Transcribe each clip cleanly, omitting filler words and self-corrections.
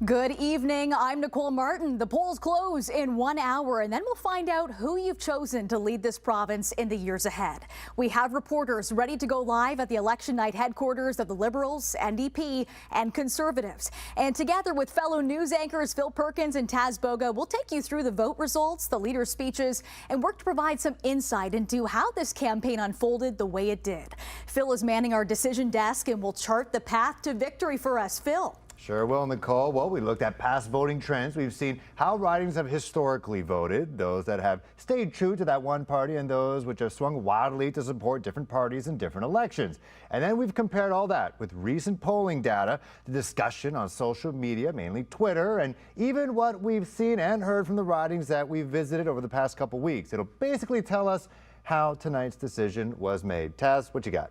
Good evening. I'm Nicole Martin. The polls close in 1 hour, and then we'll find out who you've chosen to lead this province in the years ahead. We have reporters ready to go live at the election night headquarters of the Liberals, NDP, and Conservatives. And together with fellow news anchors Phil Perkins and Taz Boga, we'll take you through the vote results, the leaders' speeches, and work to provide some insight into how this campaign unfolded the way it did. Phil is manning our decision desk and will chart the path to victory for us. Phil. Sure will, Nicole. Well, we looked at past voting trends. We've seen how ridings have historically voted, those that have stayed true to that one party and those which have swung wildly to support different parties in different elections. And then we've compared all that with recent polling data, the discussion on social media, mainly Twitter, and even what we've seen and heard from the ridings that we've visited over the past couple weeks. It'll basically tell us how tonight's decision was made. Taz, what you got?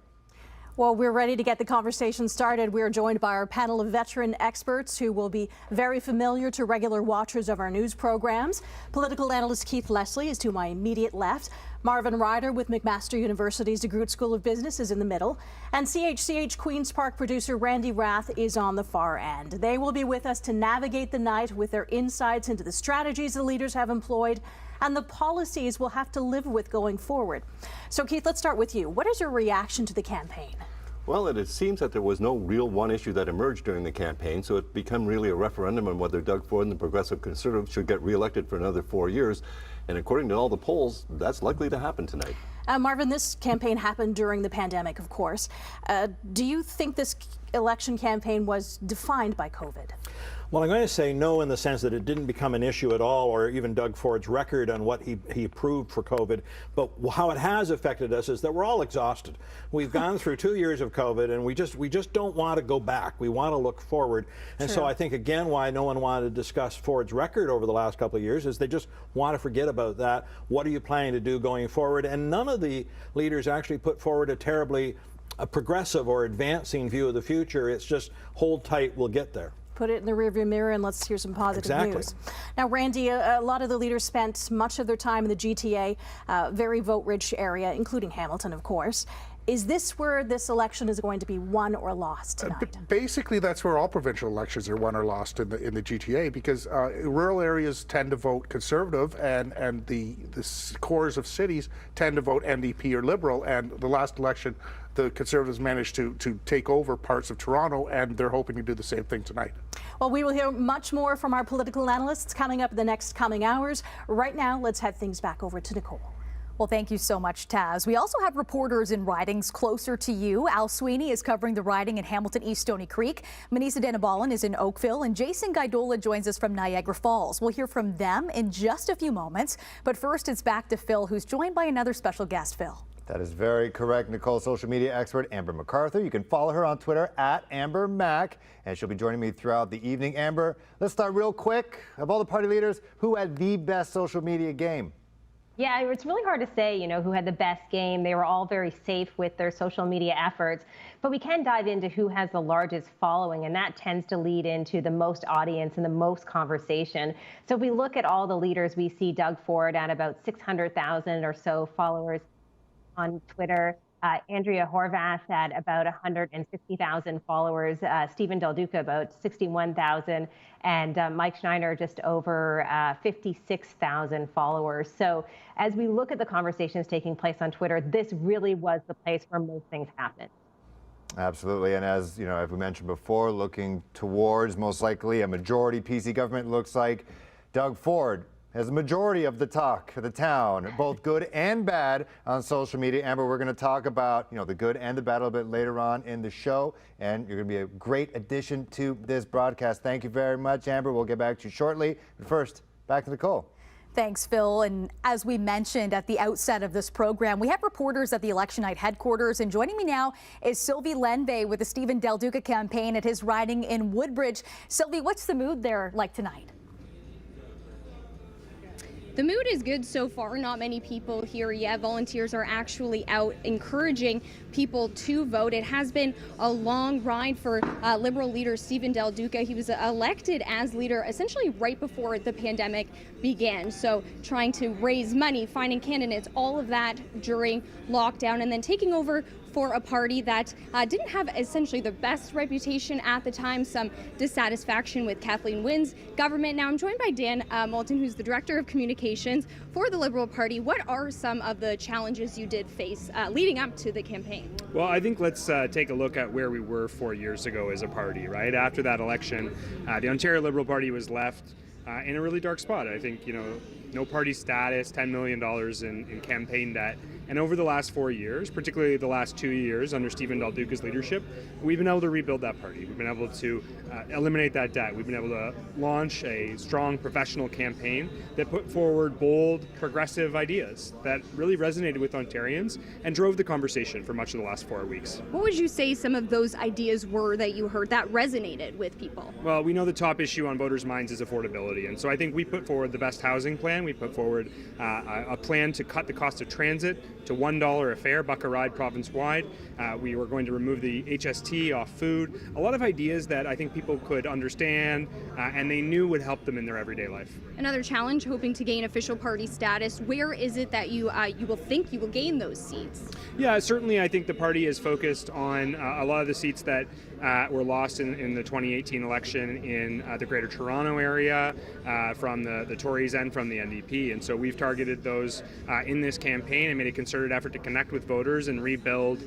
Well, we're ready to get the conversation started. We are joined by our panel of veteran experts who will be very familiar to regular watchers of our news programs. Political analyst Keith Leslie is to my immediate left. Marvin Ryder with McMaster University's DeGroote School of Business is in the middle. And CHCH Queen's Park producer Randy Rath is on the far end. They will be with us to navigate the night with their insights into the strategies the leaders have employed and the policies we'll have to live with going forward. So Keith, let's start with you. What is your reaction to the campaign? Well, it seems that there was no real one issue that emerged during the campaign, so it became really a referendum on whether Doug Ford and the Progressive Conservatives should get reelected for another 4 years. And according to all the polls, that's likely to happen tonight. Marvin, this campaign happened during the pandemic, of course. Do you think this election campaign was defined by COVID? Well, I'm going to say no in the sense that it didn't become an issue at all, or even Doug Ford's record on what he approved for COVID. But how it has affected us is that we're all exhausted. We've gone through 2 years of COVID, and we just don't want to go back. We want to look forward. And so I think, again, why no one wanted to discuss Ford's record over the last couple of years is they just want to forget about that. What are you planning to do going forward? And none of the leaders actually put forward a progressive or advancing view of the future. It's just hold tight, we'll get there. Put it in the rearview mirror and let's hear some positive news. Now, Randy, a lot of the leaders spent much of their time in the GTA, very vote-rich area, including Hamilton, of course. Is this where this election is going to be won or lost tonight? Basically, that's where all provincial elections are won or lost in the GTA, because rural areas tend to vote Conservative, and the cores of cities tend to vote NDP or Liberal. And the last election, the Conservatives managed to take over parts of Toronto, and they're hoping to do the same thing tonight. Well, we will hear much more from our political analysts coming up in the next coming hours. Right now, let's head things back over to Nicole. Well, thank you so much, Taz. We also have reporters in ridings closer to you. Al Sweeney is covering the riding in Hamilton East Stony Creek. Manisa Danabalan is in Oakville, and Jason Gaidola joins us from Niagara Falls. We'll hear from them in just a few moments. But first, it's back to Phil, who's joined by another special guest, Phil. That is very correct, Nicole. Social media expert Amber MacArthur. You can follow her on Twitter at AmberMac, and she'll be joining me throughout the evening. Amber, let's start real quick. Of all the party leaders, who had the best social media game? Yeah, it's really hard to say, who had the best game. They were all very safe with their social media efforts. But we can dive into who has the largest following, and that tends to lead into the most audience and the most conversation. So if we look at all the leaders, we see Doug Ford at about 600,000 or so followers on Twitter. Andrea Horvath at about 160,000 followers, Stephen Del Duca about 61,000, and Mike Schneider just over 56,000 followers. So as we look at the conversations taking place on Twitter, this really was the place where most things happen. Absolutely, and as as we mentioned before, looking towards most likely a majority PC government, looks like Doug Ford has a majority of the talk of the town, both good and bad, on social media. Amber, we're going to talk about the good and the bad a little bit later on in the show, and you're going to be a great addition to this broadcast. Thank you very much, Amber. We'll get back to you shortly. But first, back to Nicole. Thanks, Phil. And as we mentioned at the outset of this program, we have reporters at the election night headquarters. And joining me now is Sylvie Lenbe with the Stephen Del Duca campaign at his riding in Woodbridge. Sylvie, what's the mood there like tonight? The mood is good so far. Not many people here yet. Volunteers are actually out encouraging people to vote. It has been a long ride for Liberal leader Stephen Del Duca. He was elected as leader essentially right before the pandemic began. So trying to raise money, finding candidates, all of that during lockdown, and then taking over for a party that didn't have essentially the best reputation at the time, some dissatisfaction with Kathleen Wynne's government. Now I'm joined by Dan Moulton, who's the Director of Communications for the Liberal Party. What are some of the challenges you did face leading up to the campaign? Well, I think let's take a look at where we were 4 years ago as a party, right? After that election, the Ontario Liberal Party was left in a really dark spot. I think, no party status, $10 million in campaign debt. And over the last 4 years, particularly the last 2 years under Stephen Del Duca's leadership, we've been able to rebuild that party. We've been able to eliminate that debt. We've been able to launch a strong professional campaign that put forward bold, progressive ideas that really resonated with Ontarians and drove the conversation for much of the last 4 weeks. What would you say some of those ideas were that you heard that resonated with people? Well, we know the top issue on voters' minds is affordability. And so I think we put forward the best housing plan. We put forward a plan to cut the cost of transit to $1 a fare, buck a ride province-wide. We were going to remove the HST off food. A lot of ideas that I think people could understand and they knew would help them in their everyday life. Another challenge, hoping to gain official party status. Where is it that you will think you will gain those seats? Yeah, certainly I think the party is focused on a lot of the seats that were lost in the 2018 election in the Greater Toronto area from the Tories and from the NDP. And so we've targeted those in this campaign and made a concerted effort to connect with voters and rebuild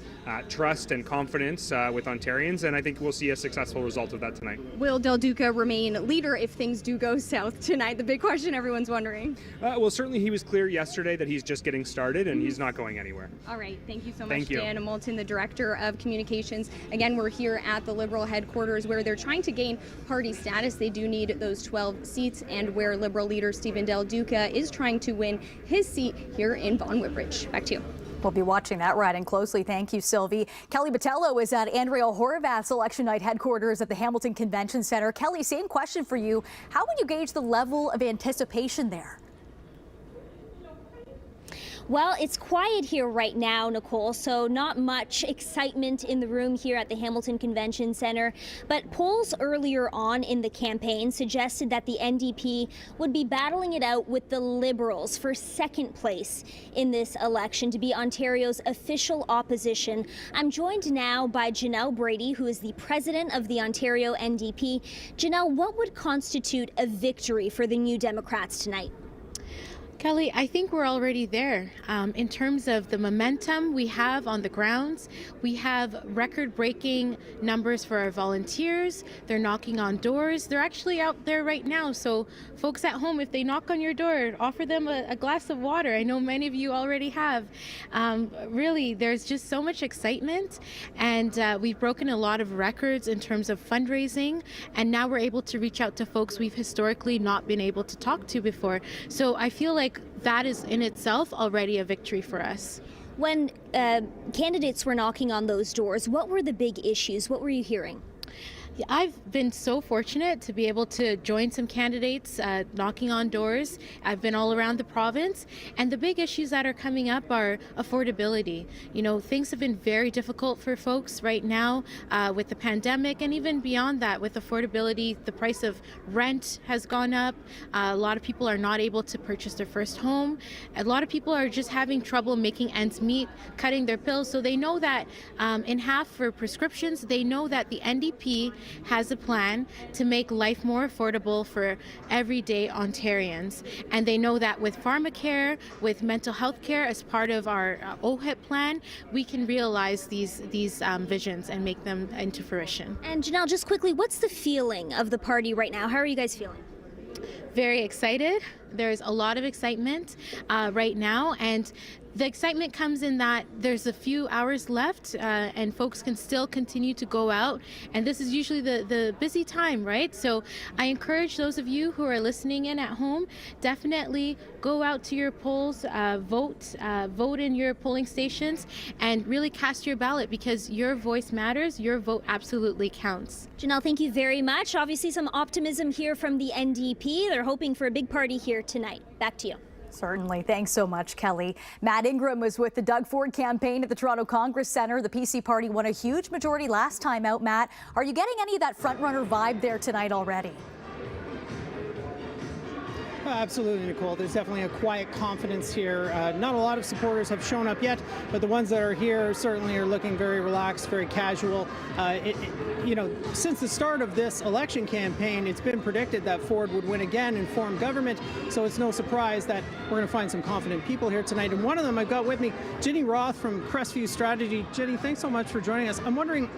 trust and confidence with Ontarians. And I think we'll see a successful result of that tonight. Will Del Duca remain leader if things do go south tonight? The big question everyone's wondering. Well, certainly he was clear yesterday that he's just getting started and he's not going anywhere. All right. Thank you so much, Thank you. Dan Moulton, the Director of Communications. Again, we're here at the Liberal headquarters where they're trying to gain party status. They do need those 12 seats, and where Liberal leader Stephen Del Duca is trying to win his seat here in Vaughan Woodbridge. Back to you. We'll be watching that riding closely. Thank you, Sylvie. Kelly Botello is at Andrea Horvath's election night headquarters at the Hamilton Convention Center. Kelly, same question for you. How would you gauge the level of anticipation there? Well, it's quiet here right now, Nicole, so not much excitement in the room here at the Hamilton Convention Center. But polls earlier on in the campaign suggested that the NDP would be battling it out with the Liberals for second place in this election to be Ontario's official opposition. I'm joined now by Janelle Brady, who is the president of the Ontario NDP. Janelle, what would constitute a victory for the New Democrats tonight? Kelly, I think we're already there. In terms of the momentum we have on the grounds, we have record-breaking numbers for our volunteers. They're knocking on doors. They're actually out there right now. So folks at home, if they knock on your door, offer them a glass of water. I know many of you already have. Really, there's just so much excitement. And we've broken a lot of records in terms of fundraising. And now we're able to reach out to folks we've historically not been able to talk to before. So I feel like that is in itself already a victory for us. When candidates were knocking on those doors, what were the big issues? What were you hearing? I've been so fortunate to be able to join some candidates knocking on doors. I've been all around the province, and the big issues that are coming up are affordability. You know, things have been very difficult for folks right now with the pandemic, and even beyond that with affordability. The price of rent has gone up. A lot of people are not able to purchase their first home. A lot of people are just having trouble making ends meet, cutting their pills. So they know that in half for prescriptions, they know that the NDP has a plan to make life more affordable for everyday Ontarians. And they know that with pharmacare, with mental health care as part of our OHIP plan, we can realize these visions and make them into fruition. And Janelle, just quickly, what's the feeling of the party right now? How are you guys feeling? Very excited. There's a lot of excitement right now, and the excitement comes in that there's a few hours left and folks can still continue to go out, and this is usually the busy time, right? So I encourage those of you who are listening in at home, definitely go out to your polls, vote in your polling stations, and really cast your ballot, because your voice matters. Your vote absolutely counts. Janelle, thank you very much. Obviously some optimism here from the NDP. They're hoping for a big party here tonight. Back to you. Certainly. Thanks so much, Kelly. Matt Ingram was with the Doug Ford campaign at the Toronto Congress Centre. The PC party won a huge majority last time out. Matt, are you getting any of that front-runner vibe there tonight already? Absolutely, Nicole. There's definitely a quiet confidence here. Not a lot of supporters have shown up yet, but the ones that are here certainly are looking very relaxed, very casual. Since the start of this election campaign, it's been predicted that Ford would win again and form government, so it's no surprise that we're going to find some confident people here tonight. And one of them I've got with me, Ginny Roth from Crestview Strategy. Ginny, thanks so much for joining us. I'm wondering,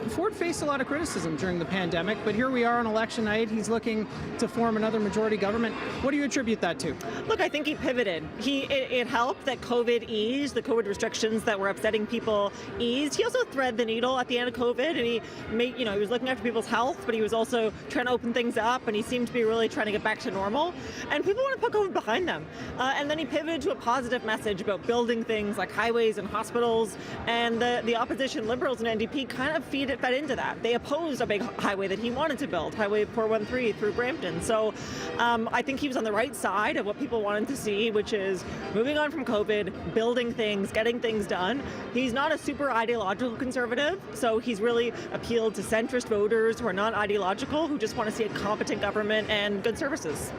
Ford faced a lot of criticism during the pandemic, but here we are on election night. He's looking to form another majority government. What do you attribute that to? Look, I think he pivoted. It helped that COVID eased, the COVID restrictions that were upsetting people eased. He also threaded the needle at the end of COVID, and he was looking after people's health, but he was also trying to open things up, and he seemed to be really trying to get back to normal. And people want to put COVID behind them. And then he pivoted to a positive message about building things like highways and hospitals, and the opposition, Liberals and NDP, kind of fed into that. They opposed a big highway that he wanted to build, Highway 413 through Brampton. So I think he was on the right side of what people wanted to see, which is moving on from COVID, building things, getting things done. He's not a super ideological conservative, so he's really appealed to centrist voters who are not ideological, who just want to see a competent government and good services.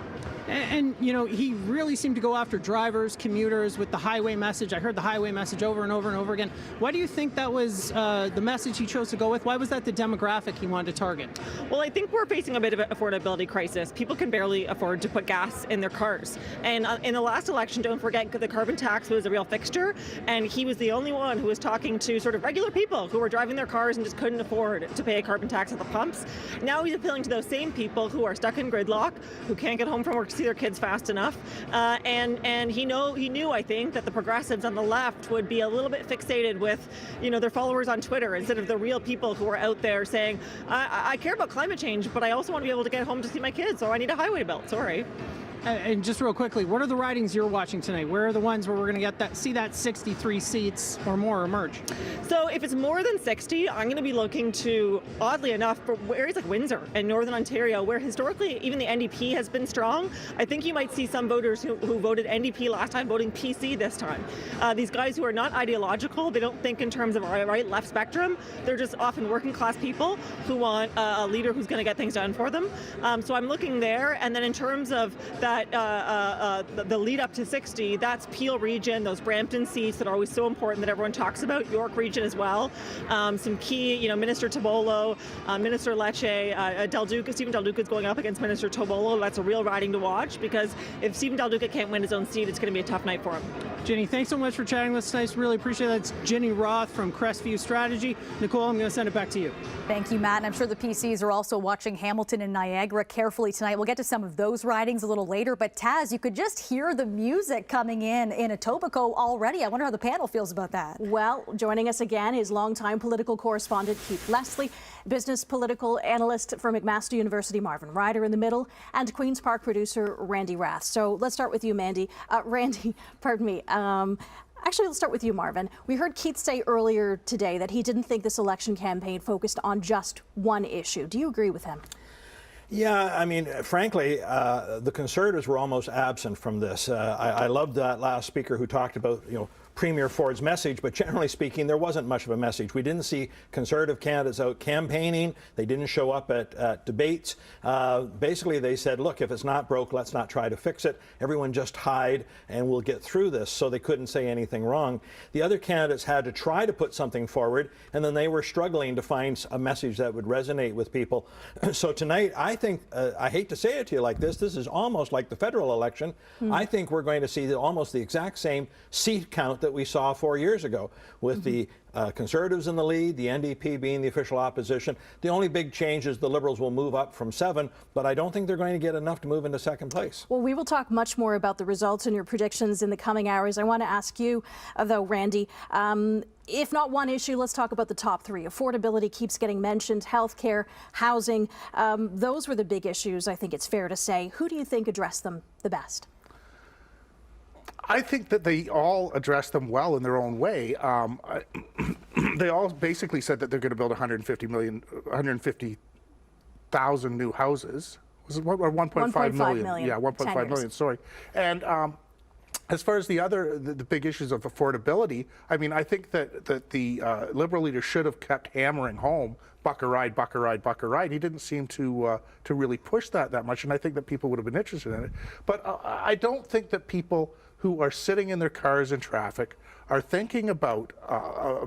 And he really seemed to go after drivers, commuters with the highway message. I heard the highway message over and over and over again. Why do you think that was the message he chose to go with? Why was that the demographic he wanted to target? Well, I think we're facing a bit of an affordability crisis. People can barely afford to put gas in their cars. And in the last election, don't forget, the carbon tax was a real fixture. And he was the only one who was talking to sort of regular people who were driving their cars and just couldn't afford to pay a carbon tax at the pumps. Now he's appealing to those same people who are stuck in gridlock, who can't get home from work to see their kids fast enough, and he knew, I think, that the progressives on the left would be a little bit fixated with, their followers on Twitter instead of the real people who are out there saying, I care about climate change, but I also want to be able to get home to see my kids, so I need a highway built. Sorry. And just real quickly, what are the ridings you're watching tonight? Where are the ones where we're going to see that 63 seats or more emerge? So if it's more than 60, I'm going to be looking to, oddly enough, for areas like Windsor and Northern Ontario, where historically even the NDP has been strong. I think you might see some voters who voted NDP last time voting PC this time. These guys who are not ideological, they don't think in terms of a right-left spectrum. They're just often working class people who want a leader who's going to get things done for them. So I'm looking there. And then in terms of that, the lead up to 60, that's Peel region, those Brampton seats that are always so important that everyone talks about, York region as well. Some key, Minister Tobolo, Minister Lecce, Stephen Del Duca is going up against Minister Tobolo. That's a real riding to watch, because if Stephen Del Duca can't win his own seat, it's going to be a tough night for him. Ginny, thanks so much for chatting with us tonight. Really appreciate that. It's Ginny Roth from Crestview Strategy. Nicole, I'm going to send it back to you. Thank you, Matt. And I'm sure the PCs are also watching Hamilton and Niagara carefully tonight. We'll get to some of those ridings a little later. But Taz, you could just hear the music coming in Etobicoke already. I wonder how the panel feels about that. Well, joining us again is longtime political correspondent Keith Leslie, business political analyst from McMaster University Marvin Ryder in the middle, and Queen's Park producer Randy Rath. So let's start with you, Randy, pardon me. Actually, let's start with you, Marvin. We heard Keith say earlier today that he didn't think this election campaign focused on just one issue. Do you agree with him? Yeah, I mean, frankly, the Conservatives were almost absent from this. I loved that last speaker who talked about, Premier Ford's message, but generally speaking, there wasn't much of a message. We didn't see Conservative candidates out campaigning. They didn't show up at debates. Basically, they said, look, if it's not broke, let's not try to fix it. Everyone just hide and we'll get through this. So they couldn't say anything wrong. The other candidates had to try to put something forward, and then they were struggling to find a message that would resonate with people. So tonight, I think, I hate to say it to you like this is almost like the federal election. I think we're going to see almost the exact same seat count that we saw 4 years ago, with the Conservatives in the lead, the NDP being the official opposition. The only big change is the Liberals will move up from 7, but I don't think they're going to get enough to move into second place. Well, we will talk much more about the results and your predictions in the coming hours. I want to ask you, though, Randy, if not one issue, let's talk about the top 3. Affordability keeps getting mentioned, healthcare, housing. Those were the big issues, I think it's fair to say. Who do you think addressed them the best? I think that they all addressed them well in their own way. They all basically said that they're going to build 150,000 new houses. Was it 1.5 million? million. Yeah, 1.5 million. Sorry. And As far as the big issues of affordability, I mean, I think that the Liberal leader should have kept hammering home buck a ride, buck a ride, buck a ride. He didn't seem to really push that much, and I think that people would have been interested in it. But I don't think that people who are sitting in their cars in traffic are thinking about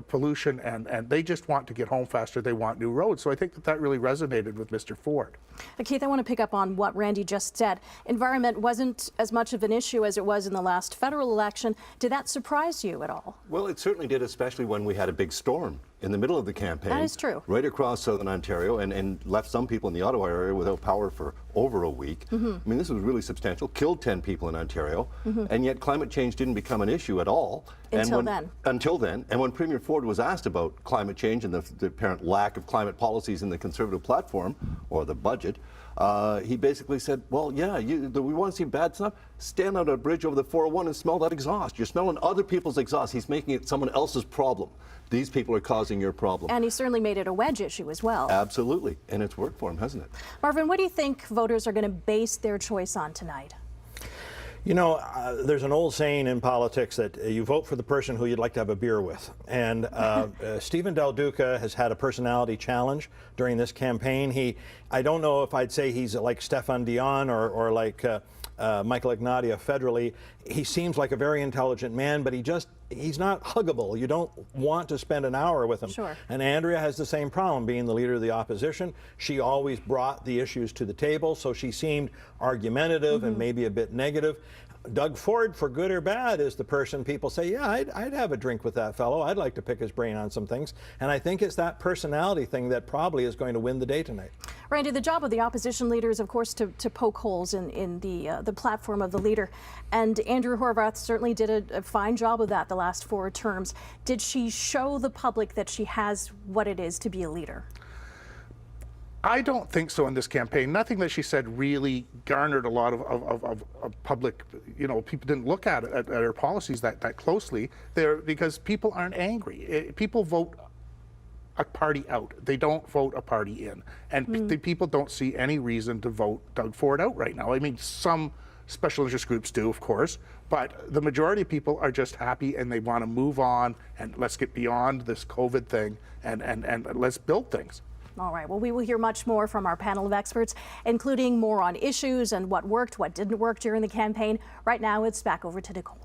pollution, and they just want to get home faster. They want new roads. So I think that really resonated with Mr. Ford. Keith, I want to pick up on what Randy just said. Environment wasn't as much of an issue as it was in the last federal election. Did that surprise you at all? Well, it certainly did, especially when we had a big storm in the middle of the campaign. That is true. Right across southern Ontario, and left some people in the Ottawa area without power for over a week. I mean, this was really substantial, killed 10 people in Ontario, and yet climate change didn't become an issue at all. Until then. And when Premier Ford was asked about climate change and the apparent lack of climate policies in the Conservative platform, or the budget, he basically said, well, yeah, we want to see bad stuff. Stand on a bridge over the 401 and smell that exhaust. You're smelling other people's exhaust. He's making it someone else's problem. These people are causing your problem. And he certainly made it a wedge issue as well. Absolutely. And it's worked for him, hasn't it? Marvin, what do you think voters are going to base their choice on tonight? You know, there's an old saying in politics that you vote for the person who you'd like to have a beer with. And Stephen Del Duca has had a personality challenge during this campaign. I don't know if I'd say he's like Stefan Dion or like Michael Ignatieff federally. He seems like a very intelligent man, but he's not huggable. You don't want to spend an hour with him. Sure. And Andrea has the same problem, being the leader of the opposition. She always brought the issues to the table, so she seemed argumentative and maybe a bit negative. Doug Ford, for good or bad, is the person people say, yeah, I'd have a drink with that fellow. I'd like to pick his brain on some things. And I think it's that personality thing that probably is going to win the day tonight. Randy, the job of the opposition leader is, of course, to poke holes in the platform of the leader. And Andrew Horwath certainly did a fine job of that the last 4 terms. Did she show the public that she has what it is to be a leader? I don't think so in this campaign. Nothing that she said really garnered a lot of public, you know, people didn't look at her policies that closely there because people aren't angry. People vote a party out. They don't vote a party in. And the people don't see any reason to vote Doug Ford out right now. I mean, some special interest groups do, of course, but the majority of people are just happy and they want to move on and let's get beyond this COVID thing and let's build things. All right, well, we will hear much more from our panel of experts, including more on issues and what worked, what didn't work during the campaign. Right now, it's back over to Nicole.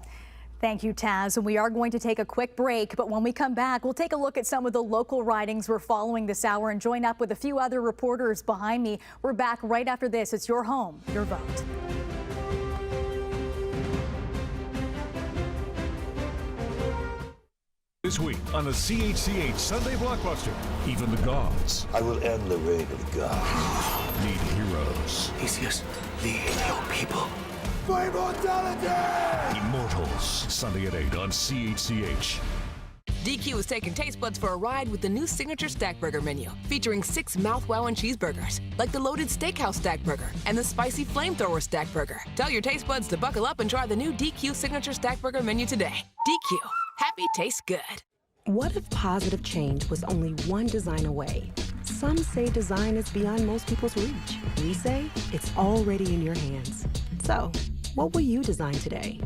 Thank you, Taz. And we are going to take a quick break, but when we come back, we'll take a look at some of the local ridings we're following this hour and join up with a few other reporters behind me. We're back right after this. It's your home, your vote. This week on the CHCH Sunday Blockbuster, even the gods. I will end the reign of the gods. Need heroes. Theseus, lead your people. For immortality! Immortals, Sunday at 8 on CHCH. DQ is taking taste buds for a ride with the new Signature Stack Burger menu, featuring 6 mouth-wowing cheeseburgers, like the loaded Steakhouse Stack Burger and the spicy Flamethrower Stack Burger. Tell your taste buds to buckle up and try the new DQ Signature Stack Burger menu today. DQ. Happy tastes good. What if positive change was only one design away? Some say design is beyond most people's reach. We say it's already in your hands. So, what will you design today?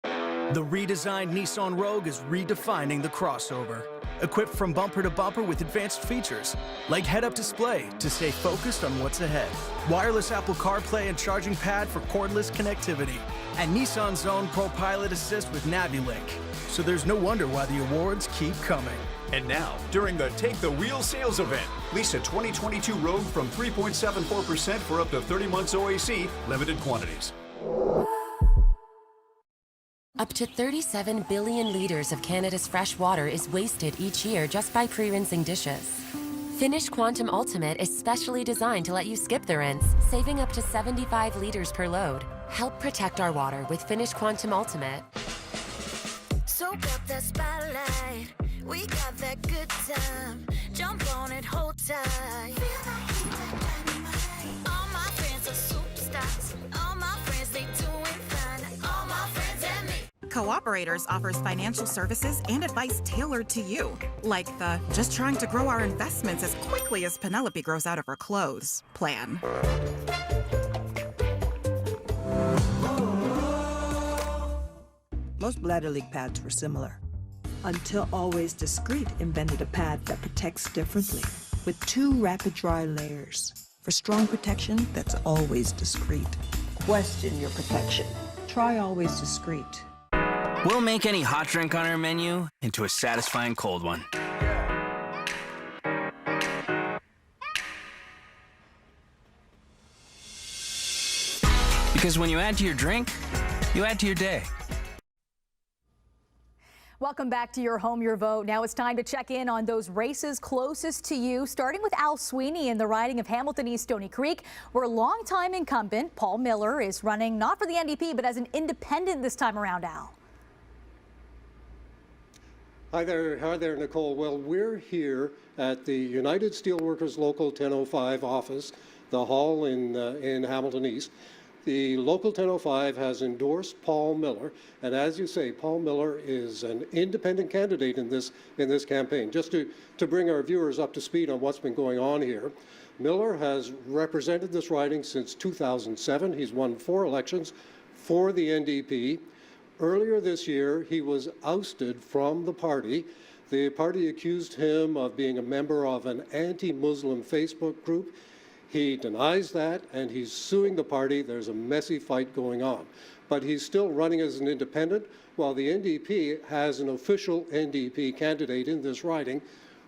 The redesigned Nissan Rogue is redefining the crossover. Equipped from bumper to bumper with advanced features, like head-up display to stay focused on what's ahead, wireless Apple CarPlay and charging pad for cordless connectivity, and Nissan's own ProPilot Assist with NaviLink. So there's no wonder why the awards keep coming. And now, during the Take the Wheel sales event, lease a 2022 Rogue from 3.74% for up to 30 months OAC, limited quantities. Up to 37 billion liters of Canada's fresh water is wasted each year just by pre-rinsing dishes. Finish Quantum Ultimate is specially designed to let you skip the rinse, saving up to 75 liters per load. Help protect our water with Finish Quantum Ultimate. Soak up that spotlight. We got that good time. Jump on it, hold tight. All my friends are superstars. All my friends, they doing fine. All my friends and me. Cooperators offers financial services and advice tailored to you, like the just trying to grow our investments as quickly as Penelope grows out of her clothes plan. Those bladder leak pads were similar. Until Always Discreet invented a pad that protects differently, with 2 rapid dry layers for strong protection that's always discreet. Question your protection. Try Always Discreet. We'll make any hot drink on our menu into a satisfying cold one. Because when you add to your drink, you add to your day. Welcome back to Your Home, Your Vote. Now it's time to check in on those races closest to you, starting with Al Sweeney in the riding of Hamilton East Stony Creek, where longtime incumbent Paul Miller is running not for the NDP, but as an independent this time around, Al. Hi there, Nicole. Well, we're here at the United Steelworkers Local 1005 office, the hall in Hamilton East. The Local 1005 has endorsed Paul Miller, and as you say, Paul Miller is an independent candidate in this campaign. Just to bring our viewers up to speed on what's been going on here, Miller has represented this riding since 2007. He's won 4 elections for the NDP. Earlier this year, he was ousted from the party. The party accused him of being a member of an anti-Muslim Facebook group. He denies that, and he's suing the party. There's a messy fight going on. But he's still running as an independent, while the NDP has an official NDP candidate in this riding,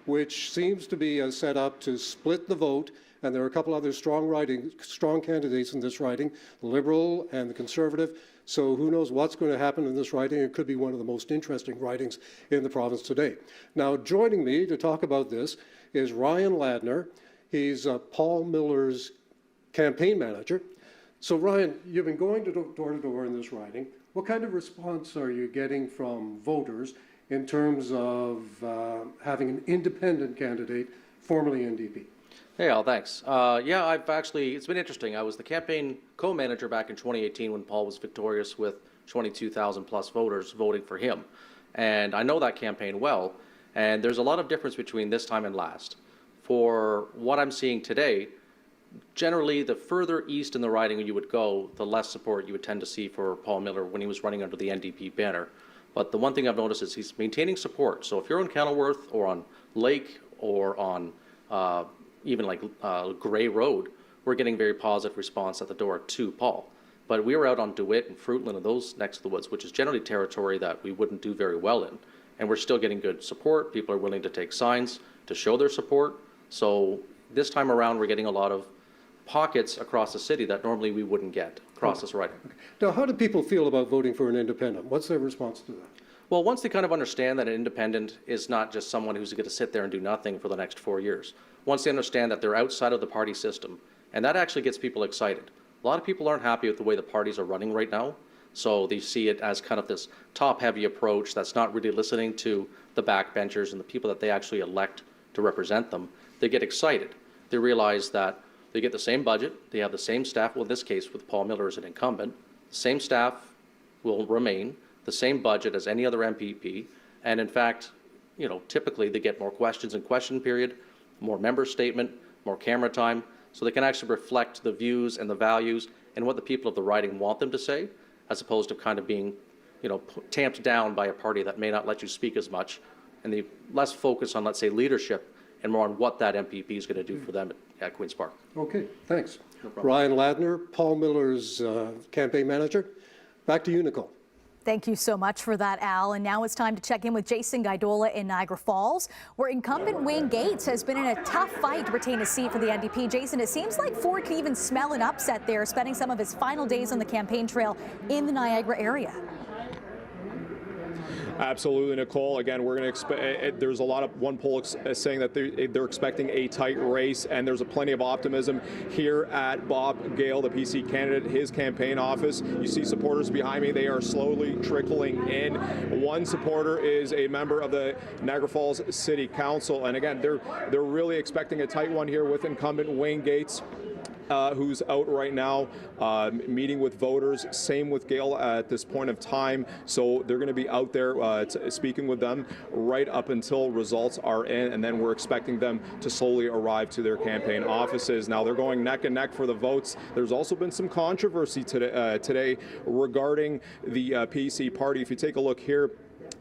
which seems to be set up to split the vote. And there are a couple other strong candidates in this riding, the Liberal and the Conservative. So who knows what's going to happen in this riding. It could be one of the most interesting ridings in the province today. Now, joining me to talk about this is Ryan Ladner. He's Paul Miller's campaign manager. So Ryan, you've been going door to door in this riding. What kind of response are you getting from voters in terms of having an independent candidate, formerly NDP? Hey, Al, thanks. Yeah, it's been interesting. I was the campaign co-manager back in 2018 when Paul was victorious with 22,000 plus voters voting for him. And I know that campaign well, and there's a lot of difference between this time and last. For what I'm seeing today, generally the further east in the riding you would go, the less support you would tend to see for Paul Miller when he was running under the NDP banner. But the one thing I've noticed is he's maintaining support. So if you're on Kenilworth or on Lake or on even like Grey Road, we're getting very positive response at the door to Paul. But we were out on DeWitt and Fruitland and those next to the woods, which is generally territory that we wouldn't do very well in. And we're still getting good support. People are willing to take signs to show their support. So this time around, we're getting a lot of pockets across the city that normally we wouldn't get across this riding. Okay. Now, how do people feel about voting for an independent? What's their response to that? Well, once they kind of understand that an independent is not just someone who's going to sit there and do nothing for the next 4 years, once they understand that they're outside of the party system, and that actually gets people excited. A lot of people aren't happy with the way the parties are running right now, so they see it as kind of this top-heavy approach that's not really listening to the backbenchers and the people that they actually elect to represent them. They get excited. They realize that they get the same budget, they have the same staff, well in this case with Paul Miller as an incumbent, the same staff will remain, the same budget as any other MPP, and in fact, typically they get more questions in question period, more member statement, more camera time, so they can actually reflect the views and the values and what the people of the riding want them to say, as opposed to kind of being, tamped down by a party that may not let you speak as much, and the less focus on, let's say, leadership and more on what that MPP is going to do for them at Queen's Park. Okay, thanks. No problem. Ryan Ladner, Paul Miller's campaign manager. Back to you, Nicole. Thank you so much for that, Al. And now it's time to check in with Jason Gaidola in Niagara Falls, where incumbent Wayne Gates has been in a tough fight to retain a seat for the NDP. Jason, it seems like Ford can even smell an upset there, spending some of his final days on the campaign trail in the Niagara area. Absolutely, Nicole. Again, we're going to expect. There's a lot of one poll saying that they're expecting a tight race, and there's plenty of optimism here at Bob Gale, the PC candidate, his campaign office. You see supporters behind me; they are slowly trickling in. One supporter is a member of the Niagara Falls City Council, and again, they're really expecting a tight one here with incumbent Wayne Gates. who's out right now meeting with voters. Same with Gail at this point of time. So they're going to be out there speaking with them right up until results are in, and then we're expecting them to slowly arrive to their campaign offices. Now they're going neck and neck for the votes. There's also been some controversy today regarding the PC party. If you take a look here,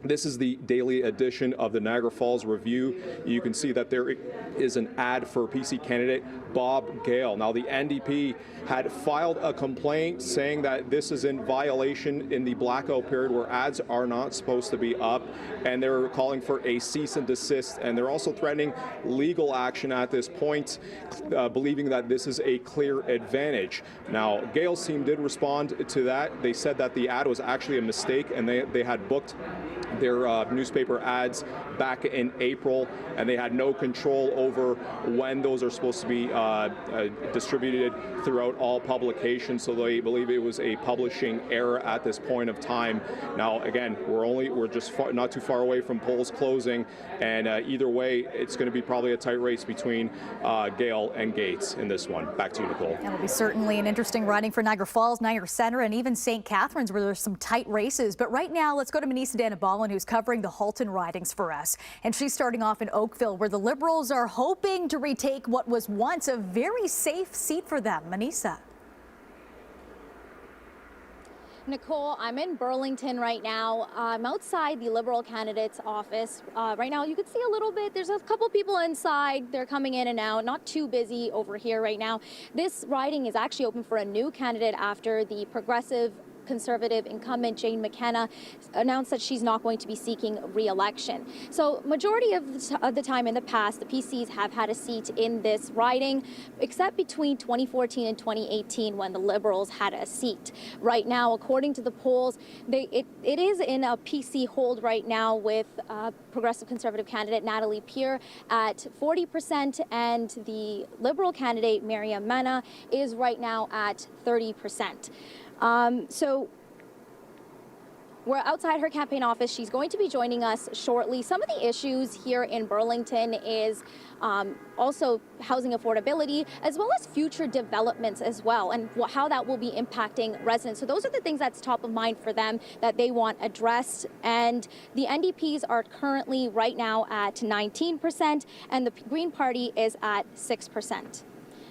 this is the daily edition of the Niagara Falls Review. You can see that there is an ad for PC candidate Bob Gale. Now, the NDP had filed a complaint saying that this is in violation in the blackout period where ads are not supposed to be up, and they're calling for a cease and desist, and they're also threatening legal action at this point, believing that this is a clear advantage. Now, Gale's team did respond to that. They said that the ad was actually a mistake, and they had booked their newspaper ads back in April, and they had no control over when those are supposed to be distributed throughout all publications, so they believe it was a publishing error at this point of time. Now, again, we're just not too far away from polls closing, and either way, it's going to be probably a tight race between Gale and Gates in this one. Back to you, Nicole. It'll be certainly an interesting riding for Niagara Falls, Niagara Centre, and even St. Catharines, where there's some tight races. But right now, let's go to Manisa Danabalan, who's covering the Halton ridings for us. And she's starting off in Oakville, where the Liberals are hoping to retake what was once a very safe seat for them. Manisa. Nicole, I'm in Burlington right now. I'm outside the Liberal candidate's office. Right now, you can see a little bit. There's a couple people inside. They're coming in and out. Not too busy over here right now. This riding is actually open for a new candidate after the Progressive Conservative incumbent Jane McKenna announced that she's not going to be seeking re-election. So majority of the time in the past, the PCs have had a seat in this riding, except between 2014 and 2018 when the Liberals had a seat. Right now, according to the polls, it is in a PC hold right now with Progressive Conservative candidate Natalie Peer at 40%, and the Liberal candidate Miriam Mena is right now at 30%. So we're outside her campaign office. She's going to be joining us shortly. Some of the issues here in Burlington is also housing affordability, as well as future developments as well, and how that will be impacting residents. So those are the things that's top of mind for them that they want addressed. And the NDPs are currently right now at 19%, and the Green Party is at 6%.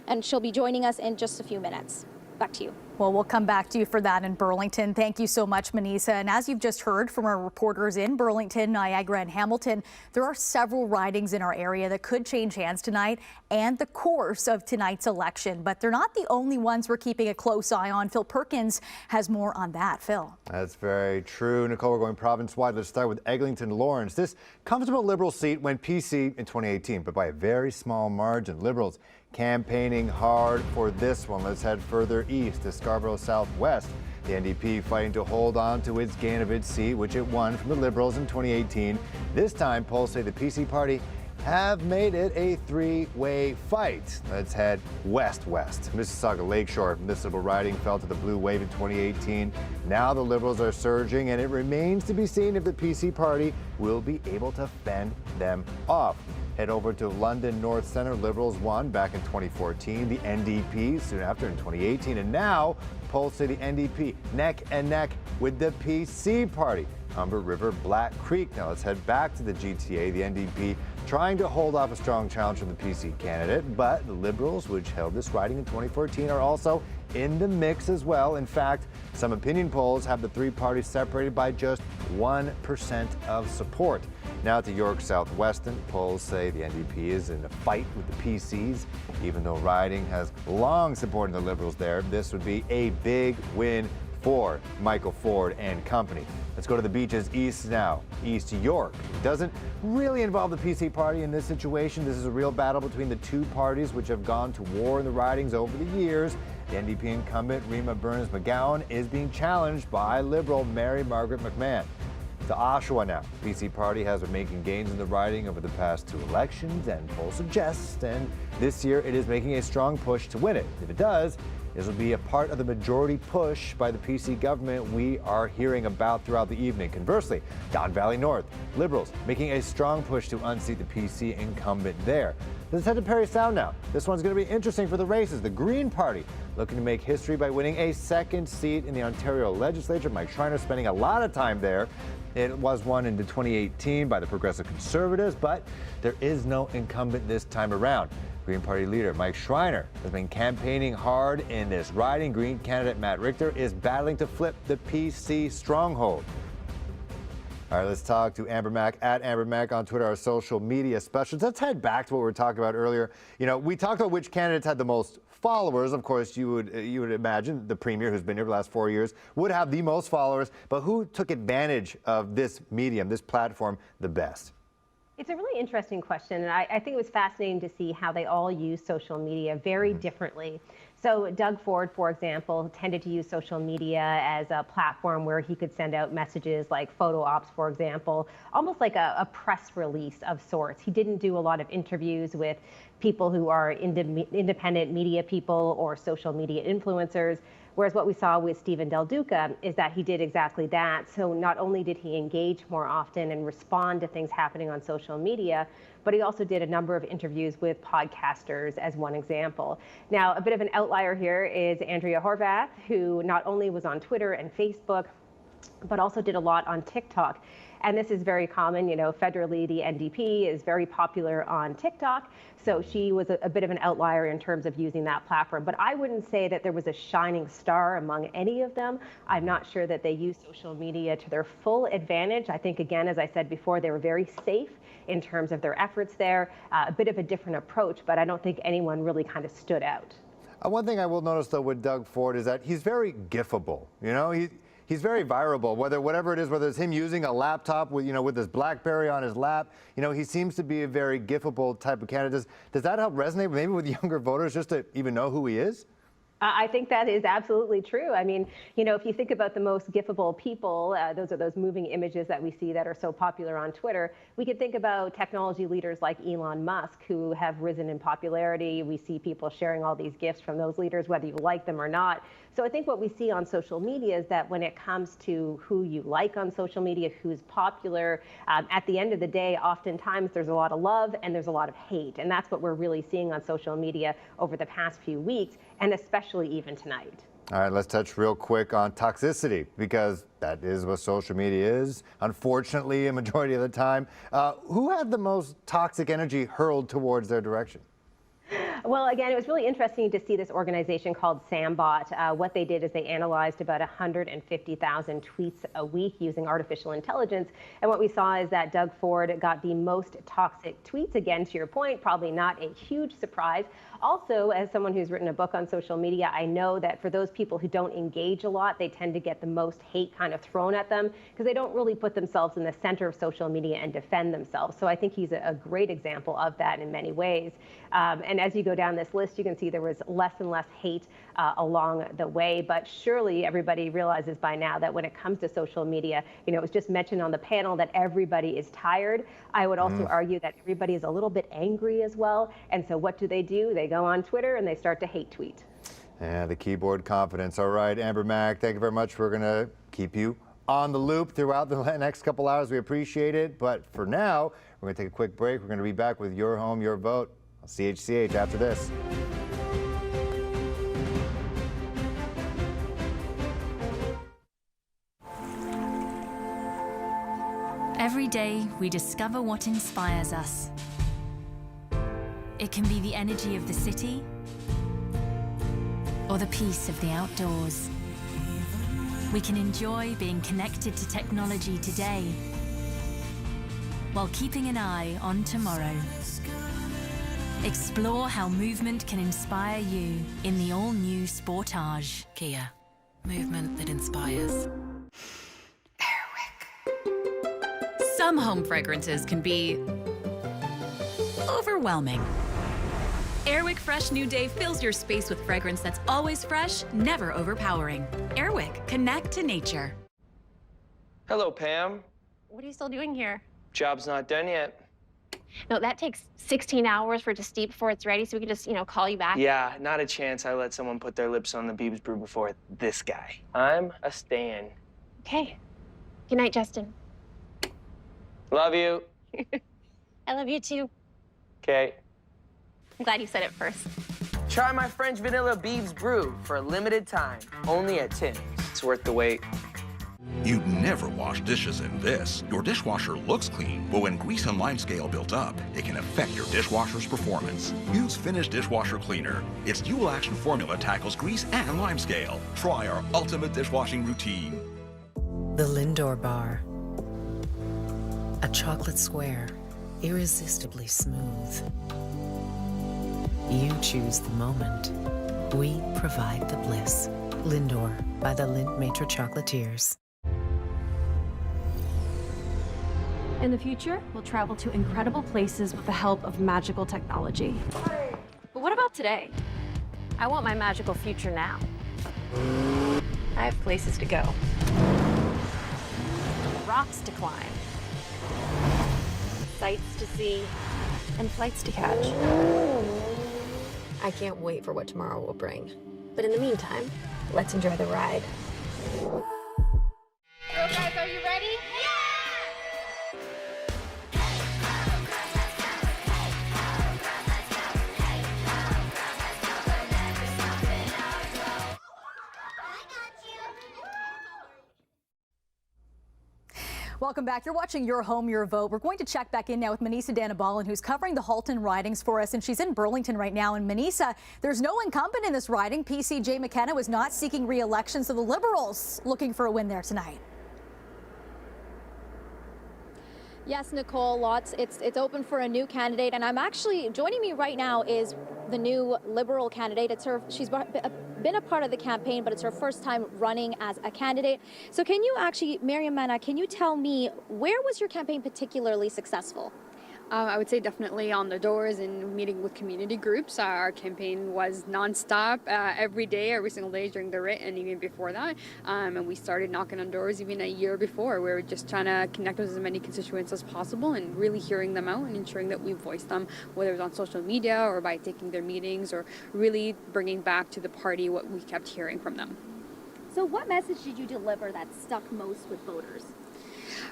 And she'll be joining us in just a few minutes. Back to you. Well, we'll come back to you for that in Burlington. Thank you so much, Manisa. And as you've just heard from our reporters in Burlington, Niagara, and Hamilton, there are several ridings in our area that could change hands tonight and the course of tonight's election. But they're not the only ones we're keeping a close eye on. Phil Perkins has more on that. Phil. That's very true. Nicole, we're going province-wide. Let's start with Eglinton Lawrence. This comfortable Liberal seat went PC in 2018, but by a very small margin. Liberals campaigning hard for this one. Let's head further east to Scarborough Southwest. The NDP fighting to hold on to its gain of its seat, which it won from the Liberals in 2018. This time, polls say the PC party have made it a three-way fight. Let's head west-west. Mississauga Lakeshore municipal riding fell to the blue wave in 2018. Now the Liberals are surging, and it remains to be seen if the PC party will be able to fend them off. Head over to London North Centre. Liberals won back in 2014. The NDP soon after in 2018. And now polls say the NDP neck and neck with the PC party. Humber River, Black Creek. Now let's head back to the GTA. The NDP trying to hold off a strong challenge from the PC candidate, but the Liberals, which held this riding in 2014, are also in the mix as well. In fact, some opinion polls have the three parties separated by just 1% of support. Now to York Southwestern, polls say the NDP is in a fight with the PCs. Even though riding has long supported the Liberals there, this would be a big win for Michael Ford and company. Let's go to the beaches east now. East York doesn't really involve the PC party in this situation. This is a real battle between the two parties which have gone to war in the ridings over the years. The NDP incumbent Rima Burns-McGowan is being challenged by Liberal Mary Margaret McMahon. To Oshawa now. The PC party has been making gains in the riding over the past two elections, and polls suggest, and this year it is making a strong push to win it. If it does, This will be a part of the majority push by the PC government we are hearing about throughout the evening. Conversely, Don Valley North, Liberals making a strong push to unseat the PC incumbent there. Let's head to Parry Sound now. This one's going to be interesting for the races. The Green Party looking to make history by winning a second seat in the Ontario legislature. Mike Schreiner spending a lot of time there. It was won in 2018 by the Progressive Conservatives, but there is no incumbent this time around. Green Party leader Mike Schreiner has been campaigning hard in this riding. Green candidate Matt Richter is battling to flip the PC stronghold. All right, let's talk to Amber Mack at Amber Mack on Twitter, our social media specialist. Let's head back to what we were talking about earlier. You know, we talked about which candidates had the most followers. Of course, you would imagine the premier, who's been here for the last 4 years, would have the most followers. But who took advantage of this medium, this platform, the best? It's a really interesting question, and I think it was fascinating to see how they all use social media very differently. So Doug Ford, for example, tended to use social media as a platform where he could send out messages like photo ops, for example, almost like a press release of sorts. He didn't do a lot of interviews with people who are independent media people or social media influencers. Whereas what we saw with Stephen Del Duca is that he did exactly that. So not only did he engage more often and respond to things happening on social media, but he also did a number of interviews with podcasters as one example. Now, a bit of an outlier here is Andrea Horvath, who not only was on Twitter and Facebook, but also did a lot on TikTok. And this is very common, you know, federally the NDP is very popular on TikTok. So she was a bit of an outlier in terms of using that platform. But I wouldn't say that there was a shining star among any of them. I'm not sure that they used social media to their full advantage. I think, again, as I said before, they were very safe in terms of their efforts there. A bit of a different approach, but I don't think anyone really kind of stood out. One thing I will notice, though, with Doug Ford is that he's very gifable. You know, he's very viral, whatever it is, whether it's him using a laptop with, you know, with his BlackBerry on his lap. You know, he seems to be a very gifable type of candidate. Does that help resonate maybe with younger voters just to even know who he is? I think that is absolutely true. I mean, you know, if you think about the most gifable people, those are those moving images that we see that are so popular on Twitter. We could think about technology leaders like Elon Musk, who have risen in popularity. We see people sharing all these gifs from those leaders, whether you like them or not. So I think what we see on social media is that when it comes to who you like on social media, who's popular, at the end of the day, oftentimes there's a lot of love and there's a lot of hate. And that's what we're really seeing on social media over the past few weeks, and especially even tonight. All right, let's touch real quick on toxicity, because that is what social media is, unfortunately, a majority of the time. Who had the most toxic energy hurled towards their direction? Well, again, it was really interesting to see this organization called Sambot. What they did is they analyzed about 150,000 tweets a week using artificial intelligence. And what we saw is that Doug Ford got the most toxic tweets. Again, to your point, probably not a huge surprise. Also, as someone who's written a book on social media, I know that for those people who don't engage a lot, they tend to get the most hate kind of thrown at them because they don't really put themselves in the center of social media and defend themselves. So I think he's a great example of that in many ways. And as you go down this list, you can see there was less and less hate along the way. But surely everybody realizes by now that when it comes to social media, you know, it was just mentioned on the panel that everybody is tired. I would also argue that everybody is a little bit angry as well. And so what do? They go on Twitter and they start to hate tweet. Yeah, the keyboard confidence. All right, Amber Mack, thank you very much. We're going to keep you on the loop throughout the next couple hours. We appreciate it. But for now, we're going to take a quick break. We're going to be back with Your Home, Your Vote on CHCH after this. Every day, we discover what inspires us. It can be the energy of the city or the peace of the outdoors. We can enjoy being connected to technology today while keeping an eye on tomorrow. Explore how movement can inspire you in the all-new Sportage. Kia, movement that inspires. Some home fragrances can be overwhelming. Airwick Fresh New Day fills your space with fragrance that's always fresh, never overpowering. Airwick, connect to nature. Hello, Pam. What are you still doing here? Job's not done yet. No, that takes 16 hours for it to steep before it's ready, so we can just, call you back. Yeah, not a chance I let someone put their lips on the Biebs brew before this guy. I'm a stan. Okay. Good night, Justin. Love you. I love you too. Okay. I'm glad you said it first. Try my French vanilla Biebs brew for a limited time, only at Tim's. It's worth the wait. You'd never wash dishes in this. Your dishwasher looks clean, but when grease and lime scale built up, it can affect your dishwasher's performance. Use Finish Dishwasher Cleaner. Its dual action formula tackles grease and lime scale. Try our ultimate dishwashing routine. The Lindor Bar. A chocolate square, irresistibly smooth. You choose the moment. We provide the bliss. Lindor by the Lindt Maitre Chocolatiers. In the future, we'll travel to incredible places with the help of magical technology. But what about today? I want my magical future now. I have places to go. Rocks to climb. Sights to see. And flights to catch. I can't wait for what tomorrow will bring. But in the meantime, let's enjoy the ride. So guys, are you ready? Welcome back. You're watching Your Home, Your Vote. We're going to check back in now with Manisa Danabalan, who's covering the Halton ridings for us, and she's in Burlington right now. And Manisa, there's no incumbent in this riding. PC Jay McKenna was not seeking re-election, so the Liberals looking for a win there tonight. Yes, Nicole, it's open for a new candidate, and I'm actually joining me right now is the new Liberal candidate. She's been a part of the campaign, but it's her first time running as a candidate. So can you actually, Miriam Mena, can you tell me where was your campaign particularly successful? I would say definitely on the doors and meeting with community groups. Our campaign was nonstop every day, every single day during the writ and even before that. And we started knocking on doors even a year before. We were just trying to connect with as many constituents as possible and really hearing them out and ensuring that we voice them, whether it was on social media or by taking their meetings or really bringing back to the party what we kept hearing from them. So what message did you deliver that stuck most with voters?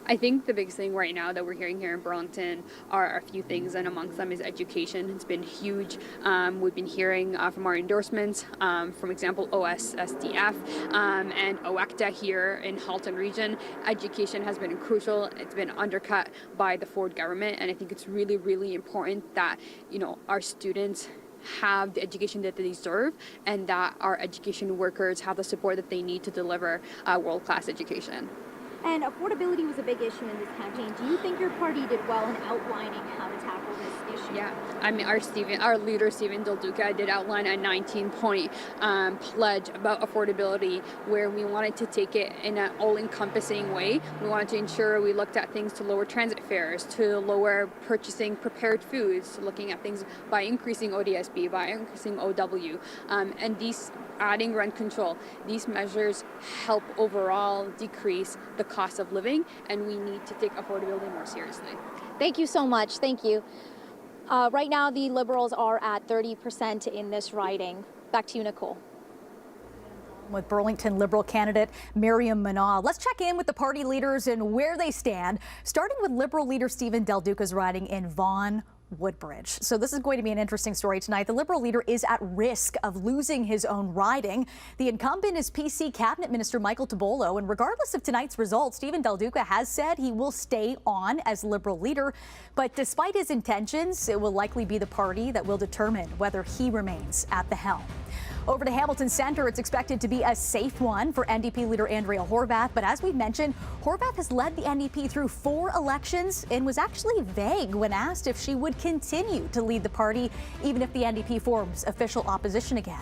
I think the biggest thing right now that we're hearing here in Burlington are a few things, and amongst them is education. It's been huge. We've been hearing from our endorsements, for example, OSSDF and OECTA here in Halton region. Education has been crucial. It's been undercut by the Ford government, and I think it's really, really important that, our students have the education that they deserve and that our education workers have the support that they need to deliver world-class education. And affordability was a big issue in this campaign. Do you think your party did well in outlining how to tackle this issue? Yeah, I mean, our leader, Stephen Del Duca, did outline a 19-point pledge about affordability where we wanted to take it in an all-encompassing way. We wanted to ensure we looked at things to lower transit fares, to lower purchasing prepared foods, looking at things by increasing ODSP, by increasing OW, and these adding rent control. These measures help overall decrease the cost of living, and we need to take affordability more seriously. Thank you so much. Thank you. Right now, the Liberals are at 30% in this riding. Back to you, Nicole. With Burlington Liberal candidate Miriam Mena. Let's check in with the party leaders and where they stand, starting with Liberal leader Stephen Del Duca's riding in Vaughan Woodbridge. So this is going to be an interesting story tonight. The Liberal leader is at risk of losing his own riding. The incumbent is PC Cabinet Minister Michael Tobolo, and regardless of tonight's results, Stephen Del Duca has said he will stay on as Liberal leader. But despite his intentions, it will likely be the party that will determine whether he remains at the helm. Over to Hamilton Centre, it's expected to be a safe one for NDP leader Andrea Horwath. But as we mentioned, Horwath has led the NDP through 4 elections and was actually vague when asked if she would continue to lead the party, even if the NDP forms official opposition again.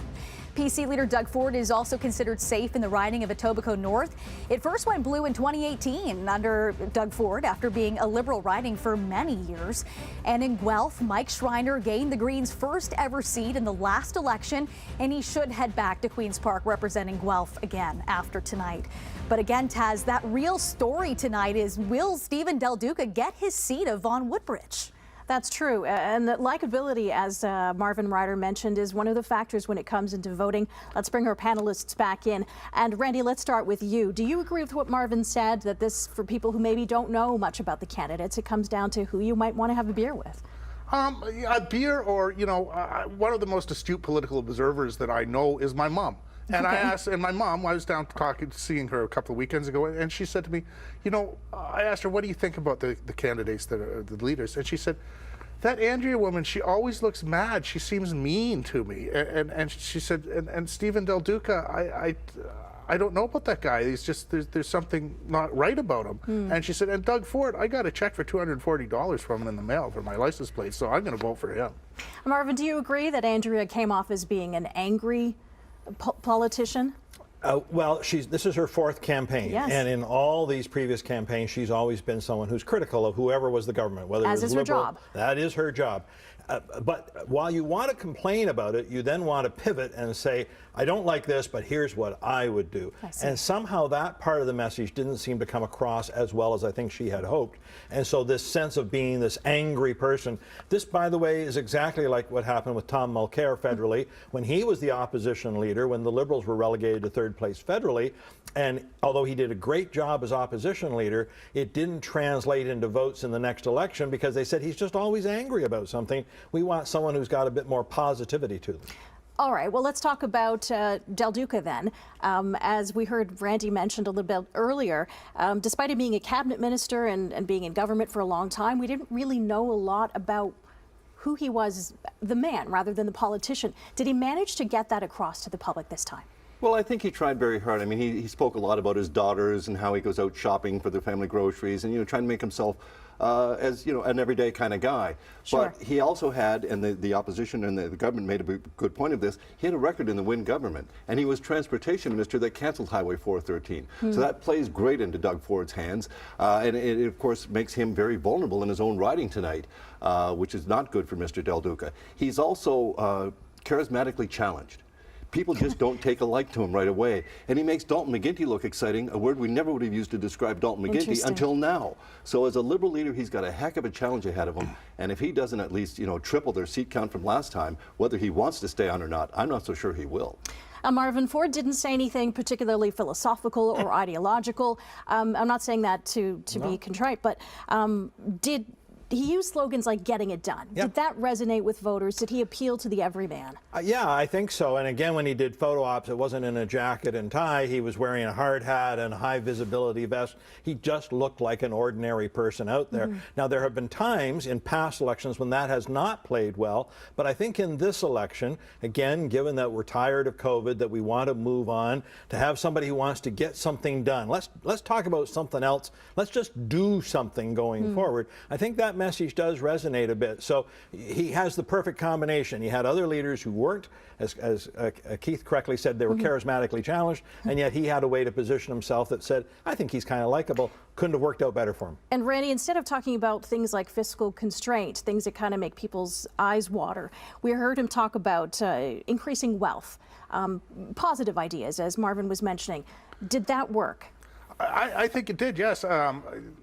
PC leader Doug Ford is also considered safe in the riding of Etobicoke North. It first went blue in 2018 under Doug Ford after being a Liberal riding for many years. And in Guelph, Mike Schreiner gained the Greens' first ever seat in the last election, and he should head back to Queen's Park representing Guelph again after tonight. But again, Taz, that real story tonight is, will Stephen Del Duca get his seat of Vaughan Woodbridge? That's true. And the likability, as Marvin Ryder mentioned, is one of the factors when it comes into voting. Let's bring our panelists back in. And Randy, let's start with you. Do you agree with what Marvin said, that this, for people who maybe don't know much about the candidates, it comes down to who you might want to have a beer with? A beer, or, one of the most astute political observers that I know is my mom. And I asked, and my mom, I was down seeing her a couple of weekends ago, and she said to me, I asked her, what do you think about the candidates that are the leaders? And she said, that Andrea woman, she always looks mad. She seems mean to me. And she said, and Stephen Del Duca, I don't know about that guy. He's just, there's something not right about him. And she said, and Doug Ford, I got a check for $240 from him in the mail for my license plate, so I'm going to vote for him. Marvin, do you agree that Andrea came off as being an angry politician? Well, this is her fourth campaign, yes. And in all these previous campaigns, she's always been someone who's critical of whoever was the government, whether as it was is liberal. Her job. That is her job. But while you want to complain about it, you then want to pivot and say, I don't like this, but here's what I would do. And somehow that part of the message didn't seem to come across as well as I think she had hoped. And so this sense of being this angry person, this, by the way, is exactly like what happened with Tom Mulcair federally when he was the opposition leader, when the Liberals were relegated to third place federally. And although he did a great job as opposition leader, it didn't translate into votes in the next election because they said he's just always angry about something. We want someone who's got a bit more positivity to them. All right, well, let's talk about Del Duca then. As we heard Randy mentioned a little bit earlier, despite him being a cabinet minister and being in government for a long time, we didn't really know a lot about who he was, the man, rather than the politician. Did he manage to get that across to the public this time? Well, I think he tried very hard. I mean, he spoke a lot about his daughters and how he goes out shopping for their family groceries and, trying to make himself as, an everyday kind of guy. Sure. But he also had, and the opposition and the government made a good point of this, he had a record in the Wynne government, and he was transportation minister that canceled Highway 413. So that plays great into Doug Ford's hands, and it, of course, makes him very vulnerable in his own riding tonight, which is not good for Mr. Del Duca. He's also charismatically challenged. People just don't take a like to him right away. And he makes Dalton McGuinty look exciting, a word we never would have used to describe Dalton McGuinty until now. So as a Liberal leader, he's got a heck of a challenge ahead of him. And if he doesn't at least, triple their seat count from last time, whether he wants to stay on or not, I'm not so sure he will. Marvin, Ford didn't say anything particularly philosophical or ideological. I'm not saying that to be contrite, but he used slogans like getting it done. Yep. Did that resonate with voters? Did he appeal to the everyman? Yeah, I think so. And again, when he did photo ops, it wasn't in a jacket and tie. He was wearing a hard hat and a high visibility vest. He just looked like an ordinary person out there. Now, there have been times in past elections when that has not played well. But I think in this election, again, given that we're tired of COVID, that we want to move on, to have somebody who wants to get something done. Let's talk about something else. Let's just do something going forward. I think that message does resonate a bit. So he has the perfect combination. He had other leaders who weren't, as Keith correctly said, they were charismatically challenged, and yet he had a way to position himself that said, I think he's kind of likable. Couldn't have worked out better for him. And Randy, instead of talking about things like fiscal constraint, things that kind of make people's eyes water, we heard him talk about increasing wealth, positive ideas, as Marvin was mentioning. Did that work? I think it did, yes.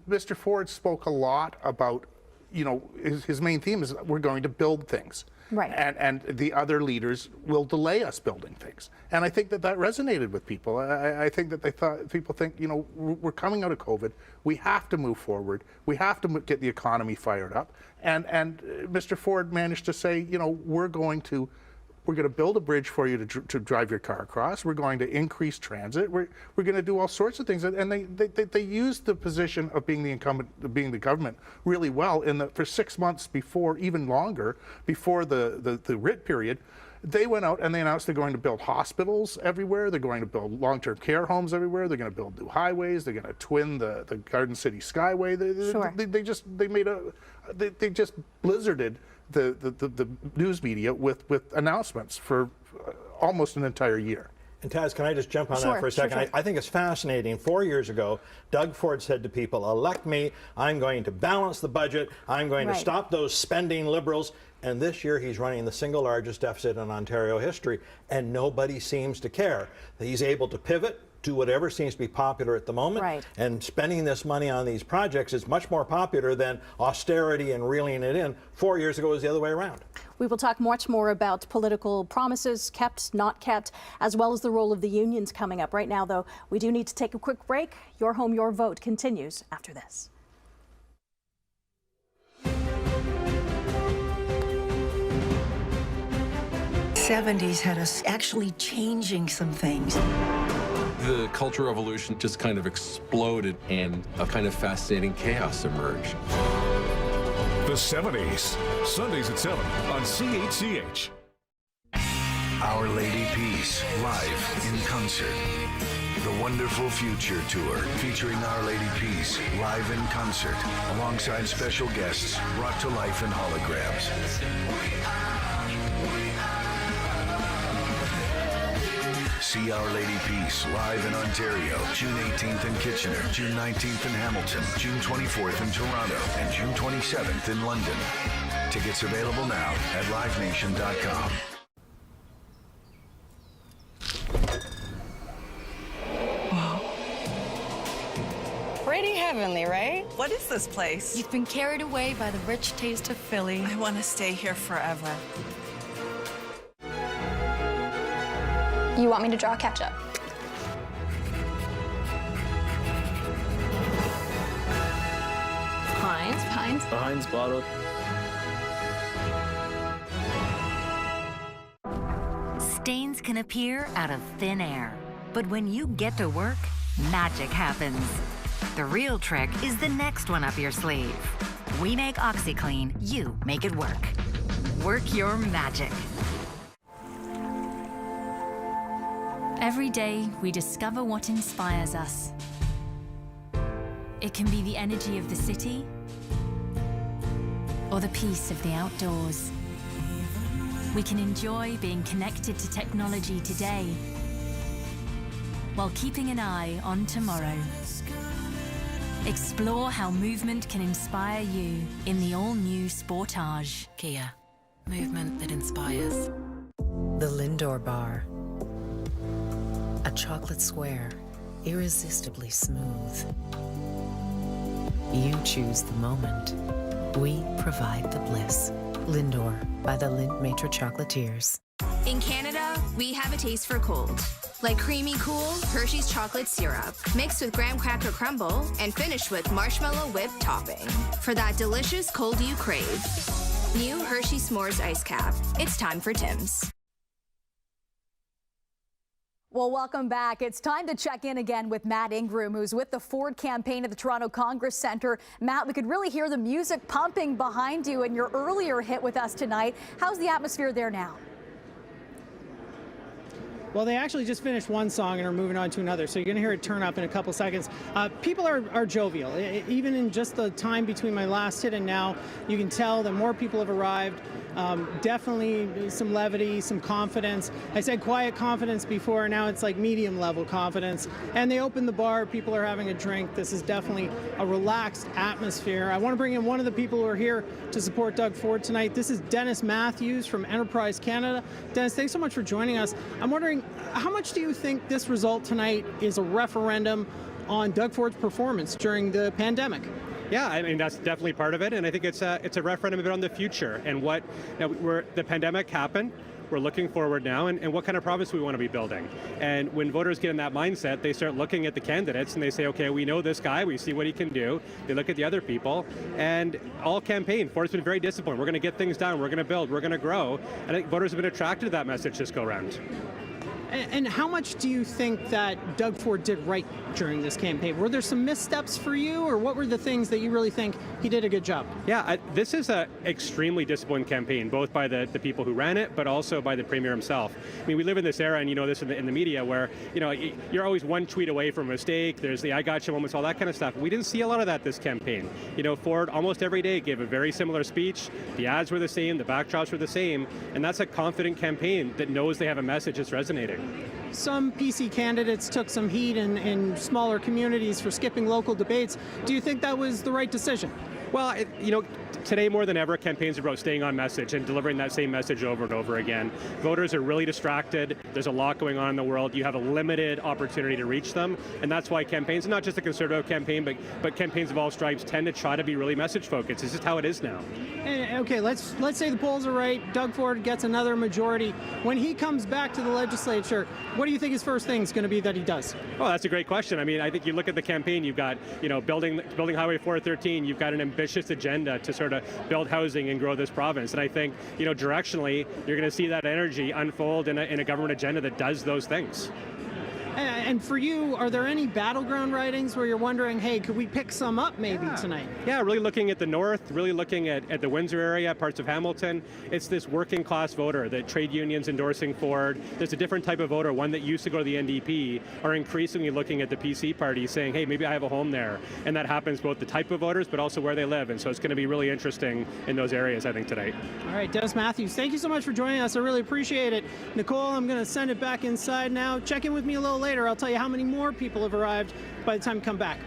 Mr. Ford spoke a lot about, his main theme is we're going to build things. Right. And the other leaders will delay us building things. And I think that that resonated with people. I think that people think, we're coming out of COVID. We have to move forward. We have to get the economy fired up. And Mr. Ford managed to say, we're going to build a bridge for you to drive your car across. We're going to increase transit. We're going to do all sorts of things. And they used the position of being the incumbent, being the government, really well for 6 months before, even longer, before the writ period. They went out and they announced they're going to build hospitals everywhere. They're going to build long-term care homes everywhere. They're going to build new highways. They're going to twin the Garden City Skyway. They just blizzarded the news media with announcements for almost an entire year. And Taz, can I just jump on that for a second? Sure. I think it's fascinating. 4 years ago, Doug Ford said to people, elect me, I'm going to balance the budget, I'm going to stop those spending Liberals. And this year he's running the single largest deficit in Ontario history, and nobody seems to care. He's able to pivot, to whatever seems to be popular at the moment. Right. And spending this money on these projects is much more popular than austerity and reeling it in. 4 years ago it was the other way around. We will talk much more about political promises, kept, not kept, as well as the role of the unions coming up. Right now, though, we do need to take a quick break. Your Home, Your Vote continues after this. '70s had us actually changing some things. The culture revolution just kind of exploded and a kind of fascinating chaos emerged. The '70s, Sundays at 7 on CHCH. Our Lady Peace, live in concert. The Wonderful Future Tour, featuring Our Lady Peace, live in concert, alongside special guests brought to life in holograms. See Our Lady Peace live in Ontario, June 18th in Kitchener, June 19th in Hamilton, June 24th in Toronto, and June 27th in London. Tickets available now at livenation.com. Pretty heavenly, right? What is this place? You've been carried away by the rich taste of Philly. I want to stay here forever. You want me to draw ketchup? Heinz bottle. Stains can appear out of thin air, but when you get to work, magic happens. The real trick is the next one up your sleeve. We make OxyClean, you make it work. Work your magic. Every day, we discover what inspires us. It can be the energy of the city or the peace of the outdoors. We can enjoy being connected to technology today while keeping an eye on tomorrow. Explore how movement can inspire you in the all-new Sportage. Kia, movement that inspires. The Lindor Bar. A chocolate square, irresistibly smooth. You choose the moment. We provide the bliss. Lindor by the Lindt Maitre Chocolatiers. In Canada, we have a taste for cold. Like creamy cool Hershey's chocolate syrup, mixed with graham cracker crumble and finished with marshmallow whip topping. For that delicious cold you crave. New Hershey S'mores Ice Cap. It's time for Tim's. Well, welcome back. It's time to check in again with Matt Ingram, who's with the Ford campaign at the Toronto Congress Centre. Matt, we could really hear the music pumping behind you in your earlier hit with us tonight. How's the atmosphere there now? Well, they actually just finished one song and are moving on to another, so you're going to hear it turn up in a couple seconds. People are jovial. Even in just the time between my last hit and now, you can tell that more people have arrived. Definitely some levity, some confidence. I said quiet confidence before, now it's like medium level confidence. And they opened the bar, people are having a drink. This is definitely a relaxed atmosphere. I want to bring in one of the people who are here to support Doug Ford tonight. This is Dennis Matthews from Enterprise Canada. Dennis, thanks so much for joining us. I'm wondering, how much do you think this result tonight is a referendum on Doug Ford's performance during the pandemic? Yeah, I mean, that's definitely part of it, and I think it's a referendum on the future and what the pandemic happened. We're looking forward now, and what kind of province we want to be building. And when voters get in that mindset, they start looking at the candidates and they say, okay, we know this guy, we see what he can do. They look at the other people, and all campaign, Ford's been very disciplined. We're going to get things done, we're going to build, we're going to grow. And I think voters have been attracted to that message this go round. And how much do you think that Doug Ford did right during this campaign? Were there some missteps for you, or what were the things that you really think he did a good job? Yeah, this is an extremely disciplined campaign, both by the people who ran it, but also by the Premier himself. I mean, we live in this era, and you know this in the media, where you're always one tweet away from a mistake. There's the I gotcha moments, all that kind of stuff. We didn't see a lot of that this campaign. Ford almost every day gave a very similar speech. The ads were the same, the backdrops were the same, and that's a confident campaign that knows they have a message that's resonating. Some PC candidates took some heat in smaller communities for skipping local debates. Do you think that was the right decision? Well, today more than ever, campaigns are about staying on message and delivering that same message over and over again. Voters are really distracted. There's a lot going on in the world. You have a limited opportunity to reach them, and that's why campaigns, not just the Conservative campaign, but campaigns of all stripes, tend to try to be really message focused. It's just how it is now. Okay, let's say the polls are right. Doug Ford gets another majority. When he comes back to the legislature, what do you think his first thing is going to be that he does? Oh, that's a great question. I mean, I think you look at the campaign, you've got, building Highway 413, you've got an ambitious agenda to sort of build housing and grow this province. And I think, directionally, you're going to see that energy unfold in a government agenda that does those things. And for you, are there any battleground ridings where you're wondering, hey, could we pick some up maybe tonight? Yeah, really looking at the north, really looking at the Windsor area, parts of Hamilton. It's this working class voter that trade unions endorsing Ford. There's a different type of voter, one that used to go to the NDP, are increasingly looking at the PC party saying, hey, maybe I have a home there. And that happens both the type of voters, but also where they live. And so it's going to be really interesting in those areas, I think, tonight. All right, Des Matthews, thank you so much for joining us. I really appreciate it. Nicole, I'm going to send it back inside now. Check in with me a little later. I'll tell you how many more people have arrived by the time you come back.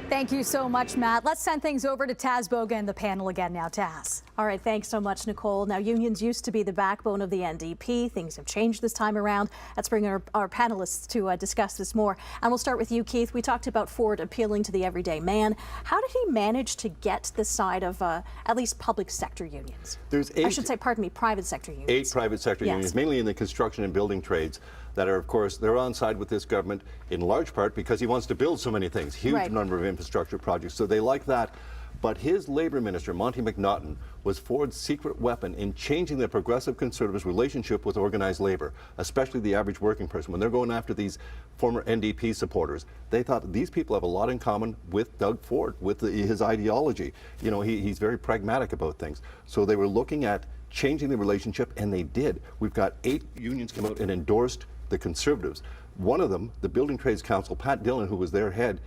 Thank you so much, Matt. Let's send things over to Taz Boga and the panel again now. Taz. All right, thanks so much, Nicole. Now, unions used to be the backbone of the NDP. Things have changed this time around. Let's bring our panelists to discuss this more. And we'll start with you, Keith. We talked about Ford appealing to the everyday man. How did he manage to get the side of at least public sector unions? Private sector unions. 8 private sector unions, mainly in the construction and building trades, that are, of course, they're on side with this government in large part because he wants to build so many things, huge number of infrastructure projects, so they like that. But his labor minister, Monty McNaughton, was Ford's secret weapon in changing the progressive conservatives' relationship with organized labor, especially the average working person. When they're going after these former NDP supporters, they thought that these people have a lot in common with Doug Ford, with his ideology. He's very pragmatic about things. So they were looking at changing the relationship, and they did. We've got 8 unions come out and endorsed the Conservatives. One of them, the Building Trades Council, Pat Dillon, who was their head,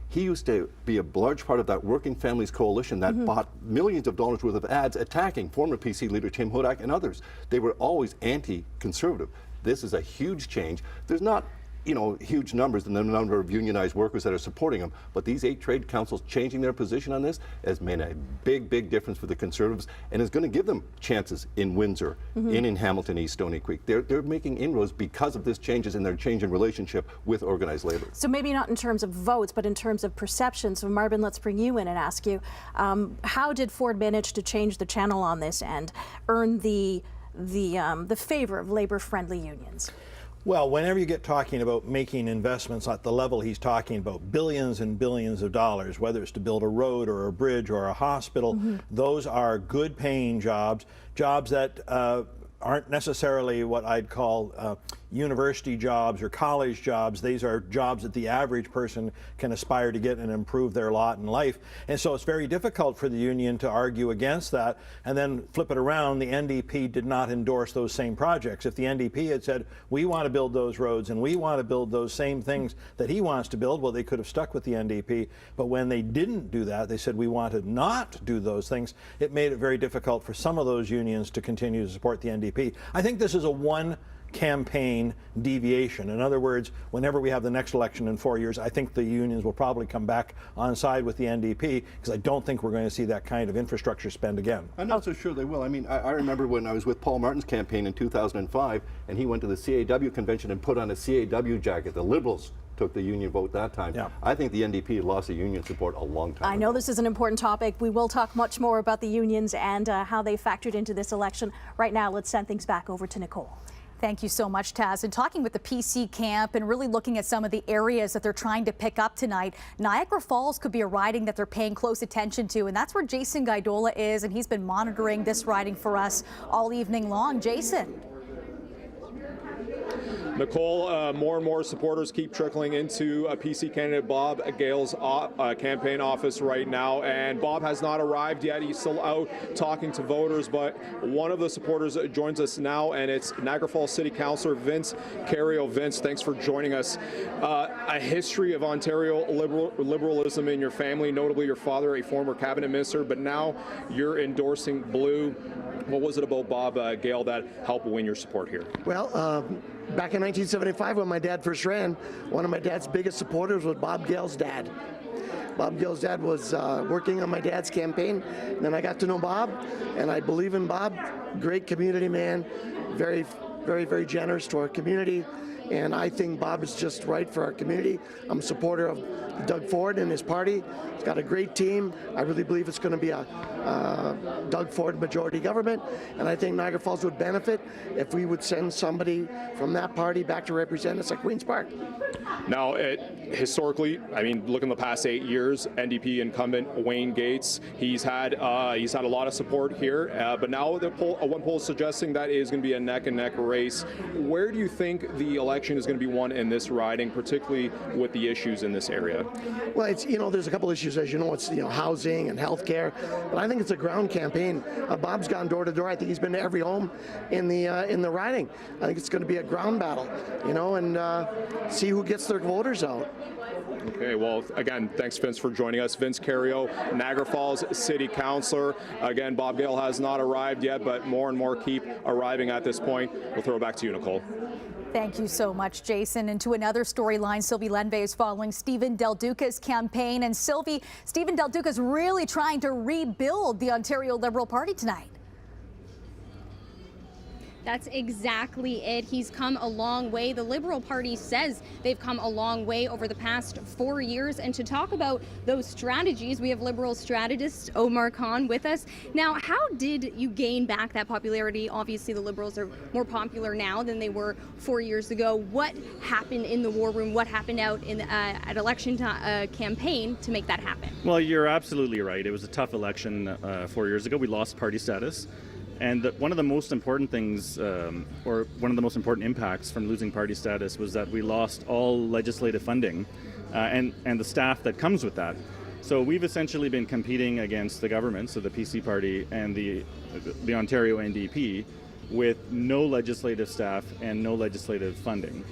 he used to be a large part of that Working Families Coalition that bought millions of dollars worth of ads attacking former PC leader Tim Hudak and others. They were always anti-conservative. This is a huge change. There's not huge numbers in the number of unionized workers that are supporting them, but these 8 trade councils changing their position on this has made a big, big difference for the Conservatives and is going to give them chances in Windsor, in Hamilton East, Stony Creek. They're making inroads because of this changes in their change in relationship with organized labor. So maybe not in terms of votes, but in terms of perception. So Marvin, let's bring you in and ask you, how did Ford manage to change the channel on this and earn the favor of labor-friendly unions? Well, whenever you get talking about making investments at the level he's talking about, billions and billions of dollars, whether it's to build a road or a bridge or a hospital, those are good paying jobs that aren't necessarily what I'd call university jobs or college jobs. These are jobs that the average person can aspire to get and improve their lot in life. And so it's very difficult for the union to argue against that and then flip it around. The NDP did not endorse those same projects. If the NDP had said, we want to build those roads and we want to build those same things that he wants to build, well, they could have stuck with the NDP. But when they didn't do that, they said we want to not do those things. It made it very difficult for some of those unions to continue to support the NDP. I think this is a one campaign deviation. In other words, whenever we have the next election in 4 years, I think the unions will probably come back on side with the NDP because I don't think we're going to see that kind of infrastructure spend again. I'm not so sure they will. I mean, I remember when I was with Paul Martin's campaign in 2005 and he went to the CAW convention and put on a CAW jacket. The Liberals took the union vote that time. Yeah. I think the NDP had lost the union support a long time ago. I know this is an important topic. We will talk much more about the unions and how they factored into this election. Right now, let's send things back over to Nicole. Thank you so much, Taz. And talking with the PC camp and really looking at some of the areas that they're trying to pick up tonight, Niagara Falls could be a riding that they're paying close attention to, and that's where Jason Gaidola is, and he's been monitoring this riding for us all evening long. Jason. Nicole, more and more supporters keep trickling into PC candidate Bob Gale's campaign office right now, and Bob has not arrived yet. He's still out talking to voters, but one of the supporters joins us now, and it's Niagara Falls City Councillor Vince Cario. Vince, thanks for joining us. A history of Ontario liberalism in your family, notably your father, a former cabinet minister, but now you're endorsing Blue. What was it about Bob Gale that helped win your support here? Well, back in 1975, when my dad first ran, one of my dad's biggest supporters was Bob Gale's dad. Bob Gill's dad was working on my dad's campaign. And then I got to know Bob, and I believe in Bob. Great community man, very, very, very generous to our community. And I think Bob is just right for our community. I'm a supporter of Doug Ford and his party. He's got a great team. I really believe it's going to be a Doug Ford majority government. And I think Niagara Falls would benefit if we would send somebody from that party back to represent us at Queen's Park. Now, historically, I mean, look in the past 8 years, NDP incumbent Wayne Gates, he's had a lot of support here, but now one poll is suggesting that is going to be a neck-and-neck race. Where do you think the election is going to be won in this riding, particularly with the issues in this area? Well, it's, there's a couple issues, as you know, it's, housing and healthcare, but I think it's a ground campaign. Bob's gone door to door. I think he's been to every home in the riding. I think it's going to be a ground battle, and see who gets their voters out. Okay, well, again, thanks, Vince, for joining us. Vince Cario, Niagara Falls City Councillor. Again, Bob Gale has not arrived yet, but more and more keep arriving at this point. We'll throw it back to you, Nicole. Thank you so much, Jason. And to another storyline, Sylvie Lenve is following Stephen Del Duca's campaign. And Sylvie, Stephen Del Duca is really trying to rebuild the Ontario Liberal Party tonight. That's exactly it. He's come a long way. The Liberal Party says they've come a long way over the past 4 years. And to talk about those strategies, we have Liberal strategist Omar Khan with us. Now, how did you gain back that popularity? Obviously, the Liberals are more popular now than they were 4 years ago. What happened in the war room? What happened out in at election campaign to make that happen? Well, you're absolutely right. It was a tough election 4 years ago. We lost party status. And one of the most important things, or one of the most important impacts from losing party status was that we lost all legislative funding and the staff that comes with that. So we've essentially been competing against the government, so the PC party and the Ontario NDP, with no legislative staff and no legislative funding.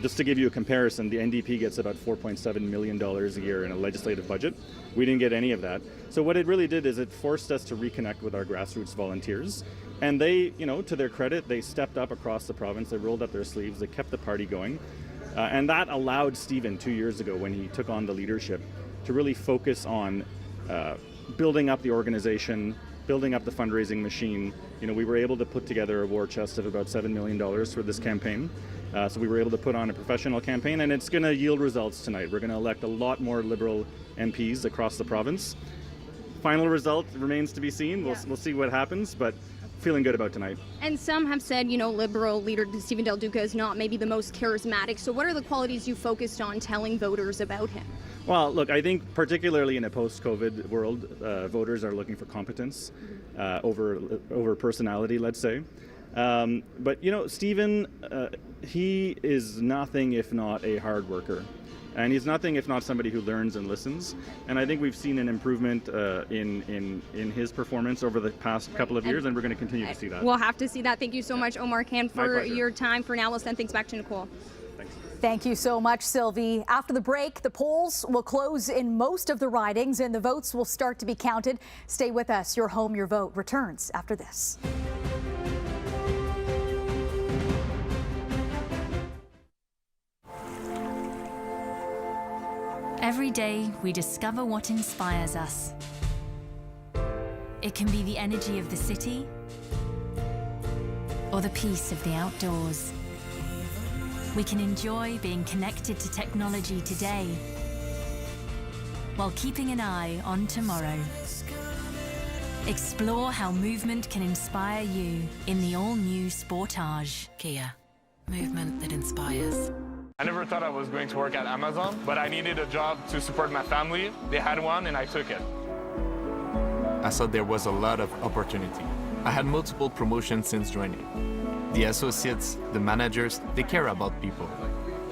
Just to give you a comparison, the NDP gets about $4.7 million a year in a legislative budget. We didn't get any of that. So what it really did is it forced us to reconnect with our grassroots volunteers. And they, to their credit, they stepped up across the province. They rolled up their sleeves. They kept the party going. And that allowed Stephen 2 years ago, when he took on the leadership, to really focus on building up the organization, building up the fundraising machine. We were able to put together a war chest of about $7 million for this campaign. So we were able to put on a professional campaign, and it's going to yield results tonight. We're going to elect a lot more Liberal MPs across the province. Final result remains to be seen. We'll see what happens, but feeling good about tonight. And some have said, Liberal leader Stephen Del Duca is not maybe the most charismatic. So what are the qualities you focused on telling voters about him? Well, look, I think particularly in a post-COVID world, voters are looking for competence over personality, let's say. But Stephen, he is nothing if not a hard worker. And he's nothing if not somebody who learns and listens. And I think we've seen an improvement in his performance over the past couple of years, and we're going to continue to see that. We'll have to see that. Thank you so much, Omar Khan, for your time. For now, we'll send things back to Nicole. Thanks. Thank you so much, Sylvie. After the break, the polls will close in most of the ridings, and the votes will start to be counted. Stay with us. Your Home, Your Vote returns after this. Every day, we discover what inspires us. It can be the energy of the city or the peace of the outdoors. We can enjoy being connected to technology today while keeping an eye on tomorrow. Explore how movement can inspire you in the all-new Sportage. Kia, movement that inspires. I never thought I was going to work at Amazon, but I needed a job to support my family. They had one and I took it. I saw there was a lot of opportunity. I had multiple promotions since joining. The associates, the managers, they care about people.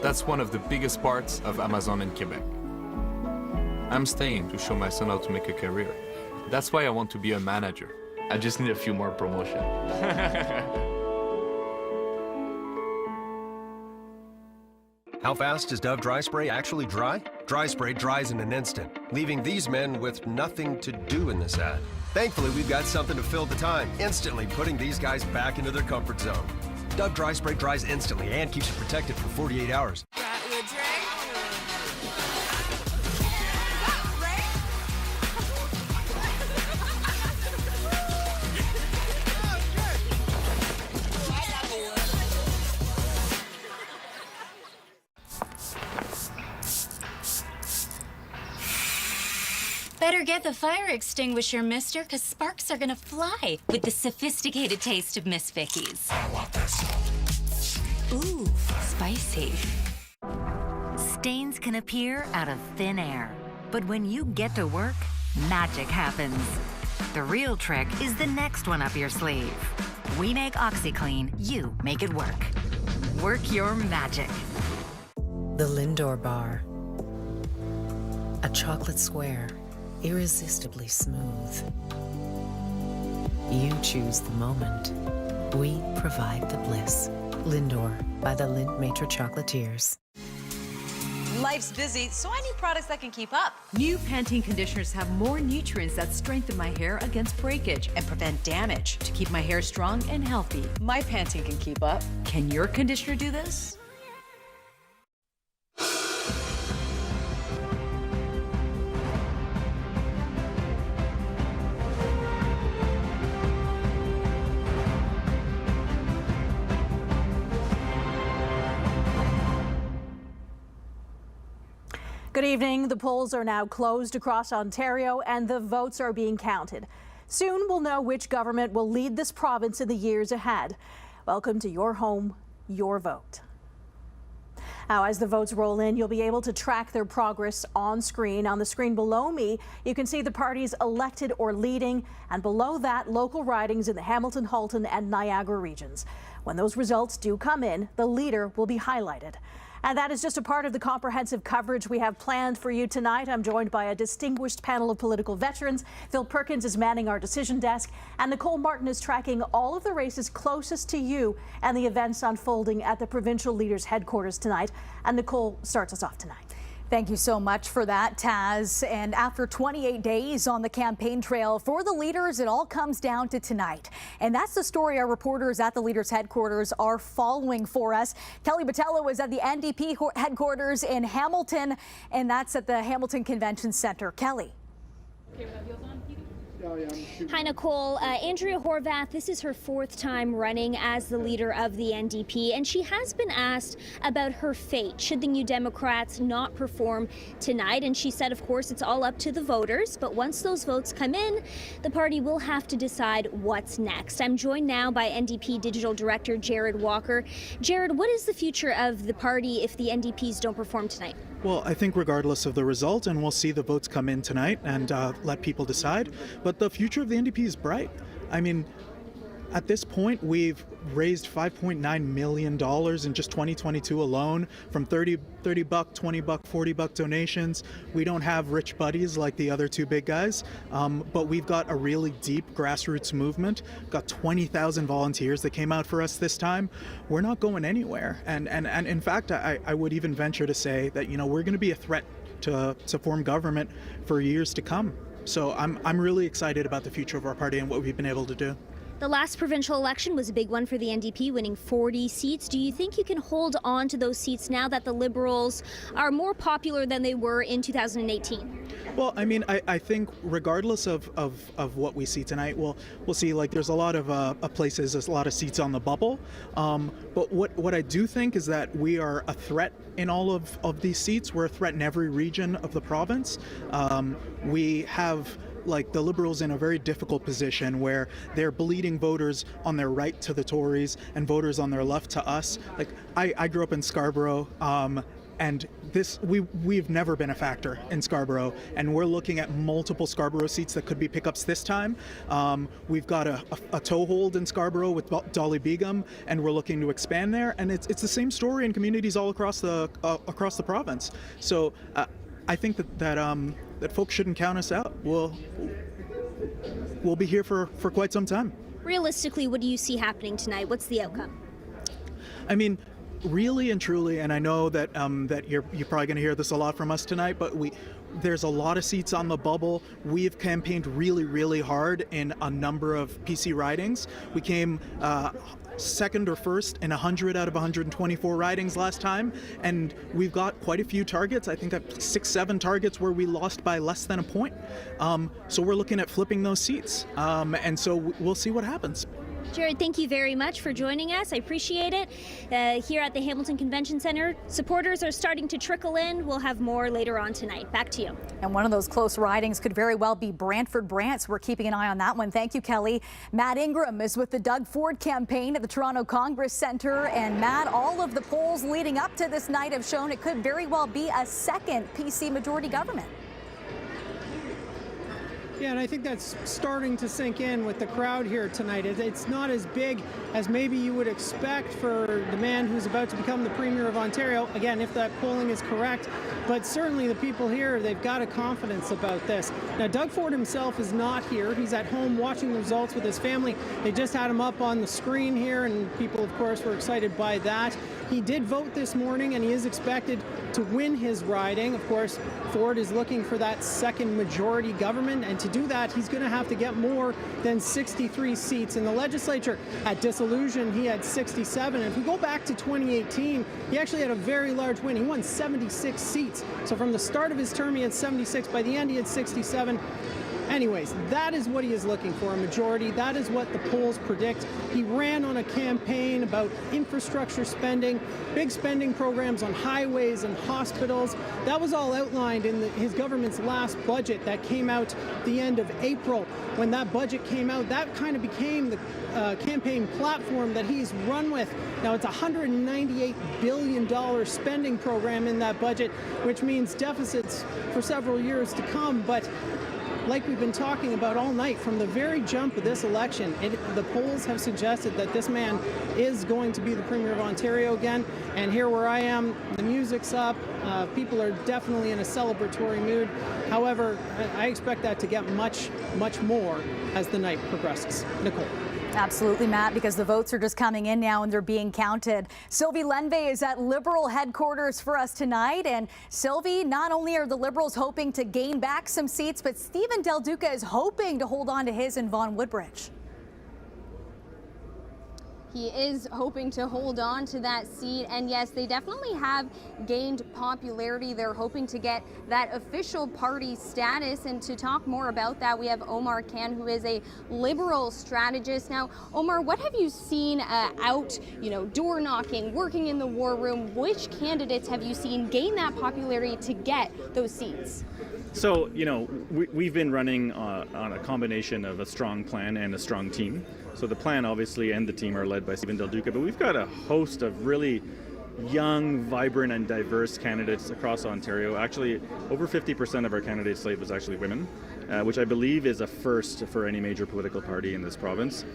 That's one of the biggest parts of Amazon in Quebec. I'm staying to show my son how to make a career. That's why I want to be a manager. I just need a few more promotions. How fast does Dove Dry Spray actually dry? Dry Spray dries in an instant, leaving these men with nothing to do in this ad. Thankfully, we've got something to fill the time, instantly putting these guys back into their comfort zone. Dove Dry Spray dries instantly and keeps you protected for 48 hours. Better get the fire extinguisher, mister, because sparks are gonna fly with the sophisticated taste of Miss Vicky's. I want this. Ooh, spicy. Stains can appear out of thin air, but when you get to work, magic happens. The real trick is the next one up your sleeve. We make OxyClean, you make it work. Work your magic. The Lindor Bar. A chocolate square, irresistibly smooth. You choose the moment. We provide the bliss. Lindor by the Lindt Maitre Chocolatiers. Life's busy, so I need products that can keep up. New Pantene conditioners have more nutrients that strengthen my hair against breakage and prevent damage to keep my hair strong and healthy. My Pantene can keep up. Can your conditioner do this? Good evening. The polls are now closed across Ontario and the votes are being counted. Soon we'll know which government will lead this province in the years ahead. Welcome to your home, your vote. Now, as the votes roll in, you'll be able to track their progress on screen. On the screen below me, you can see the parties elected or leading, and below that, local ridings in the Hamilton, Halton, and Niagara regions. When those results do come in, the leader will be highlighted. And that is just a part of the comprehensive coverage we have planned for you tonight. I'm joined by a distinguished panel of political veterans. Phil Perkins is manning our decision desk, and Nicole Martin is tracking all of the races closest to you and the events unfolding at the provincial leaders' headquarters tonight. And Nicole starts us off tonight. Thank you so much for that, Taz. And after 28 days on the campaign trail for the leaders, it all comes down to tonight. And that's the story our reporters at the leaders' headquarters are following for us. Kelly Botello is at the NDP headquarters in Hamilton, and that's at the Hamilton Convention Center. Kelly. Hi, Nicole. Andrea Horvath, this is her fourth time running as the leader of the NDP, and she has been asked about her fate should the New Democrats not perform tonight. And she said, of course, it's all up to the voters, but once those votes come in, the party will have to decide what's next. I'm joined now by NDP Digital Director Jared Walker. Jared, what is the future of the party if the NDPs don't perform tonight? Well, I think regardless of the result, and we'll see the votes come in tonight and let people decide, but the future of the NDP is bright. I mean, at this point, we've raised $5.9 million in just 2022 alone from $30, $20, $40 donations. We don't have rich buddies like the other two big guys, but we've got a really deep grassroots movement. Got 20,000 volunteers that came out for us this time. We're not going anywhere. And in fact, I would even venture to say that, you know, we're going to be a threat to form government for years to come. So I'm really excited about the future of our party and what we've been able to do. The last provincial election was a big one for the NDP, winning 40 seats. Do you think you can hold on to those seats now that the Liberals are more popular than they were in 2018? Well, I mean, I think regardless of what we see tonight, we'll see, like, there's a lot of places, there's a lot of seats on the bubble. But what I do think is that we are a threat in all of these seats. We're a threat in every region of the province. We have, like, the Liberals in a very difficult position where they're bleeding voters on their right to the Tories and voters on their left to us. Like, I grew up in Scarborough, and we've never been a factor in Scarborough, and we're looking at multiple Scarborough seats that could be pickups this time. We've got a toehold in Scarborough with Dolly Begum, and we're looking to expand there. And it's the same story in communities all across the province. So I think that folks shouldn't count us out. We'll be here for quite some time. Realistically, what do you see happening tonight? What's the outcome? I mean, really and truly, and I know that that you're probably going to hear this a lot from us tonight, but there's a lot of seats on the bubble. We've campaigned really, really hard in a number of PC ridings. We came second or first in 100 out of 124 ridings last time, and we've got quite a few targets. I think 6-7 targets where we lost by less than a point. So we're looking at flipping those seats, and so we'll see what happens. Jared, thank you very much for joining us. I appreciate it. Here at the Hamilton Convention Center, supporters are starting to trickle in. We'll have more later on tonight. Back to you. And one of those close ridings could very well be Brantford-Brant. We're keeping an eye on that one. Thank you, Kelly. Matt Ingram is with the Doug Ford campaign at the Toronto Congress Centre. And Matt, all of the polls leading up to this night have shown it could very well be a second PC majority government. Yeah, and I think that's starting to sink in with the crowd here tonight. It's not as big as maybe you would expect for the man who's about to become the Premier of Ontario, again, if that polling is correct. But certainly the people here, they've got a confidence about this. Now, Doug Ford himself is not here. He's at home watching the results with his family. They just had him up on the screen here, and people, of course, were excited by that. He did vote this morning, and he is expected to win his riding. Of course, Ford is looking for that second majority government, and to do that, he's going to have to get more than 63 seats in the legislature. At dissolution, he had 67. And if we go back to 2018, he actually had a very large win. He won 76 seats. So from the start of his term, he had 76. By the end, he had 67. Anyways, that is what he is looking for, a majority. That is what the polls predict. He ran on a campaign about infrastructure spending, big spending programs on highways and hospitals. That was all outlined in his government's last budget that came out the end of April. When that budget came out, that kind of became the campaign platform that he's run with. Now, it's a $198 billion spending program in that budget, which means deficits for several years to come. But like we've been talking about all night, from the very jump of this election, the polls have suggested that this man is going to be the Premier of Ontario again. And here where I am, the music's up. People are definitely in a celebratory mood. However, I expect that to get much, much more as the night progresses. Nicole. Absolutely, Matt, because the votes are just coming in now and they're being counted. Sylvie Lenve is at Liberal headquarters for us tonight. And Sylvie, not only are the Liberals hoping to gain back some seats, but Stephen Del Duca is hoping to hold on to his in Vaughan Woodbridge. He is hoping to hold on to that seat, and yes, they definitely have gained popularity. They're hoping to get that official party status, and to talk more about that, we have Omar Khan, who is a Liberal strategist. Now, Omar, what have you seen out, door knocking, working in the war room? Which candidates have you seen gain that popularity to get those seats? So, we've been running on a combination of a strong plan and a strong team. So the plan, obviously, and the team are led by Stephen Del Duca, but we've got a host of really young, vibrant, and diverse candidates across Ontario. Actually, over 50% of our candidate slate was actually women, which I believe is a first for any major political party in this province.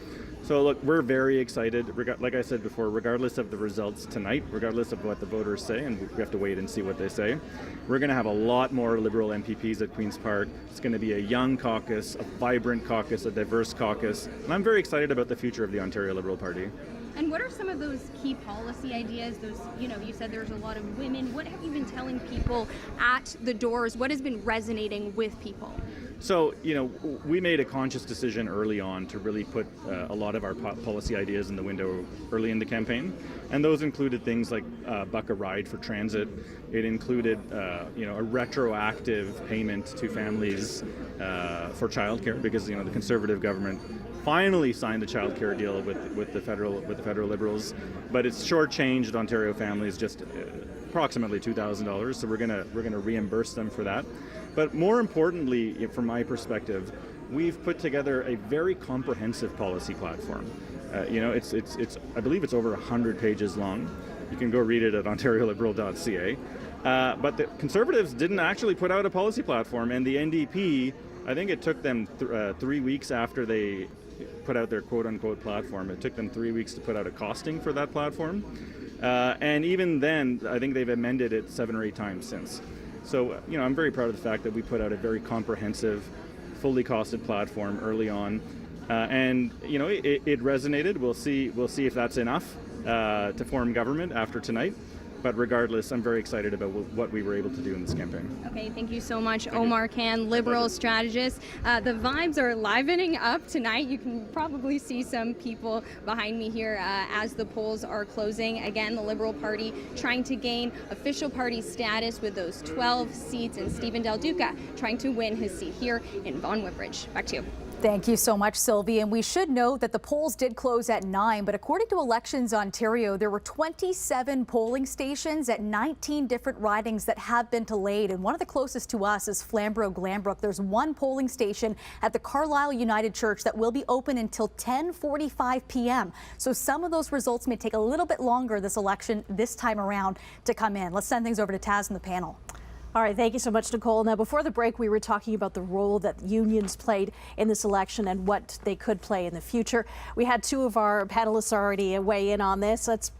So look, we're very excited. Like I said before, regardless of the results tonight, regardless of what the voters say, and we have to wait and see what they say, we're going to have a lot more Liberal MPPs at Queen's Park. It's going to be a young caucus, a vibrant caucus, a diverse caucus, and I'm very excited about the future of the Ontario Liberal Party. And what are some of those key policy ideas? Those, you said there's a lot of women. What have you been telling people at the doors? What has been resonating with people? So, we made a conscious decision early on to really put a lot of our policy ideas in the window early in the campaign. And those included things like Buck a Ride for transit. It included, a retroactive payment to families for childcare, because, the Conservative government finally signed a childcare deal with the federal Liberals, but it's shortchanged Ontario families just approximately $2,000. So we're gonna reimburse them for that. But more importantly, from my perspective, we've put together a very comprehensive policy platform. It's I believe it's over 100 pages long. You can go read it at OntarioLiberal.ca. But the Conservatives didn't actually put out a policy platform, and the NDP, I think it took them 3 weeks after they put out their quote-unquote platform. It took them 3 weeks to put out a costing for that platform. And even then, I think they've amended it 7 or 8 times since. So, I'm very proud of the fact that we put out a very comprehensive, fully costed platform early on. And, it resonated. We'll see if that's enough to form government after tonight. But regardless, I'm very excited about what we were able to do in this campaign. Okay, thank you so much, Omar Khan, Liberal strategist. The vibes are livening up tonight. You can probably see some people behind me here as the polls are closing. Again, the Liberal Party trying to gain official party status with those 12 seats, and Stephen Del Duca trying to win his seat here in Vaughan Woodbridge. Back to you. Thank you so much, Sylvie. And we should note that the polls did close at 9, but according to Elections Ontario, there were 27 polling stations at 19 different ridings that have been delayed. And one of the closest to us is Flamborough-Glanbrook. There's one polling station at the Carlisle United Church that will be open until 10:45 p.m. So some of those results may take a little bit longer this election this time around to come in. Let's send things over to Taz and the panel. All right, thank you so much, Nicole. Now, before the break, we were talking about the role that unions played in this election and what they could play in the future. We had two of our panelists already weigh in on this. Let's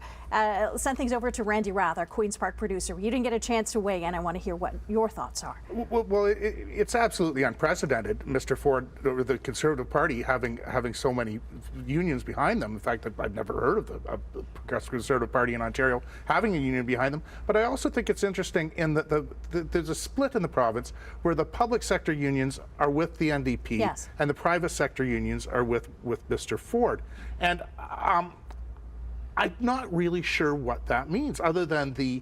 send things over to Randy Rath, our Queen's Park producer. You didn't get a chance to weigh in. I want to hear what your thoughts are. Well, it's absolutely unprecedented, Mr. Ford, the Conservative Party having so many unions behind them. In fact, I've never heard of the Progressive Conservative Party in Ontario having a union behind them. But I also think it's interesting in that there's a split in the province where the public sector unions are with the NDP, yes, and the private sector unions are with Mr. Ford. And I'm not really sure what that means, other than the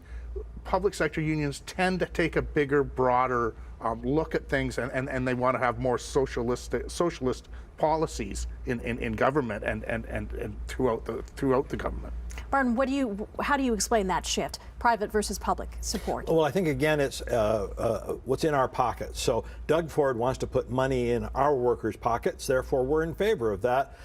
public sector unions tend to take a bigger, broader look at things, and they want to have more socialist policies in government and throughout the government. Martin, how do you explain that shift, private versus public support? Well, I think again it's what's in our pockets. So Doug Ford wants to put money in our workers' pockets, therefore we're in favor of that.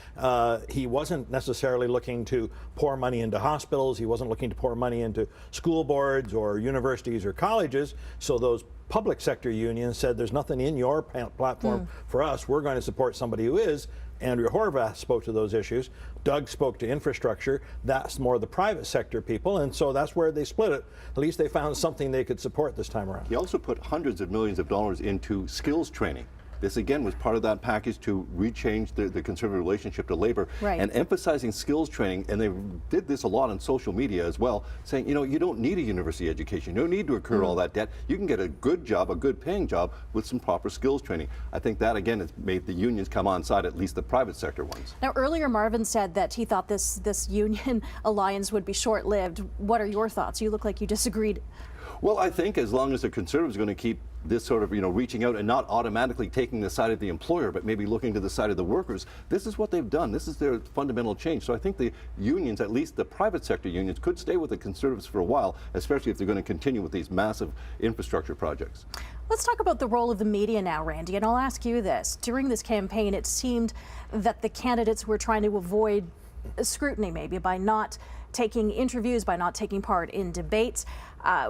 He wasn't necessarily looking to pour money into hospitals, he wasn't looking to pour money into school boards or universities or colleges, so those public sector unions said there's nothing in your platform for us, we're going to support somebody who is. Andrea Horvath spoke to those issues. Doug spoke to infrastructure. That's more the private sector people, and so that's where they split it. At least they found something they could support this time around. He also put hundreds of millions of dollars into skills training. This again was part of that package to rechange the Conservative relationship to labor, right, and emphasizing skills training. And they did this a lot on social media as well, saying, you know, you don't need a university education. You don't need to incur all that debt. You can get a good job, a good paying job with some proper skills training. I think that again has made the unions come on side, at least the private sector ones. Now, earlier Marvin said that he thought this union alliance would be short-lived. What are your thoughts? You look like you disagreed. Well, I think as long as the Conservatives are going to keep this sort of, reaching out and not automatically taking the side of the employer, but maybe looking to the side of the workers, this is what they've done. This is their fundamental change. So I think the unions, at least the private sector unions, could stay with the Conservatives for a while, especially if they're going to continue with these massive infrastructure projects. Let's talk about the role of the media now, Randy, and I'll ask you this. During this campaign, it seemed that the candidates were trying to avoid scrutiny, maybe by not taking interviews, by not taking part in debates.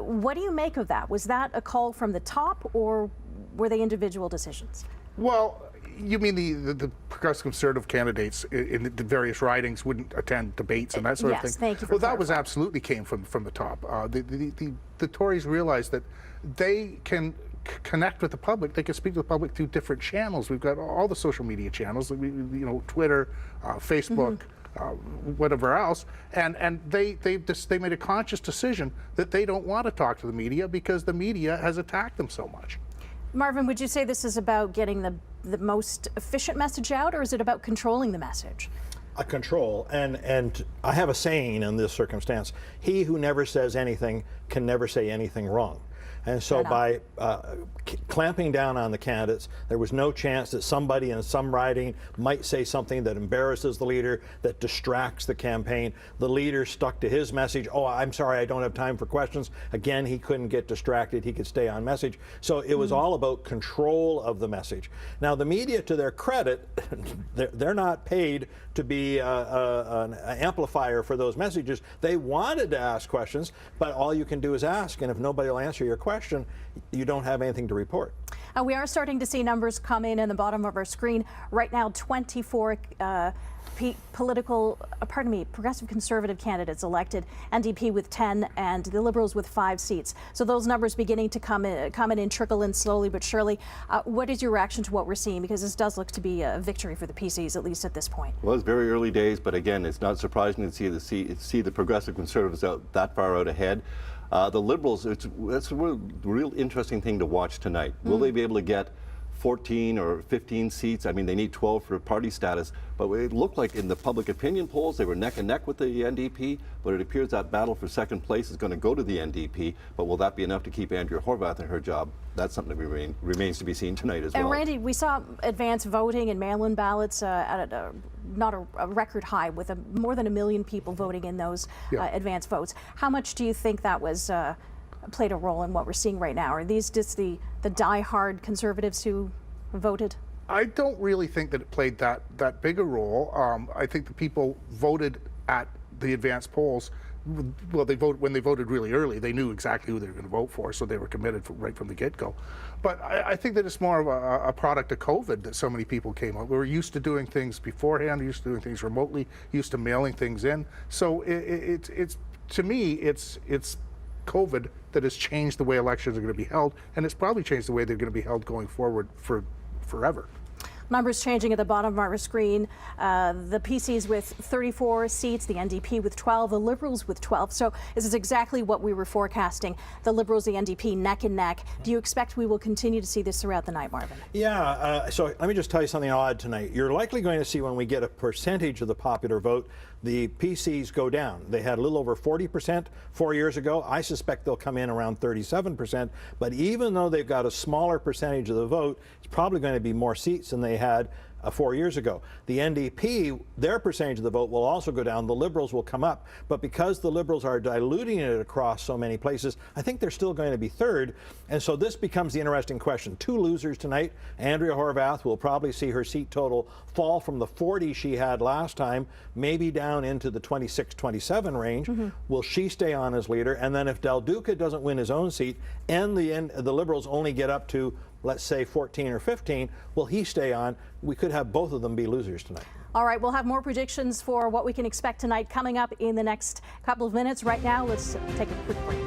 What do you make of that? Was that a call from the top, or were they individual decisions? Well, you mean the Progressive Conservative candidates in the various ridings wouldn't attend debates and that sort of thing? Yes, thank you for clarifying. That was absolutely came from the top. The Tories realized that they can connect with the public. They can speak to the public through different channels. We've got all the social media channels, Twitter, Facebook, whatever else, and they made a conscious decision that they don't want to talk to the media because the media has attacked them so much. Marvin, would you say this is about getting the most efficient message out, or is it about controlling the message? A control, and I have a saying in this circumstance: he who never says anything can never say anything wrong. And so by clamping down on the candidates, there was no chance that somebody in some riding might say something that embarrasses the leader, that distracts the campaign. The leader stuck to his message. Oh, I'm sorry, I don't have time for questions. Again, he couldn't get distracted. He could stay on message. So it was all about control of the message. Now, the media, to their credit, they're not paid to be an amplifier for those messages. They wanted to ask questions, but all you can do is ask, and if nobody will answer your question, you don't have anything to report. We are starting to see numbers come in the bottom of our screen. Right now, 24 Progressive Conservative candidates elected, NDP with 10 and the Liberals with 5 seats. So those numbers beginning to come in and trickle in slowly but surely. What is your reaction to what we're seeing? Because this does look to be a victory for the PCs, at least at this point. Well, it's very early days, but again, it's not surprising to see the Progressive Conservatives out that far out ahead. The Liberals, that's a real interesting thing to watch tonight. Will they be able to get 14 or 15 seats. I mean, they need 12 for party status. But it looked like in the public opinion polls, they were neck and neck with the NDP. But it appears that battle for second place is going to go to the NDP. But will that be enough to keep Andrea Horwath in her job? That's something that remains to be seen tonight as well. And Randy, we saw advance voting and mail-in ballots at not a record high, with more than 1 million people voting in those advance votes. How much do you think that was played a role in what we're seeing right now? Are these just the die-hard conservatives who voted? I don't really think that it played that big a role. I think the people voted at the advance polls. Well, when they voted really early, they knew exactly who they were going to vote for, so they were committed right from the get-go. But I think that it's more of a product of COVID that so many people came out. We were used to doing things beforehand, used to doing things remotely, used to mailing things in. So it's to me, it's COVID that has changed the way elections are going to be held, and it's probably changed the way they're going to be held going forward for forever. Numbers changing at the bottom of our screen. The PCs with 34 seats, the NDP with 12, the Liberals with 12. So this is exactly what we were forecasting. The Liberals, the NDP, neck and neck. Do you expect we will continue to see this throughout the night, Marvin? Yeah, so let me just tell you something odd tonight. You're likely going to see, when we get a percentage of the popular vote, the PCs go down. They had a little over 40% 4 years ago. I suspect they'll come in around 37%. But even though they've got a smaller percentage of the vote, it's probably going to be more seats than they had 4 years ago. The NDP, their percentage of the vote will also go down. The Liberals will come up. But because the Liberals are diluting it across so many places, I think they're still going to be third. And so this becomes the interesting question. 2 losers tonight. Andrea Horwath will probably see her seat total fall from the 40 she had last time, maybe down into the 26, 27 range. Will she stay on as leader? And then if Del Duca doesn't win his own seat and the Liberals only get up to, let's say, 14 or 15, will he stay on? We could have both of them be losers tonight. All right, we'll have more predictions for what we can expect tonight coming up in the next couple of minutes. Right now, let's take a quick break.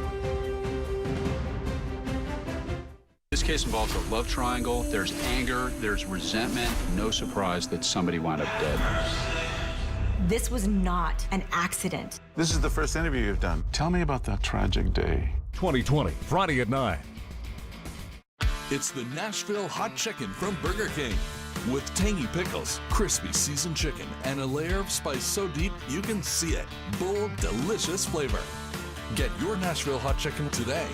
This case involves a love triangle. There's anger, there's resentment. No surprise that somebody wound up dead. This was not an accident. This is the first interview you've done. Tell me about that tragic day. 2020, Friday at 9. It's the Nashville Hot Chicken from Burger King. With tangy pickles, crispy seasoned chicken, and a layer of spice so deep you can see it. Bold, delicious flavor. Get your Nashville Hot Chicken today,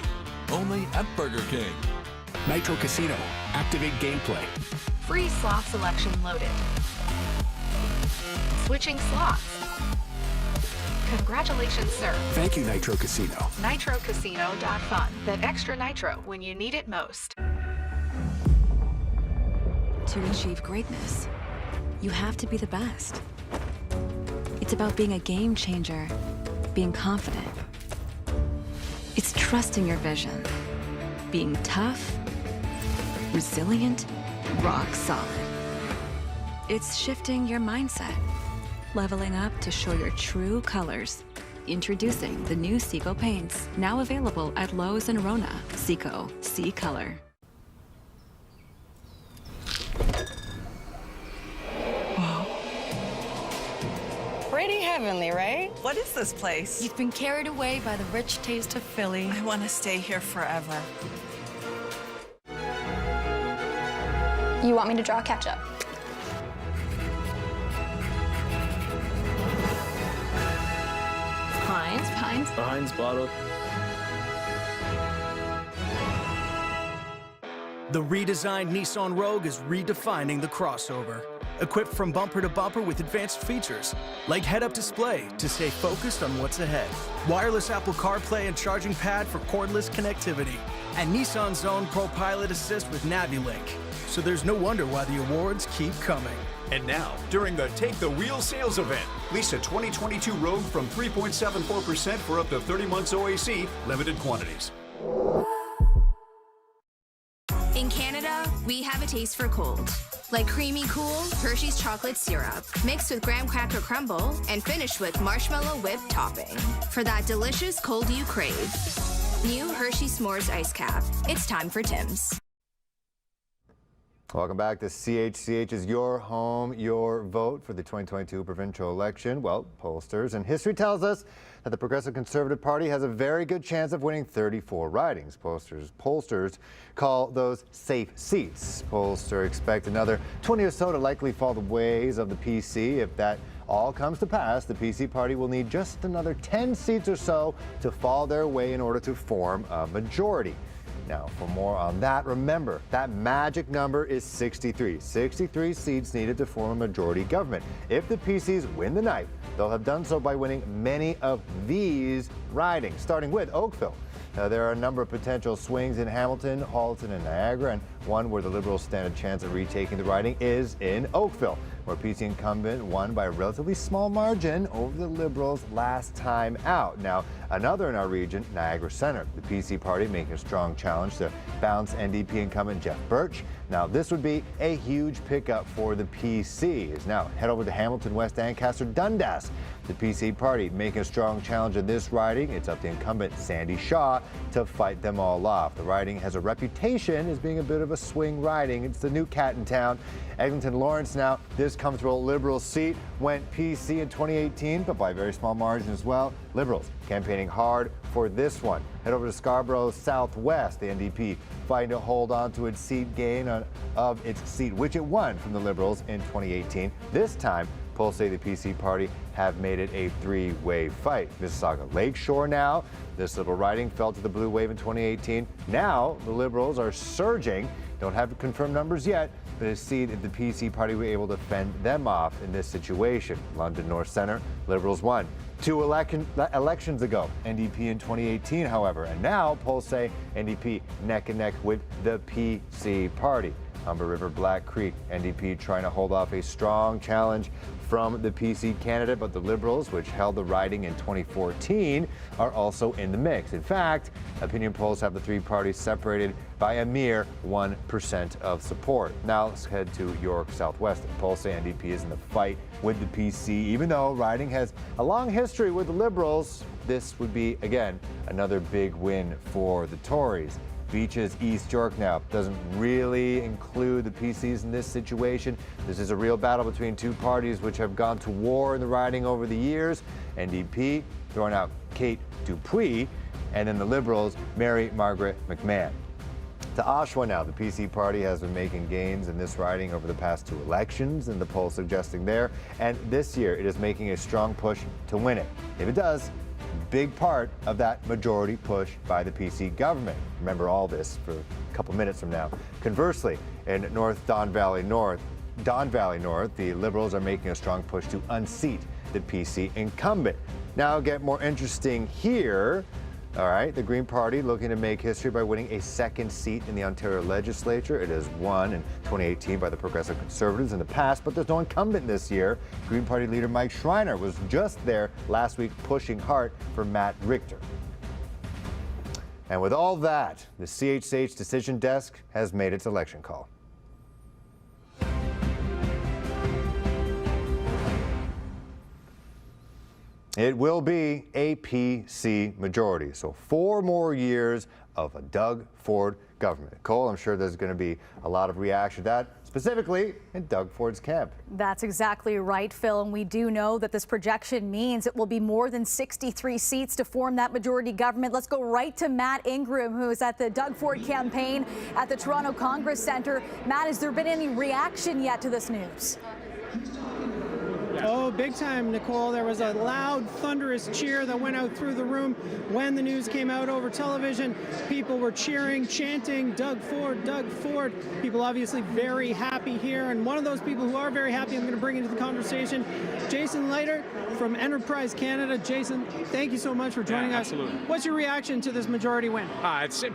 only at Burger King. Nitro Casino. Activate gameplay. Free slot selection loaded. Switching slots. Congratulations, sir. Thank you, Nitro Casino. NitroCasino.fun. That extra nitro when you need it most. To achieve greatness, you have to be the best. It's about being a game changer, being confident. It's trusting your vision, being tough, resilient, rock solid. It's shifting your mindset, leveling up to show your true colors. Introducing the new Seco paints, now available at Lowe's and Rona. Seco, see color. Pretty heavenly, right? What is this place? You've been carried away by the rich taste of Philly. I want to stay here forever. You want me to draw ketchup? Heinz bottle. The redesigned Nissan Rogue is redefining the crossover. Equipped from bumper to bumper with advanced features, like head-up display to stay focused on what's ahead, wireless Apple CarPlay and charging pad for cordless connectivity, and Nissan's own ProPilot Assist with NaviLink. So there's no wonder why the awards keep coming. And now, during the Take the Wheel sales event, lease a 2022 Rogue from 3.74% for up to 30 months OAC, limited quantities. In Canada, we have a taste for cold. Like creamy cool Hershey's chocolate syrup, mixed with graham cracker crumble and finished with marshmallow whipped topping. For that delicious cold you crave. New Hershey S'mores Ice Cap. It's time for Tim's. Welcome back to CHCH. Is your home, your vote for the 2022 provincial election? Well, pollsters and history tells us that the Progressive Conservative Party has a very good chance of winning 34 ridings. Pollsters call those safe seats. Pollsters expect another 20 or so to likely fall the ways of the PC. If that all comes to pass, the PC party will need just another 10 seats or so to fall their way in order to form a majority. Now, for more on that, remember, that magic number is 63. 63 seats needed to form a majority government. If the PCs win the night, they'll have done so by winning many of these ridings, starting with Oakville. There are a number of potential swings in Hamilton, Halton, and Niagara, and one where the Liberals stand a chance of retaking the riding is in Oakville, where PC incumbent won by a relatively small margin over the Liberals last time out. Now, another in our region, Niagara Centre. The PC party making a strong challenge to bounce NDP incumbent Jeff Birch. Now, this would be a huge pickup for the PCs. Now, head over to Hamilton, West Ancaster, Dundas. The PC party making a strong challenge in this riding. It's up to incumbent Sandy Shaw to fight them all off. The riding has a reputation as being a bit of a swing riding. It's the new cat in town. Eglinton Lawrence now, this comfortable Liberal seat went PC in 2018, but by a very small margin as well. Liberals campaigning hard for this one. Head over to Scarborough Southwest. The NDP fighting to hold on to its seat gain of its seat, which it won from the Liberals in 2018. This time, polls say the PC party have made it a three-way fight. Mississauga Lakeshore now. This Liberal riding fell to the blue wave in 2018. Now the Liberals are surging. Don't have confirmed numbers yet, but it's seen if the PC party were able to fend them off in this situation. London North Centre, Liberals won 2 elections ago. NDP in 2018, however, and now polls say NDP neck and neck with the PC party. Humber River, Black Creek, NDP trying to hold off a strong challenge from the PC candidate, but the Liberals, which held the riding in 2014, are also in the mix. In fact, opinion polls have the three parties separated by a mere 1% of support. Now let's head to York Southwest. Polls say NDP is in the fight with the PC. Even though riding has a long history with the Liberals, this would be, again, another big win for the Tories. Beaches East York now doesn't really include the PCs in this situation. This is a real battle between two parties which have gone to war in the riding over the years. NDP throwing out Kate Dupuis, and then the Liberals, Mary Margaret McMahon. To Oshawa now, the PC party has been making gains in this riding over the past 2 elections, and the polls suggesting there. And this year, it is making a strong push to win it. If it does, big part of that majority push by the PC government. Remember all this for a couple minutes from now. Conversely, in Don Valley North, the Liberals are making a strong push to unseat the PC incumbent. Now get more interesting here. All right, the Green Party looking to make history by winning a second seat in the Ontario legislature. It is won in 2018 by the Progressive Conservatives in the past, but there's no incumbent this year. Green Party leader Mike Schreiner was just there last week pushing hard for Matt Richter. And with all that, the CHCH decision desk has made its election call. It will be a PC majority, so 4 more years of a Doug Ford government. Cole, I'm sure there's going to be a lot of reaction to that, specifically in Doug Ford's camp. That's exactly right, Phil, and we do know that this projection means it will be more than 63 seats to form that majority government. Let's go right to Matt Ingram, who is at the Doug Ford campaign at the Toronto Congress Centre. Matt, has there been any reaction yet to this news? Oh, big time, Nicole. There was a loud, thunderous cheer that went out through the room when the news came out over television. People were cheering, chanting, Doug Ford, Doug Ford. People obviously very happy here. And one of those people who are very happy, I'm going to bring into the conversation, Jason Leiter from Enterprise Canada. Jason, thank you so much for joining us. Absolutely. What's your reaction to this majority win?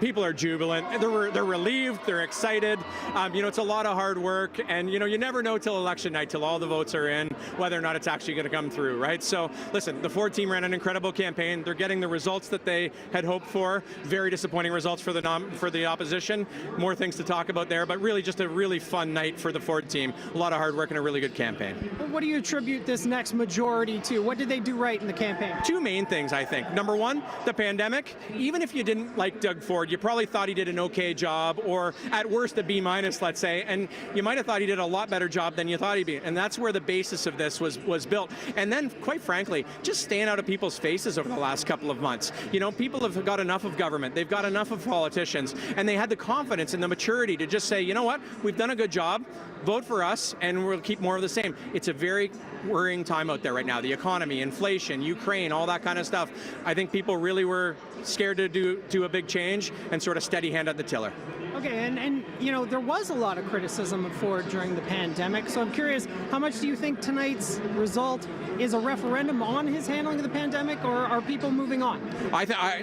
People are jubilant. They're relieved. They're excited. It's a lot of hard work. And, you never know till election night, till all the votes are in, whether or not it's that's actually going to come through, right? So listen, the Ford team ran an incredible campaign. They're getting the results that they had hoped for. Very disappointing results for the opposition. More things to talk about there, but really just a really fun night for the Ford team. A lot of hard work and a really good campaign. What do you attribute this next majority to? What did they do right in the campaign? Two main things, I think. Number one, the pandemic. Even if you didn't like Doug Ford, you probably thought he did an okay job, or at worst a B-, let's say, and you might have thought he did a lot better job than you thought he'd be. And that's where the basis of this was built. And then, quite frankly, just staying out of people's faces over the last couple of months. You know, people have got enough of government. They've got enough of politicians, and they had the confidence and the maturity to just say, you know what, we've done a good job, vote for us, and we'll keep more of the same. It's a very worrying time out there right now. The economy, inflation, Ukraine, all that kind of stuff. I think people really were scared to do a big change and sort of steady hand at the tiller. Okay, and you know, there was a lot of criticism of Ford during the pandemic, so I'm curious, how much do you think tonight's result is a referendum on his handling of the pandemic, or are people moving on?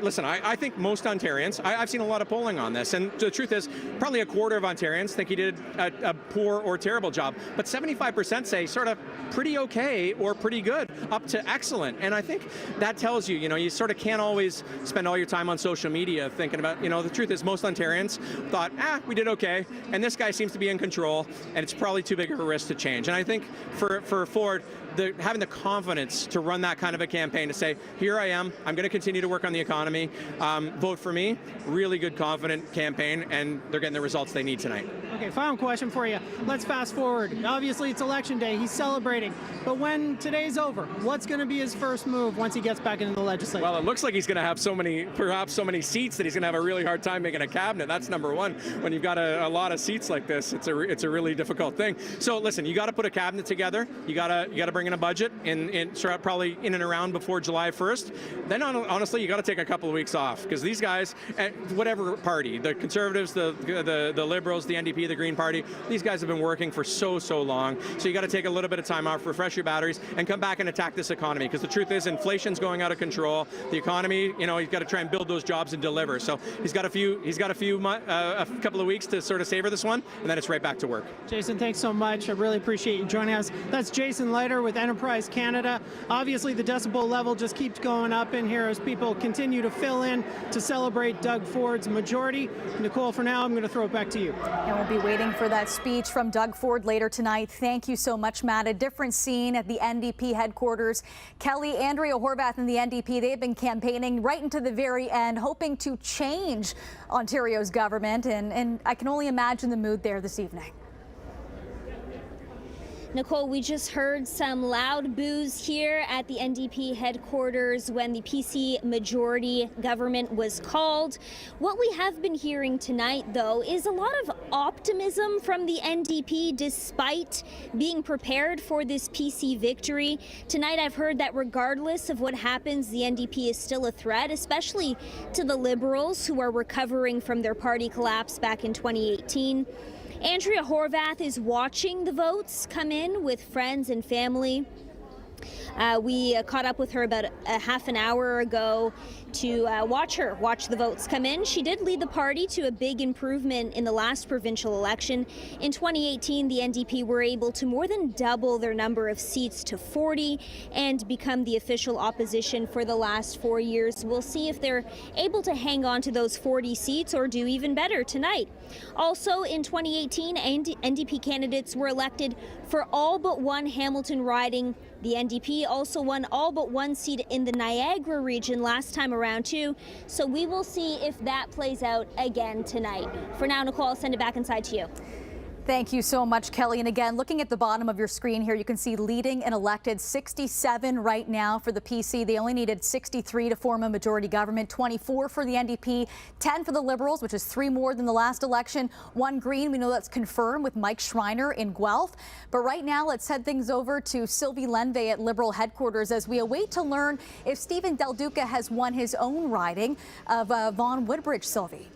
Listen, I think most Ontarians, I've seen a lot of polling on this, and the truth is, probably a quarter of Ontarians think he did a poor or terrible job, but 75% say sort of pretty okay or pretty good, up to excellent. And I think that tells you, you know, you sort of can't always spend all your time on social media thinking about, you know, the truth is most Ontarians thought, we did okay, and this guy seems to be in control, and it's probably too big of a risk to change. And I think for Ford, having the confidence to run that kind of a campaign, to say, here I am, I'm going to continue to work on the economy, vote for me, really good, confident campaign, and they're getting the results they need tonight. Okay, final question for you. Let's fast forward. Obviously, it's election day. He's celebrating. But when today's over, what's going to be his first move once he gets back into the legislature? Well, it looks like he's going to have perhaps so many seats that he's going to have a really hard time making a cabinet. That's number one. When you've got a lot of seats like this, it's a really difficult thing. So listen, you got to put a cabinet together. You got to bring in a budget probably in and around before July 1st. Then honestly, you got to take a couple of weeks off, because these guys, whatever party, the Conservatives, the Liberals, the NDP, the Green Party, these guys have been working for so long. So you got to take a little bit of time off, refresh your batteries, and come back and attack this economy, because the truth is inflation's going out of control. The economy, you know, he's got to try and build those jobs and deliver. So he's got a couple of weeks to sort of savor this one, and then it's right back to work. Jason, thanks so much. I really appreciate you joining us. That's Jason Leiter with Enterprise Canada. Obviously, the decibel level just keeps going up in here as people continue to fill in to celebrate Doug Ford's majority. Nicole, for now, I'm going to throw it back to you. And we'll be waiting for that speech from Doug Ford later tonight. Thank you so much, Matt. A different scene at the NDP headquarters. Kelly, Andrea Horvath and the NDP, they've been campaigning right into the very end, hoping to change Ontario's government, and I can only imagine the mood there this evening. Nicole, we just heard some loud boos here at the NDP headquarters when the PC majority government was called. What we have been hearing tonight, though, is a lot of optimism from the NDP despite being prepared for this PC victory. Tonight, I've heard that regardless of what happens, the NDP is still a threat, especially to the Liberals, who are recovering from their party collapse back in 2018. Andrea Horvath is watching the votes come in with friends and family. We caught up with her about a half an hour ago to watch the votes come in. She did lead the party to a big improvement in the last provincial election. In 2018, the NDP were able to more than double their number of seats to 40 and become the official opposition for the last 4 years. We'll see if they're able to hang on to those 40 seats or do even better tonight. Also, in 2018, NDP candidates were elected for all but one Hamilton riding. The NDP also won all but one seat in the Niagara region last time around too, so we will see if that plays out again tonight. For now, Nicole, I'll send it back inside to you. Thank you so much, Kelly. And again, looking at the bottom of your screen here, you can see leading and elected 67 right now for the PC. They only needed 63 to form a majority government, 24 for the NDP, 10 for the Liberals, which is 3 more than the last election, 1 Green. We know that's confirmed with Mike Schreiner in Guelph. But right now, let's head things over to Sylvie Lenve at Liberal headquarters as we await to learn if Stephen Del Duca has won his own riding of Vaughan Woodbridge. Sylvie.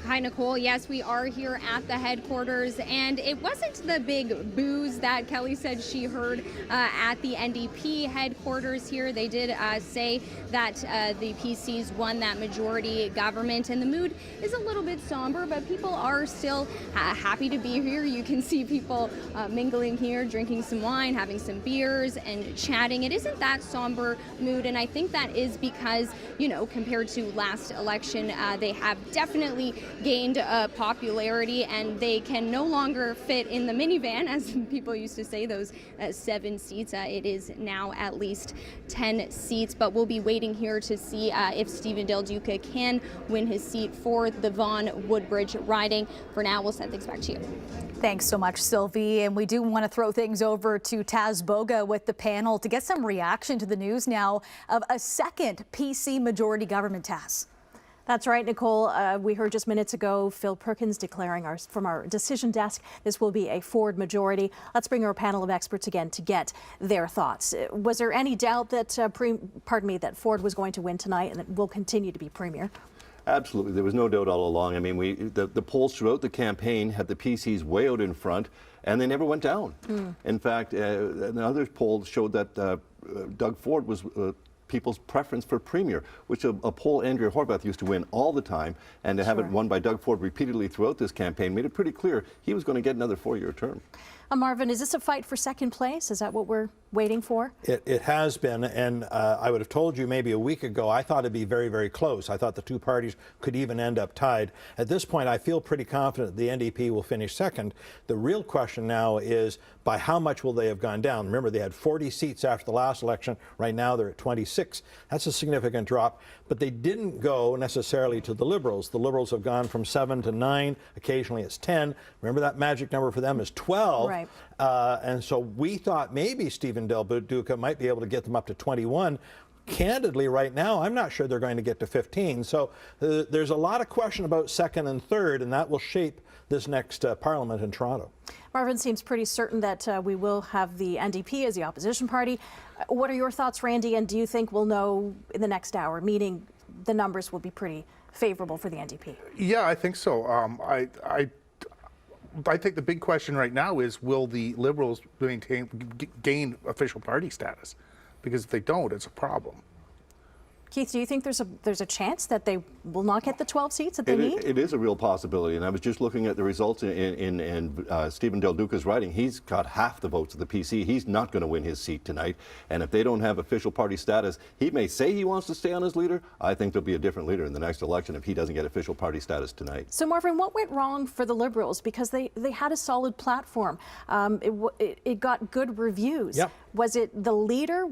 Hi, Nicole. Yes, we are here at the headquarters, and it wasn't the big boos that Kelly said she heard at the NDP headquarters here. They did say that the PCs won that majority government, and the mood is a little bit somber, but people are still happy to be here. You can see people mingling here, drinking some wine, having some beers, and chatting. It isn't that somber mood, and I think that is because, you know, compared to last election, they have definitely gained popularity, and they can no longer fit in the minivan, as people used to say, those 7 seats. It is now at least 10 seats, but we'll be waiting here to see if Stephen Del Duca can win his seat for the Vaughan Woodbridge riding. For now, we'll send things back to you. Thanks so much, Sylvie. And we do want to throw things over to Taz Boga with the panel to get some reaction to the news now of a second PC majority government, Taz. That's right, Nicole. We heard just minutes ago Phil Perkins declaring from our decision desk this will be a Ford majority. Let's bring our panel of experts again to get their thoughts. Was there any doubt that that Ford was going to win tonight and that will continue to be premier? Absolutely. There was no doubt all along. I mean, the polls throughout the campaign had the PCs way out in front, and they never went down. In fact, another poll showed that Doug Ford was people's preference for premier, which a poll Andrea Horwath used to win all the time, and to have it won by Doug Ford repeatedly throughout this campaign made it pretty clear he was going to get another 4-year term. Marvin, is this a fight for second place? Is that what we're waiting for? It has been, and I would have told you maybe a week ago, I thought it'd be very, very close. I thought the two parties could even end up tied. At this point, I feel pretty confident the NDP will finish second. The real question now is, by how much will they have gone down? Remember, they had 40 seats after the last election. Right now, they're at 26. That's a significant drop, but they didn't go necessarily to the Liberals. The Liberals have gone from 7 to 9. Occasionally, it's 10. Remember, that magic number for them is 12. Right. And so we thought maybe Stephen Del Duca might be able to get them up to 21. Candidly, right now, I'm not sure they're going to get to 15. So there's a lot of question about second and third, and that will shape this next Parliament in Toronto. Marvin seems pretty certain that we will have the NDP as the opposition party. What are your thoughts, Randy? And do you think we'll know in the next hour, meaning the numbers will be pretty favorable for the NDP? Yeah, I think so. I think the big question right now is, will the Liberals gain official party status? Because if they don't, it's a problem. Keith, do you think there's a chance that they will not get the 12 seats that they need? It is a real possibility, and I was just looking at the results in Stephen Del Duca's riding. He's got half the votes of the PC. He's not going to win his seat tonight, and if they don't have official party status, he may say he wants to stay on as leader. I think there'll be a different leader in the next election if he doesn't get official party status tonight. So, Marvin, what went wrong for the Liberals? Because they had a solid platform. It got good reviews. Yep. Was it the leader?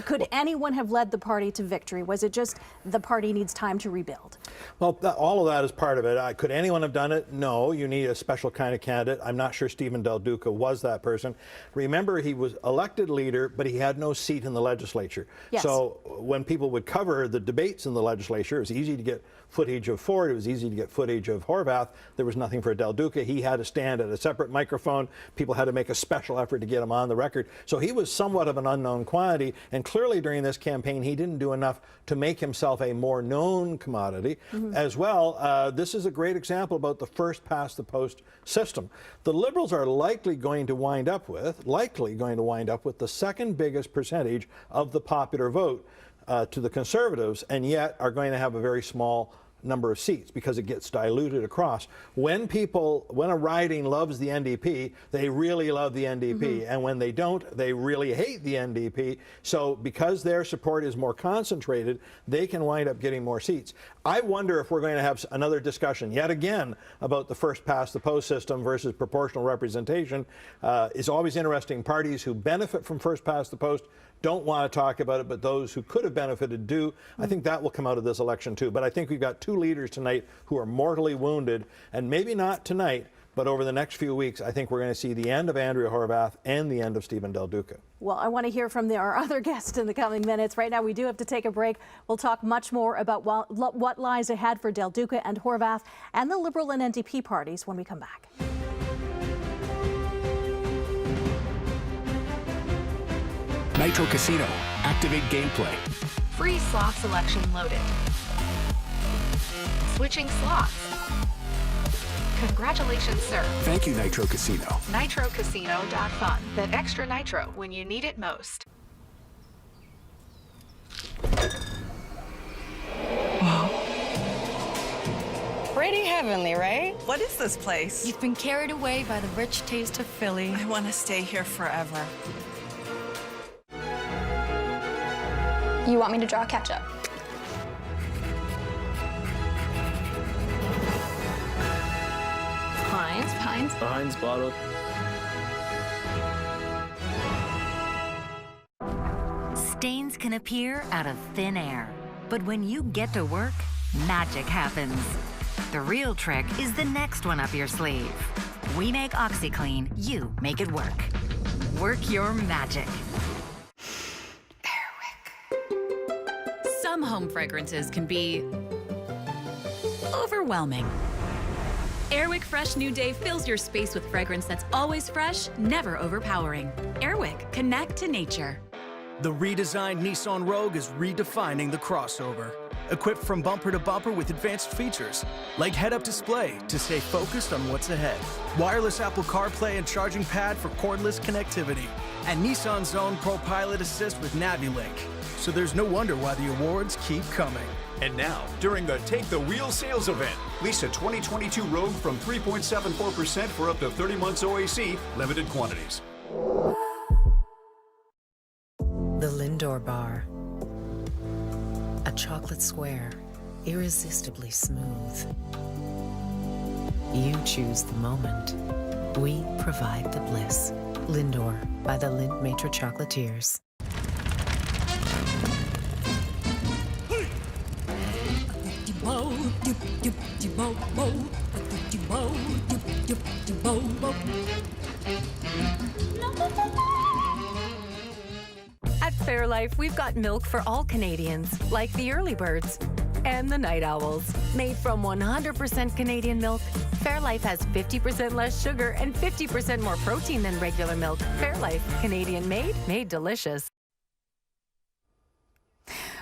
Could anyone have led the party to victory? Was it just the party needs time to rebuild? Well, all of that is part of it. Could anyone have done it? No. You need a special kind of candidate. I'm not sure Stephen Del Duca was that person. Remember, he was elected leader, but he had no seat in the legislature. Yes. So when people would cover the debates in the legislature, it was easy to get footage of Ford. It was easy to get footage of Horwath. There was nothing for Del Duca. He had to stand at a separate microphone. People had to make a special effort to get him on the record. So he was somewhat of an unknown quantity. And clearly during this campaign, he didn't do enough to make himself a more known commodity. As well, this is a great example about the first past the post system. The Liberals are likely going to wind up with the second biggest percentage of the popular vote to the Conservatives, and yet are going to have a very small number of seats because it gets diluted across. When a riding loves the NDP, they really love the NDP, and when they don't, they really hate the NDP. So because their support is more concentrated, they can wind up getting more seats. I wonder if we're going to have another discussion yet again about the first past the post system versus proportional representation. It's always interesting. Parties who benefit from first past the post don't want to talk about it, but those who could have benefited do. I think that will come out of this election too. But I think we've got two leaders tonight who are mortally wounded, and maybe not tonight, but over the next few weeks, I think we're going to see the end of Andrea Horwath and the end of Stephen Del Duca. Well, I want to hear from our other guests in the coming minutes. Right now, we do have to take a break. We'll talk much more about what lies ahead for Del Duca and Horwath and the Liberal and NDP parties when we come back. Nitro Casino. Activate gameplay. Free slot selection loaded. Switching slots. Congratulations, sir. Thank you, Nitro Casino. NitroCasino.fun. That extra nitro when you need it most. Pretty heavenly, right? What is this place? You've been carried away by the rich taste of Philly. I want to stay here forever. You want me to draw ketchup? Heinz. Heinz bottle. Stains can appear out of thin air, but when you get to work, magic happens. The real trick is the next one up your sleeve. We make OxyClean, you make it work. Work your magic. Some home fragrances can be overwhelming. Airwick Fresh New Day fills your space with fragrance that's always fresh, never overpowering. Airwick, connect to nature. The redesigned Nissan Rogue is redefining the crossover. Equipped from bumper to bumper with advanced features, like head-up display to stay focused on what's ahead, wireless Apple CarPlay and charging pad for cordless connectivity, and Nissan's own ProPilot Assist with NaviLink. So there's no wonder why the awards keep coming. And now, during the Take the Wheel sales event, lease a 2022 Rogue from 3.74% for up to 30 months OAC, limited quantities. The Lindor Bar. A chocolate square, irresistibly smooth. You choose the moment. We provide the bliss. Lindor by the Lindt Maitre Chocolatiers. At Fairlife, we've got milk for all Canadians, like the early birds and the night owls. Made from 100% Canadian milk, Fairlife has 50% less sugar and 50% more protein than regular milk. Fairlife, Canadian made, made delicious.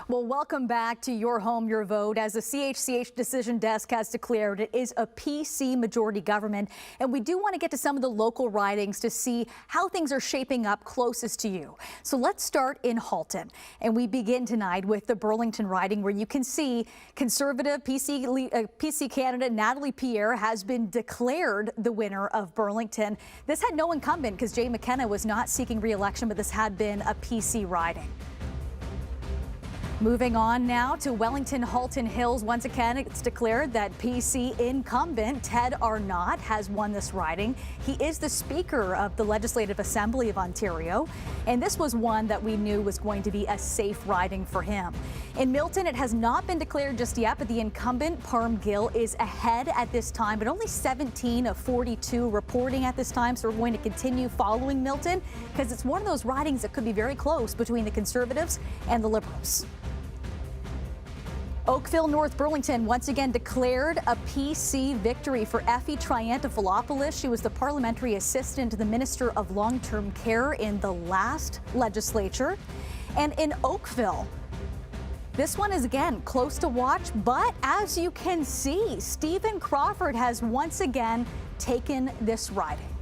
Well, welcome back to Your Home, Your Vote. As the CHCH decision desk has declared, it is a PC majority government, and we do want to get to some of the local ridings to see how things are shaping up closest to you. So let's start in Halton, and we begin tonight with the Burlington riding, where you can see Conservative PC candidate Natalie Pierre has been declared the winner of Burlington. This had no incumbent because Jay McKenna was not seeking re-election, but this had been a PC riding. Moving on now to Wellington Halton Hills. Once again, it's declared that PC incumbent Ted Arnott has won this riding. He is the Speaker of the Legislative Assembly of Ontario, and this was one that we knew was going to be a safe riding for him. In Milton, it has not been declared just yet, but the incumbent Parm Gill is ahead at this time, but only 17 of 42 reporting at this time, so we're going to continue following Milton because it's one of those ridings that could be very close between the Conservatives and the Liberals. Oakville North Burlington once again declared a PC victory for Effie Triantafilopoulos. She was the parliamentary assistant to the Minister of Long-Term Care in the last legislature. And in Oakville, this one is again close to watch, but as you can see, Stephen Crawford has once again taken this riding.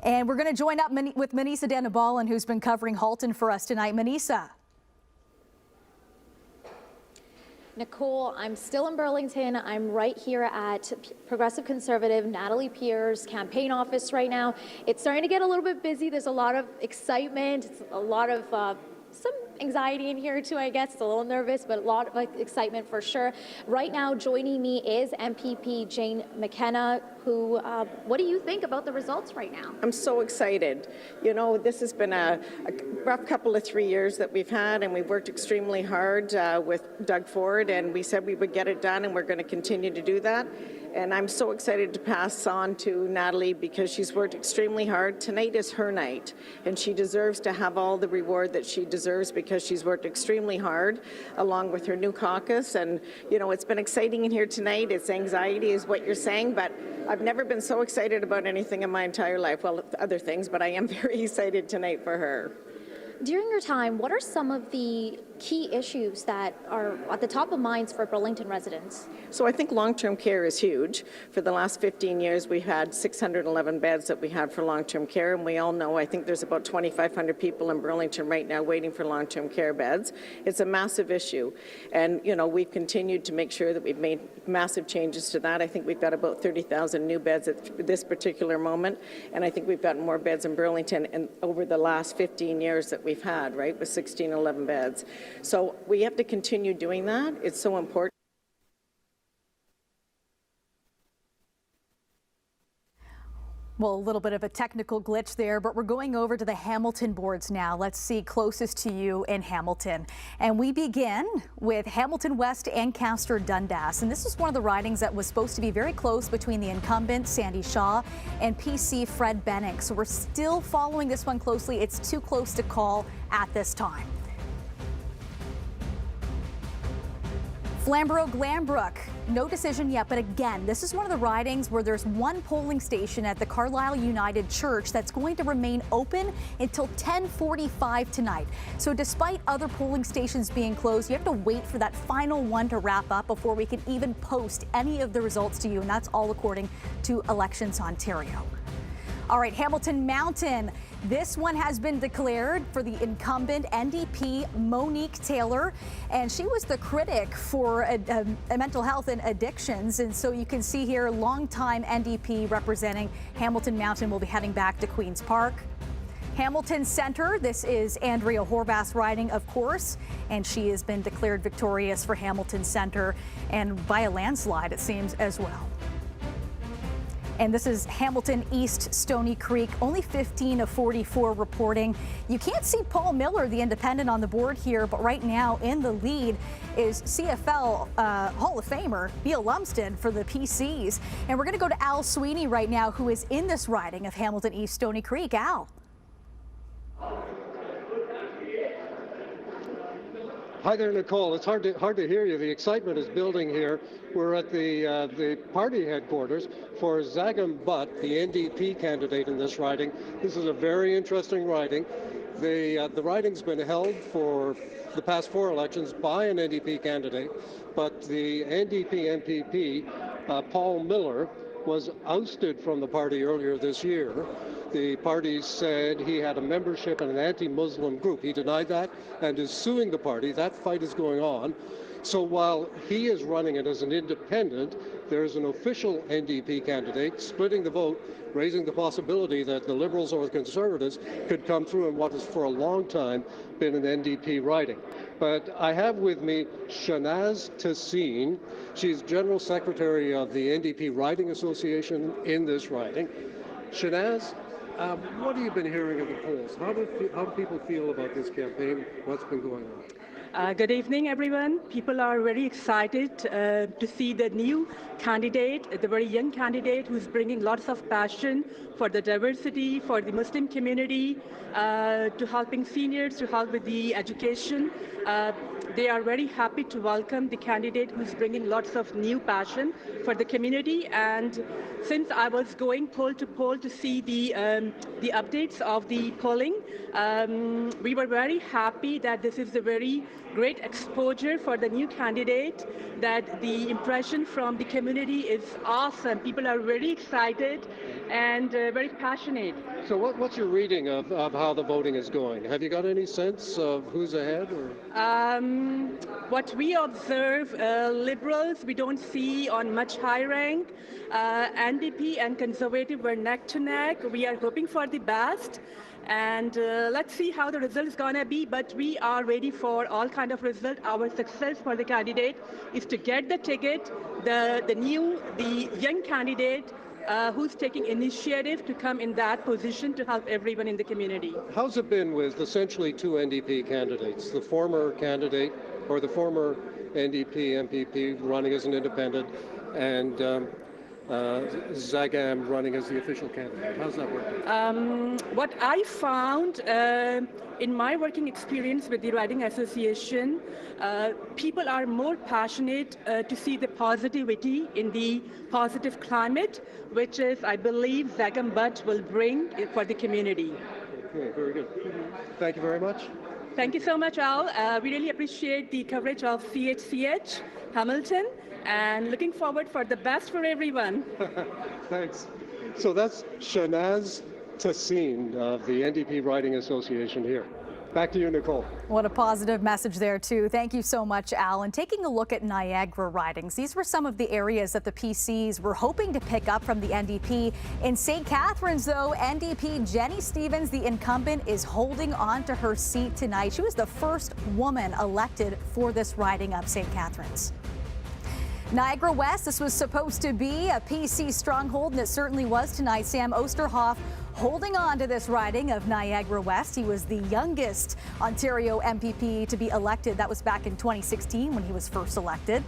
And we're going to join up with Manisa Danabalan, who's been covering Halton for us tonight. Manisa. Nicole, I'm still in Burlington. I'm right here at Progressive Conservative Natalie Pierre's campaign office right now. It's starting to get a little bit busy. There's a lot of excitement. It's a lot of some anxiety in here too, I guess. It's a little nervous, but a lot of excitement for sure. Right now, joining me is MPP Jane McKenna, who, what do you think about the results right now? I'm so excited. You know, this has been a rough couple of 3 years that we've had, and we've worked extremely hard with Doug Ford, and we said we would get it done, and we're going to continue to do that. And I'm so excited to pass on to Natalie because she's worked extremely hard. Tonight is her night, and she deserves to have all the reward that she deserves because she's worked extremely hard along with her new caucus. And, you know, it's been exciting in here tonight. It's anxiety is what you're saying, but I've never been so excited about anything in my entire life. Well, other things, but I am very excited tonight for her. During your time, what are some of the key issues that are at the top of minds for Burlington residents? So I think long-term care is huge. For the last 15 years, we've had 611 beds that we had for long-term care, and we all know, I think there's about 2,500 people in Burlington right now waiting for long-term care beds. It's a massive issue, and we've continued to make sure that we've made massive changes to that. I think we've got about 30,000 new beds at this particular moment, and I think we've gotten more beds in Burlington and over the last 15 years that we've had, right, with 1611 beds. So we have to continue doing that. It's so important. Well, a little bit of a technical glitch there, but we're going over to the Hamilton boards now. Let's see closest to you in Hamilton. And we begin with Hamilton West, Ancaster, Dundas. And this is one of the ridings that was supposed to be very close between the incumbent, Sandy Shaw, and PC Fred Benning. So we're still following this one closely. It's too close to call at this time. Flamborough, Glanbrook, no decision yet, but again, this is one of the ridings where there's one polling station at the Carlisle United Church that's going to remain open until 10:45 tonight. So despite other polling stations being closed, you have to wait for that final one to wrap up before we can even post any of the results to you, and that's all according to Elections Ontario. All right, Hamilton Mountain. This one has been declared for the incumbent NDP Monique Taylor, and she was the critic for mental health and addictions. And so you can see here, longtime NDP representing Hamilton Mountain will be heading back to Queen's Park. Hamilton Centre, this is Andrea Horvath riding, of course, and she has been declared victorious for Hamilton Centre, and by a landslide, it seems, as well. And this is Hamilton East, Stony Creek, only 15 of 44 reporting. You can't see Paul Miller, the independent, on the board here, but right now in the lead is CFL Hall of Famer Beal Lumsden for the PCs. And we're going to go to Al Sweeney right now, who is in this riding of Hamilton East, Stony Creek. Al. Hi there, Nicole. It's hard to hear you. The excitement is building here. We're at the party headquarters for Zagam Butt, the NDP candidate in this riding. This is a very interesting riding. The riding's been held for the past 4 elections by an NDP candidate, but the NDP MPP, Paul Miller, was ousted from the party earlier this year. The party said he had a membership in an anti-Muslim group. He denied that and is suing the party. That fight is going on. So while he is running it as an independent, there's an official NDP candidate splitting the vote, raising the possibility that the Liberals or the Conservatives could come through in what has for a long time been an NDP riding. But I have with me Shanaz Tassin. She's General Secretary of the NDP Riding Association in this riding. Shanaz, what have you been hearing of the polls? How do people feel about this campaign? What's been going on? Good evening, everyone. People are very excited to see the new candidate, the very young candidate who's bringing lots of passion for the diversity, for the Muslim community, to helping seniors, to help with the education. They are very happy to welcome the candidate who's bringing lots of new passion for the community. And since I was going poll to poll to see the updates of the polling, we were very happy that this is a very great exposure for the new candidate, that the impression from the community is awesome. People are very excited and very passionate. So what's your reading of how the voting is going? Have you got any sense of who's ahead? Or? What we observe, Liberals, we don't see on much high rank. NDP and Conservative were neck to neck. We are hoping for the best. And let's see how the result is going to be, but we are ready for all kind of result. Our success for the candidate is to get the ticket, the young candidate who's taking initiative to come in that position to help everyone in the community. How's it been with essentially 2 NDP candidates, the former candidate or the former NDP MPP running as an independent and Zagam running as the official candidate? How's that working? What I found in my working experience with the Riding Association, people are more passionate to see the positivity in the positive climate, which is, I believe, Zagam Butt will bring for the community. Okay, very good. Thank you very much. Thank you so much, Al. We really appreciate the coverage of CHCH, Hamilton, and looking forward for the best for everyone. Thanks. So that's Shanaz Tassin of the NDP Riding Association here. Back to you, Nicole. What a positive message there, too. Thank you so much, Al. And taking a look at Niagara ridings, these were some of the areas that the PCs were hoping to pick up from the NDP. In St. Catharines, though, NDP Jenny Stevens, the incumbent, is holding on to her seat tonight. She was the first woman elected for this riding of St. Catharines. Niagara West, this was supposed to be a PC stronghold, and it certainly was tonight. Sam Osterhoff holding on to this riding of Niagara West. He was the youngest Ontario MPP to be elected. That was back in 2016 when he was first elected.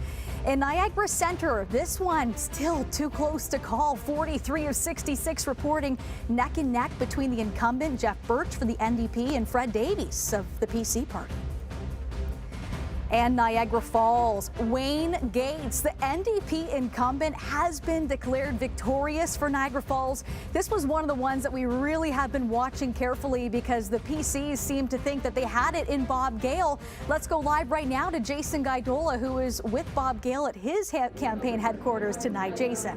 In Niagara Centre, this one still too close to call. 43 of 66 reporting neck and neck between the incumbent Jeff Birch for the NDP and Fred Davies of the PC party. And Niagara Falls, Wayne Gates, the NDP incumbent, has been declared victorious for Niagara Falls. This was one of the ones that we really have been watching carefully because the PCs seem to think that they had it in Bob Gale. Let's go live right now to Jason Gaidola, who is with Bob Gale at his campaign headquarters tonight. Jason.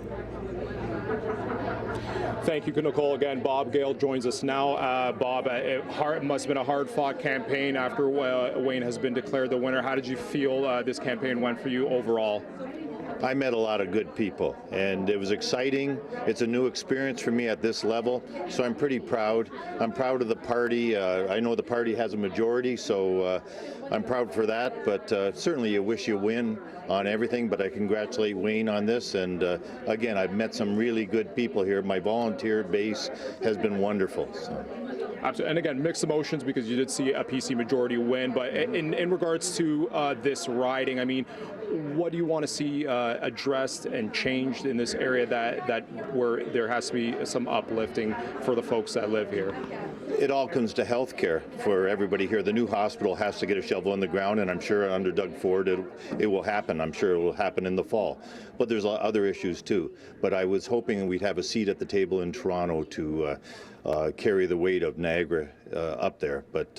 Thank you, Nicole. Again, Bob Gale joins us now. Bob, it must have been a hard-fought campaign after Wayne has been declared the winner. How did you feel this campaign went for you overall? I met a lot of good people, and it was exciting. It's a new experience for me at this level, so I'm pretty proud. I'm proud of the party. I know the party has a majority, so I'm proud for that, but certainly you wish you win on everything, but I congratulate Wayne on this, and again, I've met some really good people here. My volunteer base has been wonderful. So. Absolutely. And again, mixed emotions because you did see a PC majority win, but in regards to this riding, I mean, what do you want to see addressed and changed in this area that where there has to be some uplifting for the folks that live here? It all comes to health care for everybody here. The new hospital has to get a shovel in the ground, and I'm sure under Doug Ford it will happen. I'm sure it will happen in the fall. But there's other issues too. But I was hoping we'd have a seat at the table in Toronto to carry the weight of Niagara up there. But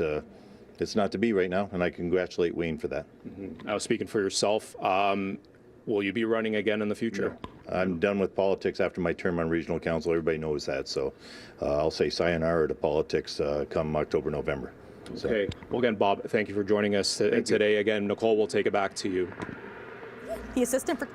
it's not to be right now, and I congratulate Wayne for that. Mm-hmm. I was speaking for yourself. Will you be running again in the future? No. I'm done with politics after my term on regional council. Everybody knows that. So I'll say sayonara to politics come October, November. So. Okay. Well, again, Bob, thank you for joining us today. Again, Nicole, we'll take it back to you. The assistant for...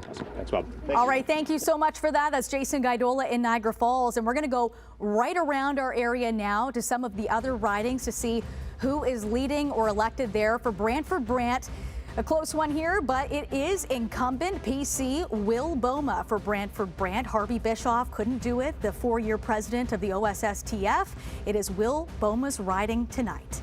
Awesome. Thanks, Bob. All right, thank you so much for that. That's Jason Gaidola in Niagara Falls. And we're going to go right around our area now to some of the other ridings to see who is leading or elected there for Brantford Brant. A close one here, but it is incumbent PC Will Boma for Brantford Brant. Harvey Bischoff couldn't do it, the four-year president of the OSSTF. It is Will Boma's riding tonight.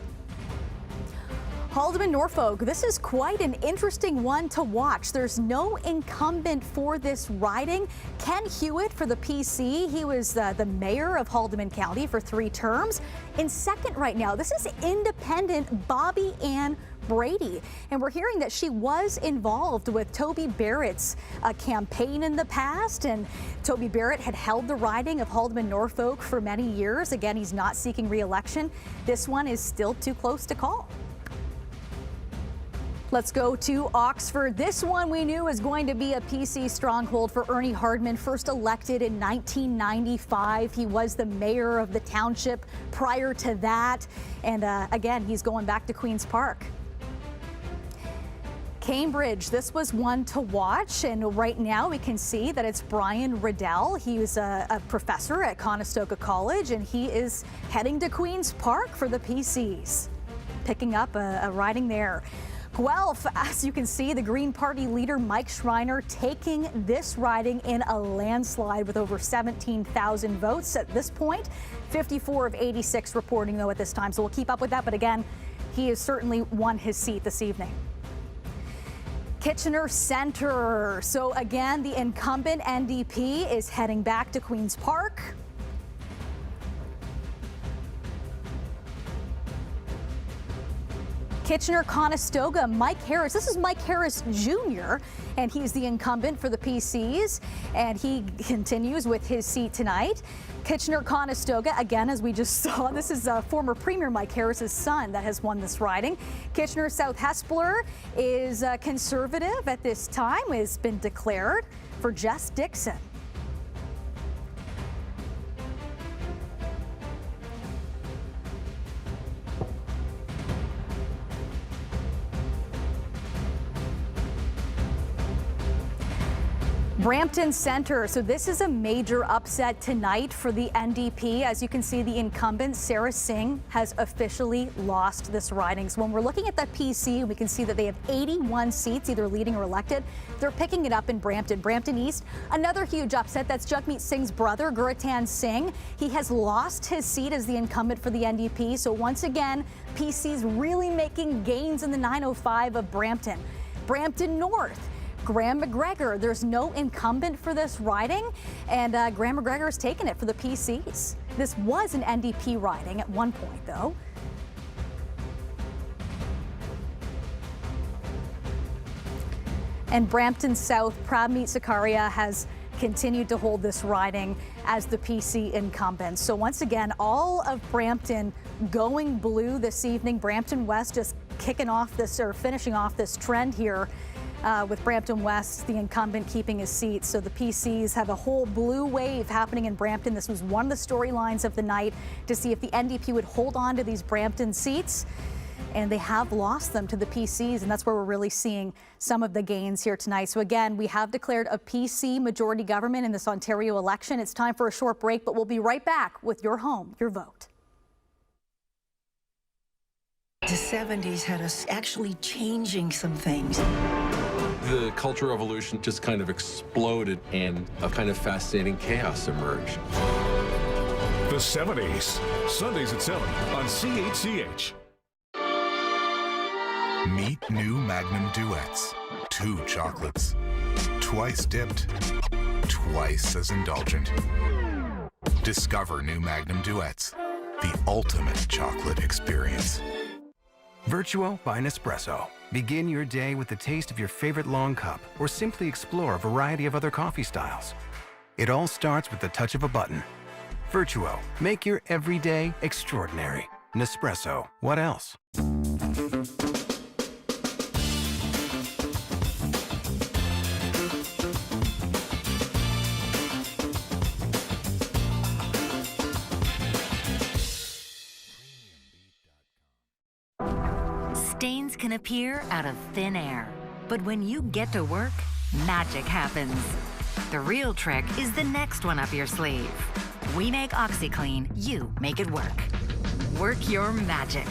Haldimand Norfolk, this is quite an interesting one to watch. There's no incumbent for this riding. Ken Hewitt for the PC. He was the mayor of Haldimand County for 3 terms. In second right now, this is independent Bobby Ann Brady. And we're hearing that she was involved with Toby Barrett's campaign in the past. And Toby Barrett had held the riding of Haldimand Norfolk for many years. Again, he's not seeking re-election. This one is still too close to call. Let's go to Oxford. This one we knew was going to be a PC stronghold for Ernie Hardman, first elected in 1995. He was the mayor of the township prior to that. And again, he's going back to Queen's Park. Cambridge, this was one to watch, and right now we can see that it's Brian Riddell. He was a professor at Conestoga College, and he is heading to Queen's Park for the PCs, picking up a riding there. Guelph, as you can see, the Green Party leader Mike Schreiner taking this riding in a landslide with over 17,000 votes at this point. 54 of 86 reporting, though, at this time, so we'll keep up with that. But again, he has certainly won his seat this evening. Kitchener Centre. So again, the incumbent NDP is heading back to Queen's Park. Kitchener-Conestoga, Mike Harris. This is Mike Harris Jr., and he's the incumbent for the PCs, and he continues with his seat tonight. Kitchener-Conestoga, again, as we just saw, this is former Premier Mike Harris's son that has won this riding. Kitchener-South Hespeler is conservative at this time, has been declared for Jess Dixon. Brampton Centre. So this is a major upset tonight for the NDP. As you can see, the incumbent, Sarah Singh, has officially lost this riding. So when we're looking at that PC, we can see that they have 81 seats, either leading or elected. They're picking it up in Brampton. Brampton East, another huge upset. That's Jagmeet Singh's brother, Guratan Singh. He has lost his seat as the incumbent for the NDP. So once again, PC's really making gains in the 905 of Brampton. Brampton North, Graham McGregor. There's no incumbent for this riding, and Graham McGregor has taken it for the PCs. This was an NDP riding at one point, though. And Brampton South, Pradmeet Sakaria has continued to hold this riding as the PC incumbent. So once again, all of Brampton going blue this evening. Brampton West just kicking off this, or finishing off this trend here. With Brampton West, the incumbent, keeping his seat. So the PCs have a whole blue wave happening in Brampton. This was one of the storylines of the night, to see if the NDP would hold on to these Brampton seats. And they have lost them to the PCs, and that's where we're really seeing some of the gains here tonight. So again, we have declared a PC majority government in this Ontario election. It's time for a short break, but we'll be right back with Your Home, Your Vote. The 70s had us actually changing some things. The Cultural Revolution just kind of exploded, and a kind of fascinating chaos emerged. The 70s, Sundays at 7 on CHCH. Meet new Magnum Duets. 2 chocolates. Twice dipped. Twice as indulgent. Discover new Magnum Duets. The ultimate chocolate experience. Virtuo by Nespresso. Begin your day with the taste of your favorite long cup, or simply explore a variety of other coffee styles. It all starts with the touch of a button. Virtuo. Make your everyday extraordinary. Nespresso. What else? Stains can appear out of thin air, but when you get to work, magic happens. The real trick is the next one up your sleeve. We make OxyClean, you make it work. Work your magic.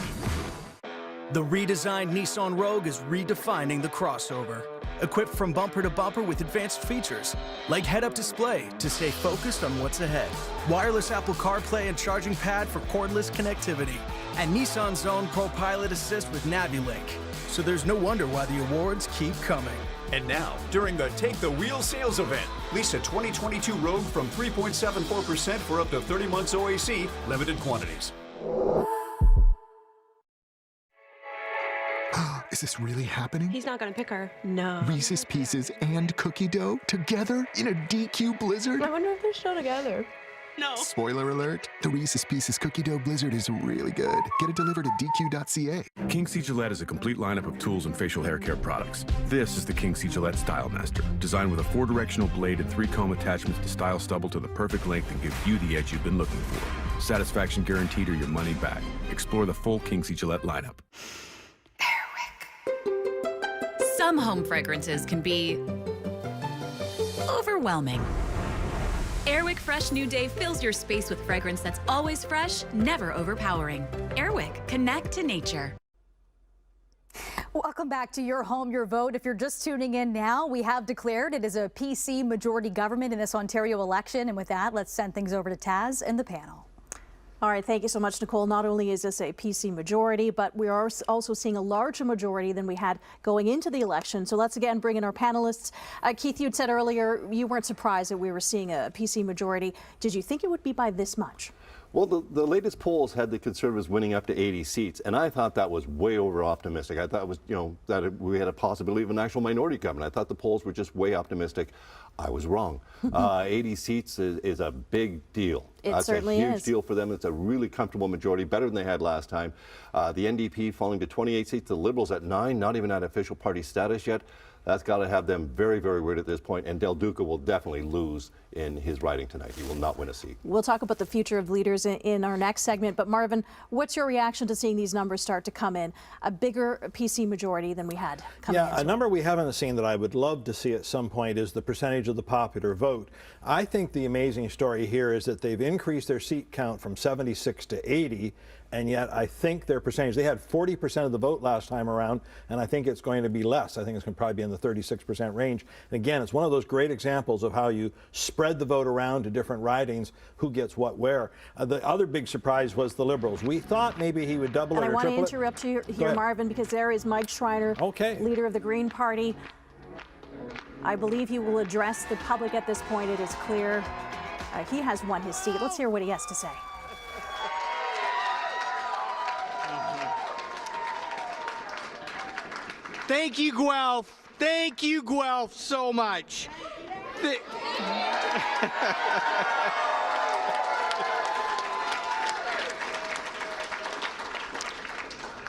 The redesigned Nissan Rogue is redefining the crossover. Equipped from bumper to bumper with advanced features, like head-up display to stay focused on what's ahead, wireless Apple CarPlay and charging pad for cordless connectivity, and Nissan's own ProPilot Assist with NaviLink. So there's no wonder why the awards keep coming. And now, during the Take the Wheel sales event, lease a 2022 Rogue from 3.74% for up to 30 months OAC, limited quantities. Is this really happening? He's not gonna pick her. No. Reese's Pieces and cookie dough together in a DQ blizzard? I wonder if they're still together. No. Spoiler alert, the Reese's Pieces cookie dough blizzard is really good. Get it delivered at DQ.ca. King C. Gillette is a complete lineup of tools and facial hair care products. This is the King C. Gillette Style Master, designed with a 4-directional blade and 3 comb attachments to style stubble to the perfect length and give you the edge you've been looking for. Satisfaction guaranteed or your money back. Explore the full King C. Gillette lineup. Some home fragrances can be overwhelming. Airwick Fresh New Day fills your space with fragrance that's always fresh, never overpowering. Airwick, connect to nature. Welcome back to Your Home, Your Vote. If you're just tuning in now, we have declared it is a PC majority government in this Ontario election. And with that, let's send things over to Taz and the panel. All right, thank you so much, Nicole. Not only is this a PC majority, but we are also seeing a larger majority than we had going into the election. So let's again bring in our panelists. Keith, you'd said earlier you weren't surprised that we were seeing a PC majority. Did you think it would be by this much? Well, the latest polls had the Conservatives winning up to 80 seats, and I thought that was way over optimistic. I thought it was, that we had a possibility of an actual minority government. I thought the polls were just way optimistic. I was wrong. 80 seats is a big deal. It certainly is. That's a huge deal for them. It's a really comfortable majority, better than they had last time. The NDP falling to 28 seats, the Liberals at 9, not even at official party status yet. That's got to have them very, very worried at this point, and Del Duca will definitely lose in his riding tonight. He will not win a seat. We'll talk about the future of leaders in our next segment, but Marvin, what's your reaction to seeing these numbers start to come in? A bigger PC majority than we had coming in. Yeah, a number we haven't seen that I would love to see at some point is the percentage of the popular vote. I think the amazing story here is that they've increased their seat count from 76 to 80, and yet I think their percentage, they had 40% of the vote last time around, and I think it's going to be less. I think it's going to probably be in the 36% range. And again, it's one of those great examples of how you spread the vote around to different ridings, who gets what where. The other big surprise was the Liberals. We thought maybe he would double it or triple it. And I want to interrupt you here, Marvin, because there is Mike Schreiner, leader of the Green Party. I believe he will address the public at this point. It is clear he has won his seat. Let's hear what he has to say. Thank you, Guelph. Thank you, Guelph, so much.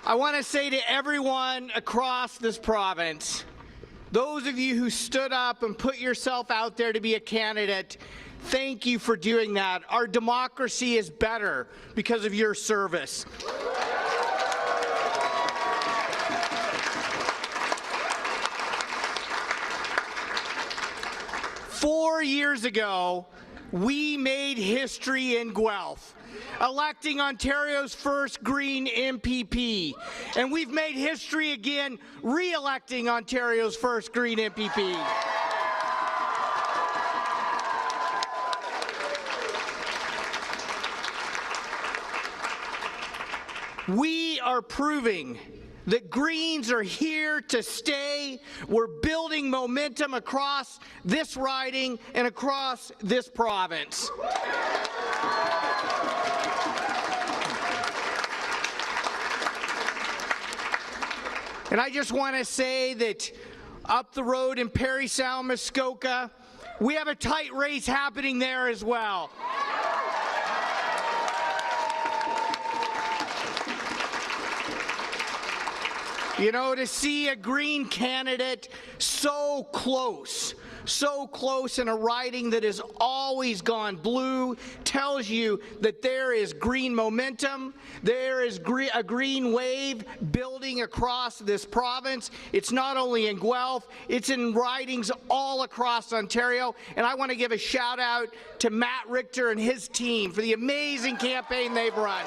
I want to say to everyone across this province, those of you who stood up and put yourself out there to be a candidate, thank you for doing that. Our democracy is better because of your service. Four years ago, we made history in Guelph, electing Ontario's first Green MPP. And we've made history again, re-electing Ontario's first Green MPP. We are proving that Greens are here to stay. We're building momentum across this riding and across this province. And I just want to say that up the road in Parry Sound, Muskoka, we have a tight race happening there as well. You know, to see a Green candidate so close in a riding that has always gone blue tells you that there is Green momentum, there is a Green wave building across this province. It's not only in Guelph, it's in ridings all across Ontario. And I want to give a shout out to Matt Richter and his team for the amazing campaign they've run.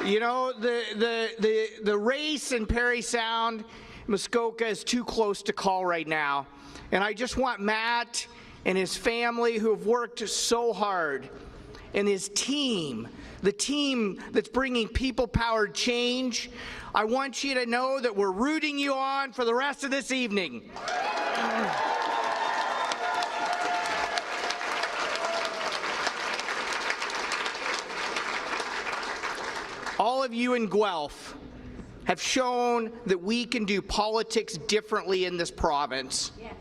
You know, the race in Parry Sound, Muskoka, is too close to call right now. And I just want Matt and his family, who have worked so hard, and his team, the team that's bringing people-powered change, I want you to know that we're rooting you on for the rest of this evening. All of you in Guelph have shown that we can do politics differently in this province. Yes.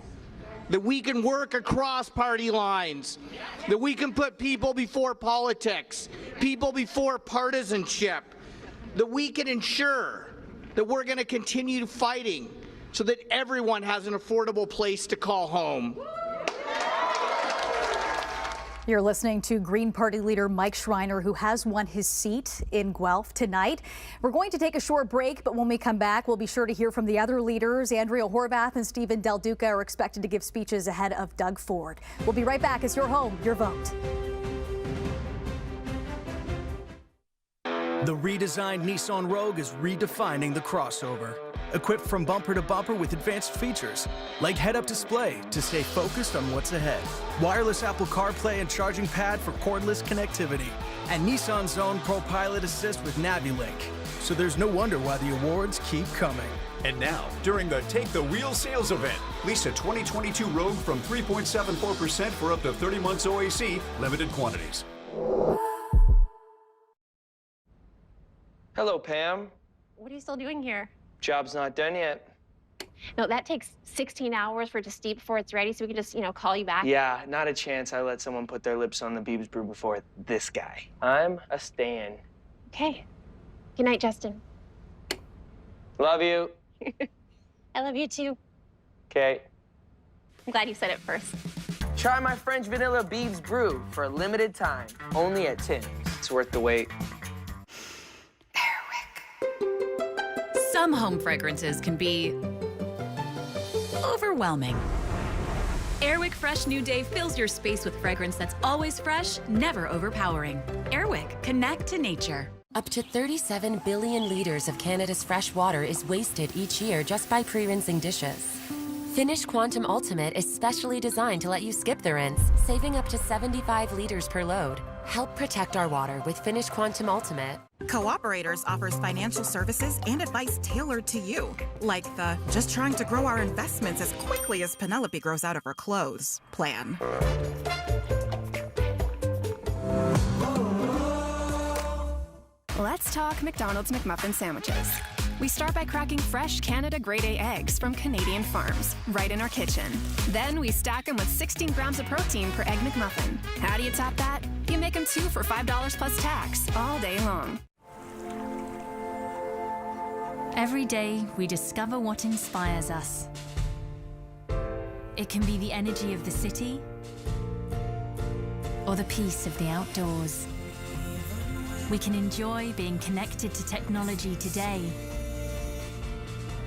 That we can work across party lines. That we can put people before politics, people before partisanship. That we can ensure that we're going to continue fighting so that everyone has an affordable place to call home. You're listening to Green Party leader Mike Schreiner, who has won his seat in Guelph tonight. We're going to take a short break, but when we come back, we'll be sure to hear from the other leaders. Andrea Horvath and Stephen Del Duca are expected to give speeches ahead of Doug Ford. We'll be right back. It's your home, your vote. The redesigned Nissan Rogue is redefining the crossover. Equipped from bumper to bumper with advanced features, like head-up display to stay focused on what's ahead, wireless Apple CarPlay and charging pad for cordless connectivity, and Nissan's own Pro Pilot Assist with NaviLink. So there's no wonder why the awards keep coming. And now, during the Take the Wheel sales event, lease a 2022 Rogue from 3.74% for up to 30 months OAC, limited quantities. Hello, Pam. What are you still doing here? Job's not done yet. No, that takes 16 hours for it to steep before it's ready, so we can just, call you back. Yeah, not a chance I let someone put their lips on the Beebs brew before this guy. I'm a Stan. Okay. Good night, Justin. Love you. I love you too. Okay. I'm glad you said it first. Try my French vanilla Beebs brew for a limited time, only at Tim's. It's worth the wait. Some home fragrances can be overwhelming. Airwick Fresh New Day fills your space with fragrance that's always fresh, never overpowering. Airwick, connect to nature. Up to 37 billion liters of Canada's fresh water is wasted each year just by pre-rinsing dishes. Finish Quantum Ultimate is specially designed to let you skip the rinse, saving up to 75 liters per load. Help protect our water with Finish Quantum Ultimate. Cooperators offers financial services and advice tailored to you, like the just trying to grow our investments as quickly as Penelope grows out of her clothes plan. Let's talk McDonald's McMuffin sandwiches. We start by cracking fresh Canada Grade A eggs from Canadian farms, right in our kitchen. Then we stack them with 16 grams of protein per egg McMuffin. How do you top that? You make them 2 for $5 plus tax, all day long. Every day, we discover what inspires us. It can be the energy of the city or the peace of the outdoors. We can enjoy being connected to technology today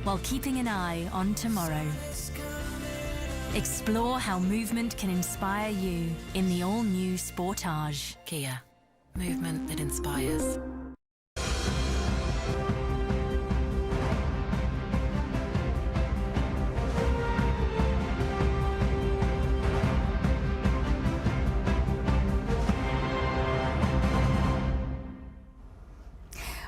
while keeping an eye on tomorrow. Explore how movement can inspire you in the all-new Sportage. Kia, movement that inspires.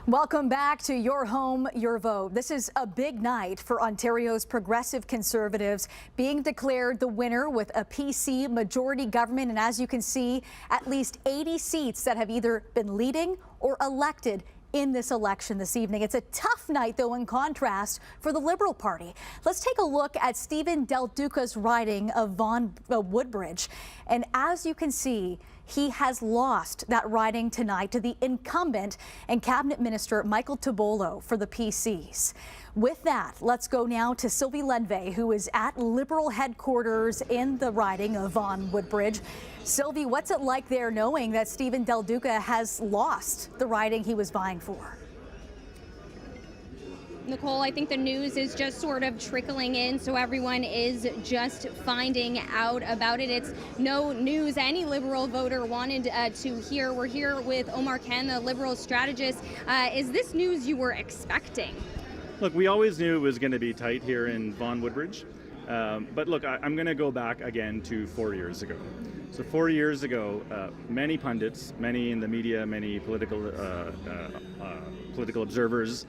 Welcome back to Your Home, Your Vote. This is a big night for Ontario's progressive Conservatives, being declared the winner with a PC majority government. And as you can see, at least 80 seats that have either been leading or elected in this election this evening. It's a tough night, though, in contrast for the Liberal Party. Let's take a look at Stephen Del Duca's riding of Vaughan Woodbridge. And as you can see, he has lost that riding tonight to the incumbent and Cabinet Minister Michael Tobolo for the PCs. With that, let's go now to Sylvie Lenve, who is at Liberal headquarters in the riding of Vaughan Woodbridge. Sylvie, what's it like there knowing that Stephen Del Duca has lost the riding he was vying for? Nicole, I think the news is just sort of trickling in, so everyone is just finding out about it. It's no news any Liberal voter wanted to hear. We're here with Omar Khan, the Liberal strategist. Is this news you were expecting? Look, we always knew it was going to be tight here in Vaughan Woodbridge. But look, I'm going to go back again to 4 years ago. So 4 years ago, many pundits, many in the media, many political observers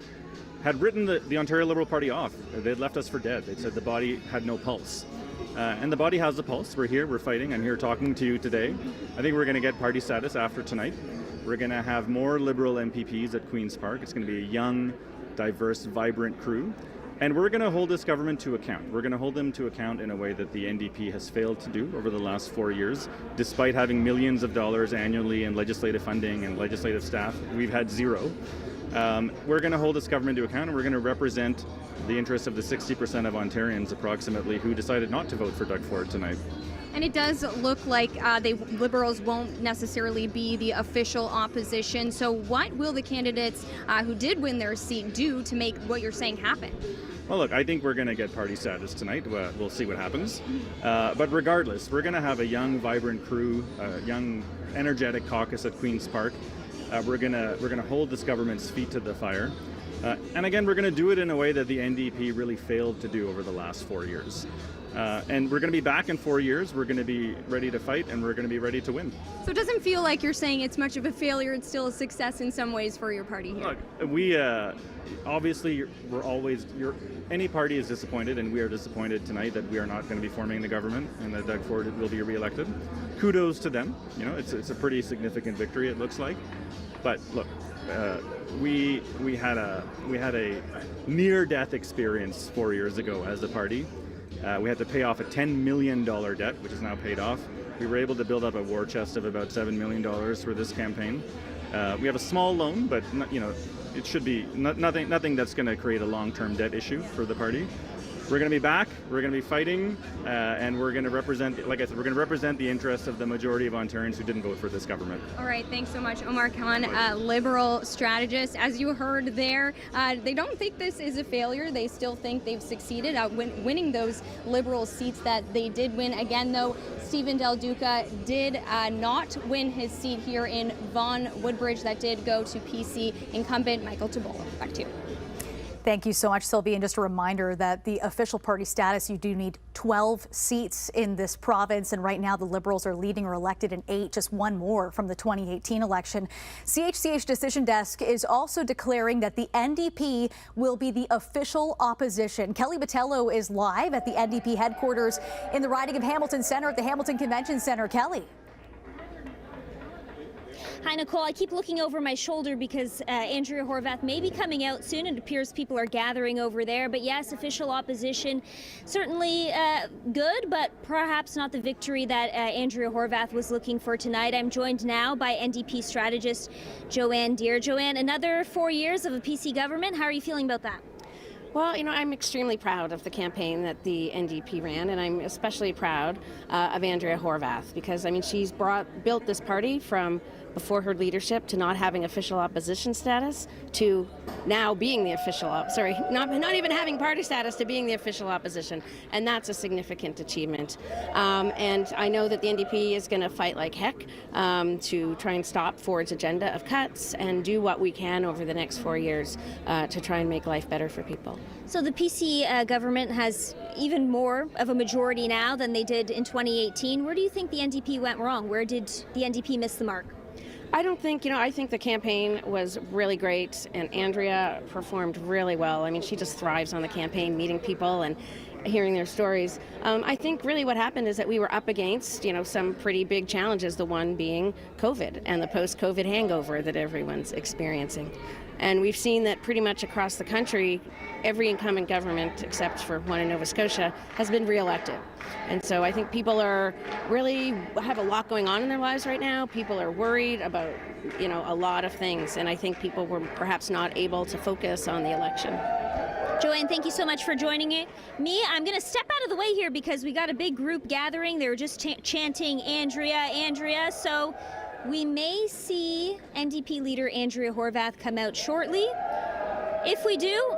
had written the Ontario Liberal Party off. They'd left us for dead. They said the body had no pulse. And the body has a pulse. We're here, we're fighting. I'm here talking to you today. I think we're going to get party status after tonight. We're going to have more Liberal MPPs at Queen's Park. It's going to be a young, diverse, vibrant crew. And we're going to hold this government to account. We're going to hold them to account in a way that the NDP has failed to do over the last 4 years. Despite having millions of dollars annually in legislative funding and legislative staff, we've had zero. We're going to hold this government to account, and we're going to represent the interests of the 60% of Ontarians approximately who decided not to vote for Doug Ford tonight. And it does look like Liberals won't necessarily be the official opposition. So what will the candidates who did win their seat do to make what you're saying happen? Well, look, I think we're going to get party status tonight. We'll see what happens. But regardless, we're going to have a young, vibrant crew, a young, energetic caucus at Queen's Park. We're going to hold this government's feet to the fire. And again, we're going to do it in a way that the NDP really failed to do over the last 4 years. And we're going to be back in 4 years. We're going to be ready to fight, and we're going to be ready to win. So it doesn't feel like you're saying it's much of a failure. It's still a success in some ways for your party here. Look, we obviously we're always any party is disappointed, and we are disappointed tonight that we are not going to be forming the government and that Doug Ford will be reelected. Kudos to them. You know, it's a pretty significant victory, it looks like. But look, we had a near-death experience 4 years ago as a party. We had to pay off a $10 million debt, which is now paid off. We were able to build up a war chest of about $7 million for this campaign. We have a small loan, but it should be nothing that's going to create a long-term debt issue for the party. We're going to be back. We're going to be fighting, and we're going to represent, like I said, we're going to represent the interests of the majority of Ontarians who didn't vote for this government. All right, thanks so much, Omar Khan, Liberal strategist. As you heard there, they don't think this is a failure. They still think they've succeeded at winning those Liberal seats that they did win. Again, though, Stephen Del Duca did not win his seat here in Vaughan Woodbridge. That did go to PC incumbent Michael Tibollo. Back to you. Thank you so much, Sylvie. And just a reminder that the official party status, you do need 12 seats in this province. And right now the Liberals are leading or elected in 8, just one more from the 2018 election. CHCH Decision Desk is also declaring that the NDP will be the official opposition. Kelly Botello is live at the NDP headquarters in the riding of Hamilton Centre at the Hamilton Convention Centre. Kelly. Hi, Nicole. I keep looking over my shoulder because Andrea Horwath may be coming out soon. It appears people are gathering over there. But yes, official opposition, certainly good, but perhaps not the victory that Andrea Horwath was looking for tonight. I'm joined now by NDP strategist Joanne Deere. Joanne, another 4 years of a PC government. How are you feeling about that? Well, you know, I'm extremely proud of the campaign that the NDP ran, and I'm especially proud of Andrea Horwath because, I mean, she's built this party from before her leadership to not having official opposition status to now being the official not even having party status to being the official opposition, and that's a significant achievement. And I know that the NDP is going to fight like heck to try and stop Ford's agenda of cuts and do what we can over the next 4 years to try and make life better for people. So the PC government has even more of a majority now than they did in 2018. Where do you think the NDP went wrong? Where did the NDP miss the mark? I don't think, I think the campaign was really great, and Andrea performed really well. I mean, she just thrives on the campaign, meeting people and hearing their stories. I think really what happened is that we were up against, some pretty big challenges, the one being COVID and the post-COVID hangover that everyone's experiencing. And we've seen that pretty much across the country, every incumbent government, except for one in Nova Scotia, has been reelected. And so I think people are really have a lot going on in their lives right now. People are worried about, a lot of things. And I think people were perhaps not able to focus on the election. Joanne, thank you so much for joining me. I'm going to step out of the way here because we got a big group gathering. They were just chanting Andrea, Andrea. So we may see NDP leader Andrea Horwath come out shortly. If we do,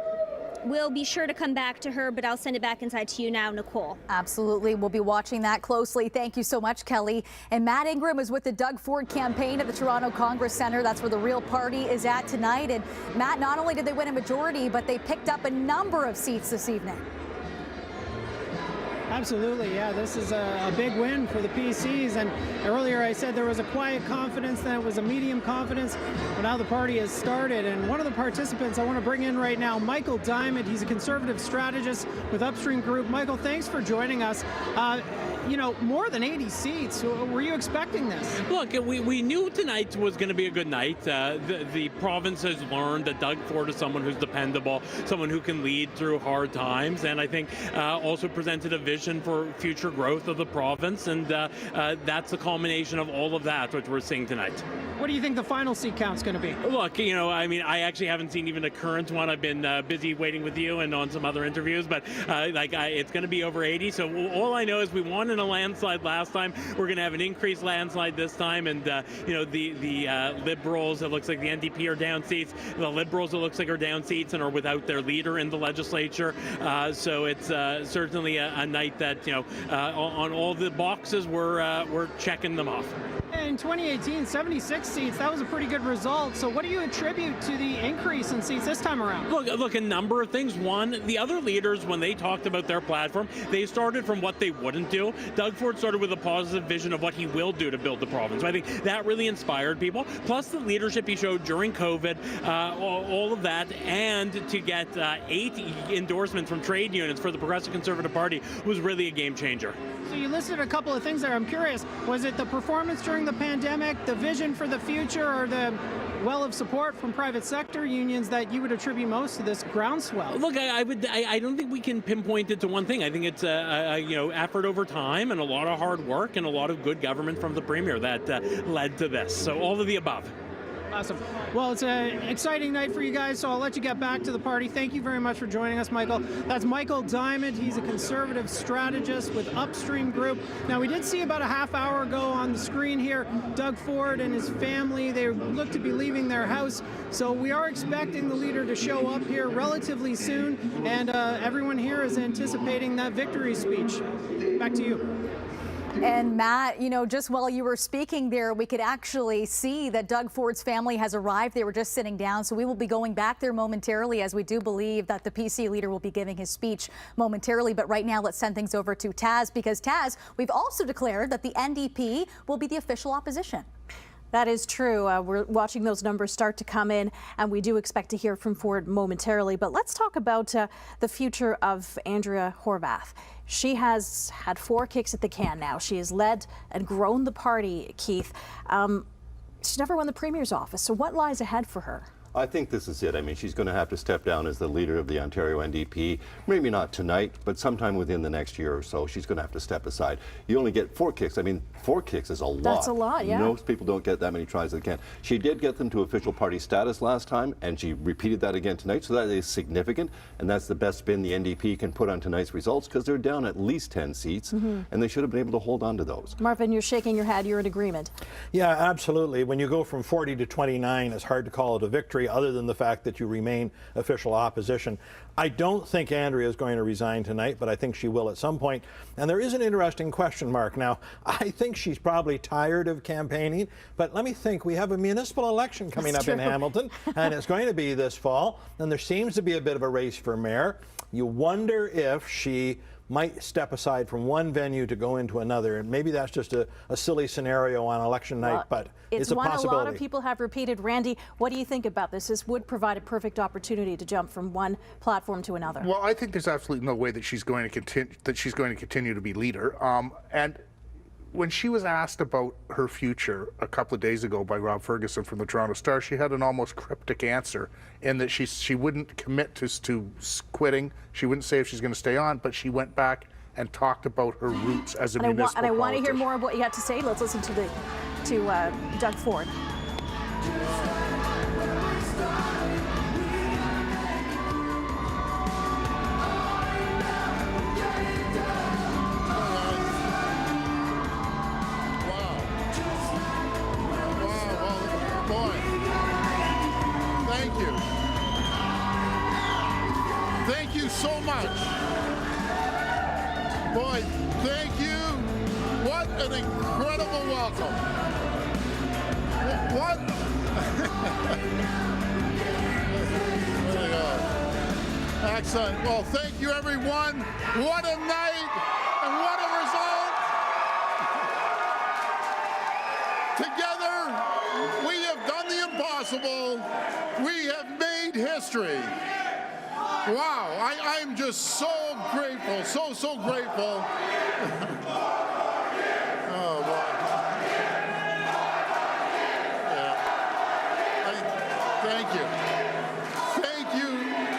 we'll be sure to come back to her, but I'll send it back inside to you now, Nicole. Absolutely. We'll be watching that closely. Thank you so much, Kelly. And Matt Ingram is with the Doug Ford campaign at the Toronto Congress Centre. That's where the real party is at tonight. And Matt, not only did they win a majority, but they picked up a number of seats this evening. Absolutely, yeah. This is a big win for the PCs. And earlier I said there was a quiet confidence, then it was a medium confidence. But now the party has started. And one of the participants I want to bring in right now, Michael Diamond. He's a conservative strategist with Upstream Group. Michael, thanks for joining us. More than 80 seats. Were you expecting this? Look, we knew tonight was going to be a good night. The province has learned that Doug Ford is someone who's dependable, someone who can lead through hard times, and I think also presented a vision for future growth of the province, and that's a culmination of all of that, which we're seeing tonight. What do you think the final seat count's going to be? Look, I actually haven't seen even the current one. I've been busy waiting with you and on some other interviews, but it's going to be over 80. So all I know is we won in a landslide last time. We're going to have an increased landslide this time, and the Liberals, it looks like the NDP are down seats. The Liberals, it looks like, are down seats and are without their leader in the legislature. So it's certainly a night that on all the boxes we're checking them off. In 2018, 76 seats. That was a pretty good result. So what do you attribute to the increase in seats this time around? Look, a number of things. One, the other leaders, when they talked about their platform, they started from what they wouldn't do. Doug Ford started with a positive vision of what he will do to build the province. So I think that really inspired people. Plus the leadership he showed during COVID, all of that, and to get 8 endorsements from trade unions for the Progressive Conservative Party was really a game changer. So you listed a couple of things there. I'm curious, was it the performance during the pandemic, the vision for the future, or the well of support from private sector unions that you would attribute most to this groundswell? Look, I don't think we can pinpoint it to one thing. I think it's effort over time and a lot of hard work and a lot of good government from the Premier that led to this. So all of the above. Awesome. Well, it's an exciting night for you guys, so I'll let you get back to the party. Thank you very much for joining us, Michael. That's Michael Diamond. He's a conservative strategist with Upstream Group. Now, we did see about a half hour ago on the screen here, Doug Ford and his family, they look to be leaving their house. So we are expecting the leader to show up here relatively soon, and everyone here is anticipating that victory speech. Back to you. And Matt, you know, just while you were speaking there, we could actually see that Doug Ford's family has arrived. They were just sitting down, so we will be going back there momentarily, as we do believe that the PC leader will be giving his speech momentarily. But right now, let's send things over to Taz, because Taz, we've also declared that the NDP will be the official opposition. That is true. We're watching those numbers start to come in, and we do expect to hear from Ford momentarily. But let's talk about the future of Andrea Horwath. She has had 4 kicks at the can now. She has led and grown the party, Keith. She's never won the Premier's office, so what lies ahead for her? I think this is it. I mean, she's going to have to step down as the leader of the Ontario NDP. Maybe not tonight, but sometime within the next year or so, she's going to have to step aside. You only get 4 kicks. I mean, 4 kicks is a lot. That's a lot, yeah. Most people don't get that many tries as they can. She did get them to official party status last time, and she repeated that again tonight, so that is significant, and that's the best spin the NDP can put on tonight's results, because they're down at least 10 seats, and they should have been able to hold on to those. Marvin, you're shaking your head. You're in agreement. Yeah, absolutely. When you go from 40 to 29, it's hard to call it a victory, other than the fact that you remain official opposition. I don't think Andrea is going to resign tonight, but I think she will at some point. And there is an interesting question mark. Now, I think she's probably tired of campaigning, but let me think. We have a municipal election coming up in Hamilton, and it's going to be this fall, and there seems to be a bit of a race for mayor. You wonder if she might step aside from one venue to go into another, and maybe that's just a silly scenario on election night, but it's a possibility. One a lot of people have repeated. Randy, what do you think about this? This would provide a perfect opportunity to jump from one platform to another. Well, I think there's absolutely no way that she's going to continue to be leader. And when she was asked about her future a couple of days ago by Rob Ferguson from the Toronto Star, she had an almost cryptic answer in that she wouldn't commit to quitting. She wouldn't say if she's going to stay on, but she went back and talked about her roots as a municipal And I want to hear politician. more of what you had to say. Let's listen to Doug Ford. Thank you so much. Boy, thank you. What an incredible welcome. What? There we go. Excellent. Well, thank you, everyone. What a night and what a result. Together, we have done the impossible. We have made history. Wow, I'm just so grateful, so grateful. Oh, boy. Yeah.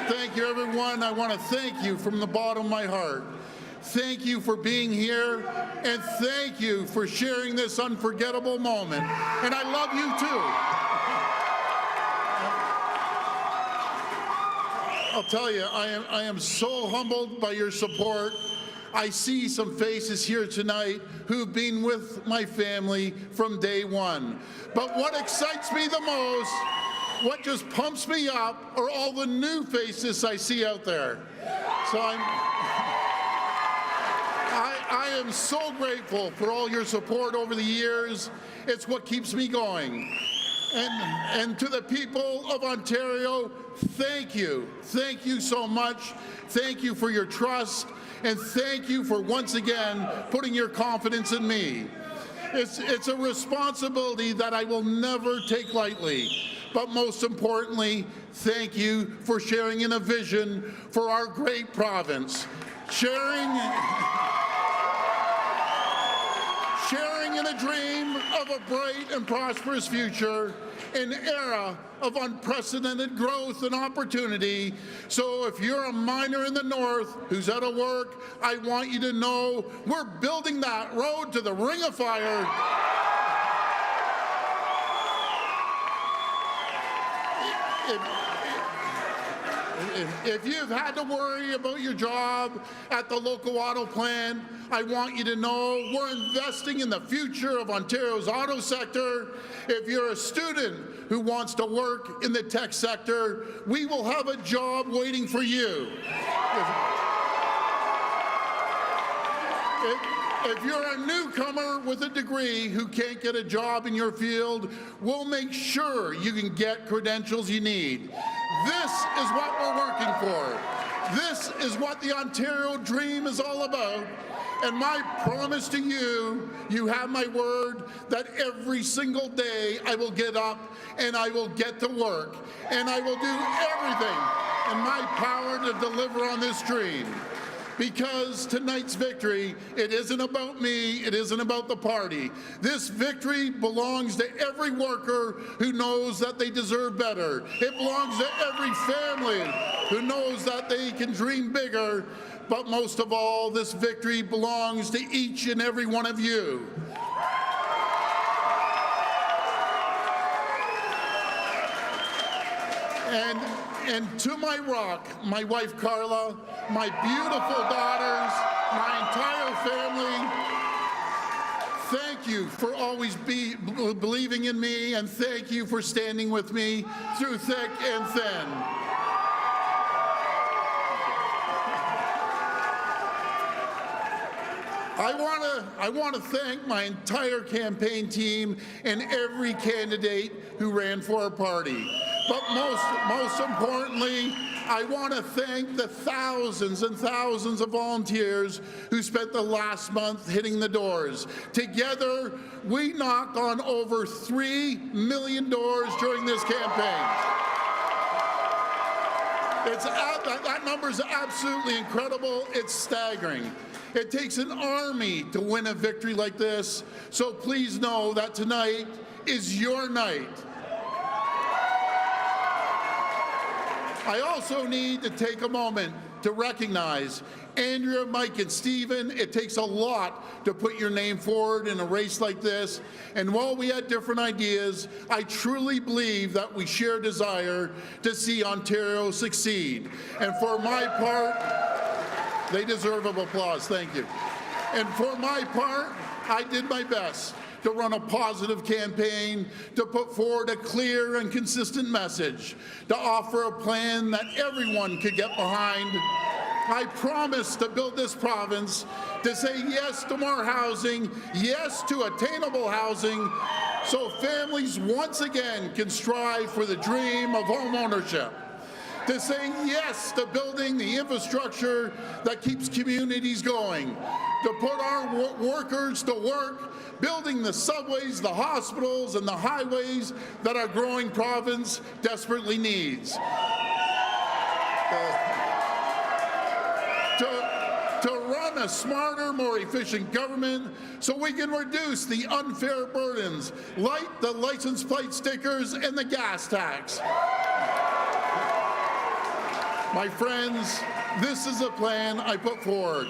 Thank you, everyone. I want to thank you from the bottom of my heart. Thank you for being here, and thank you for sharing this unforgettable moment. And I love you, too. I'll tell you, I am so humbled by your support. I see some faces here tonight who've been with my family from day one. But what excites me the most, what just pumps me up, are all the new faces I see out there. So I am so grateful for all your support over the years. It's what keeps me going. And to the people of Ontario, thank you. Thank you so much. Thank you for your trust, and thank you for once again putting your confidence in me. It's a responsibility that I will never take lightly. But most importantly, thank you for sharing in a vision for our great province. Sharing in a dream of a bright and prosperous future, an era of unprecedented growth and opportunity. So if you're a miner in the north who's out of work, I want you to know we're building that road to the Ring of Fire. If you've had to worry about your job at the local auto plant, I want you to know we're investing in the future of Ontario's auto sector. If you're a student who wants to work in the tech sector, we will have a job waiting for you. If you're a newcomer with a degree who can't get a job in your field, we'll make sure you can get credentials you need. This is what we're working for. This is what the Ontario dream is all about. And my promise to you, you have my word, that every single day I will get up and I will get to work. And I will do everything in my power to deliver on this dream. Because tonight's victory, it isn't about me, it isn't about the party. This victory belongs to every worker who knows that they deserve better. It belongs to every family who knows that they can dream bigger. But most of all, this victory belongs to each and every one of you. And to my rock, my wife Carla, my beautiful daughters, my entire family, thank you for always believing in me, and thank you for standing with me through thick and thin. I want to thank my entire campaign team and every candidate who ran for our party. But most importantly, I want to thank the thousands and thousands of volunteers who spent the last month hitting the doors. Together, we knocked on over 3 million doors during this campaign. That number is absolutely incredible. It's staggering. It takes an army to win a victory like this. So please know that tonight is your night. I also need to take a moment to recognize Andrea, Mike, and Stephen. It takes a lot to put your name forward in a race like this. And while we had different ideas, I truly believe that we share a desire to see Ontario succeed. And for my part, they deserve an applause. Thank you. And for my part, I did my best to run a positive campaign, to put forward a clear and consistent message, to offer a plan that everyone could get behind. I promised to build this province, to say yes to more housing, yes to attainable housing, so families once again can strive for the dream of home ownership. To say yes to building the infrastructure that keeps communities going, to put our workers to work, building the subways, the hospitals, and the highways that our growing province desperately needs. To run a smarter, more efficient government so we can reduce the unfair burdens like the license plate stickers and the gas tax. My friends, this is a plan I put forward.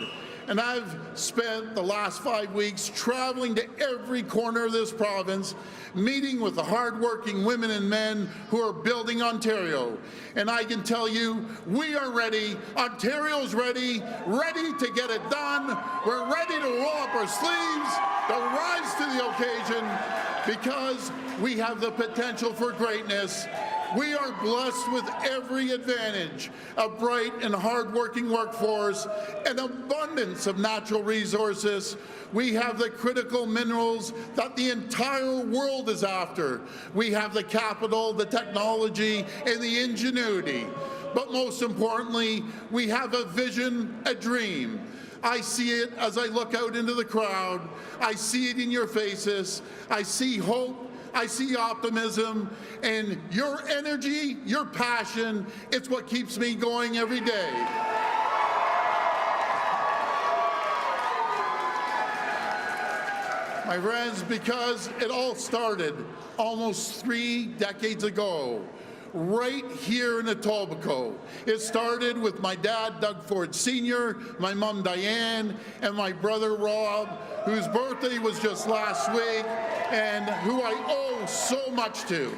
And I've spent the last 5 weeks traveling to every corner of this province, meeting with the hardworking women and men who are building Ontario. And I can tell you, we are ready. Ontario's ready to get it done. We're ready to roll up our sleeves, to rise to the occasion, because we have the potential for greatness. We are blessed with every advantage, a bright and hard-working workforce, an abundance of natural resources. We have the critical minerals that the entire world is after. We have the capital, the technology, and the ingenuity. But most importantly, we have a vision, a dream. I see it as I look out into the crowd. I see it in your faces. I see hope. I see optimism, and your energy, your passion, it's what keeps me going every day. My friends, because it all started almost 3 decades ago, right here in Etobicoke. It started with my dad, Doug Ford Sr., my mom, Diane, and my brother, Rob, whose birthday was just last week, and who I owe so much to.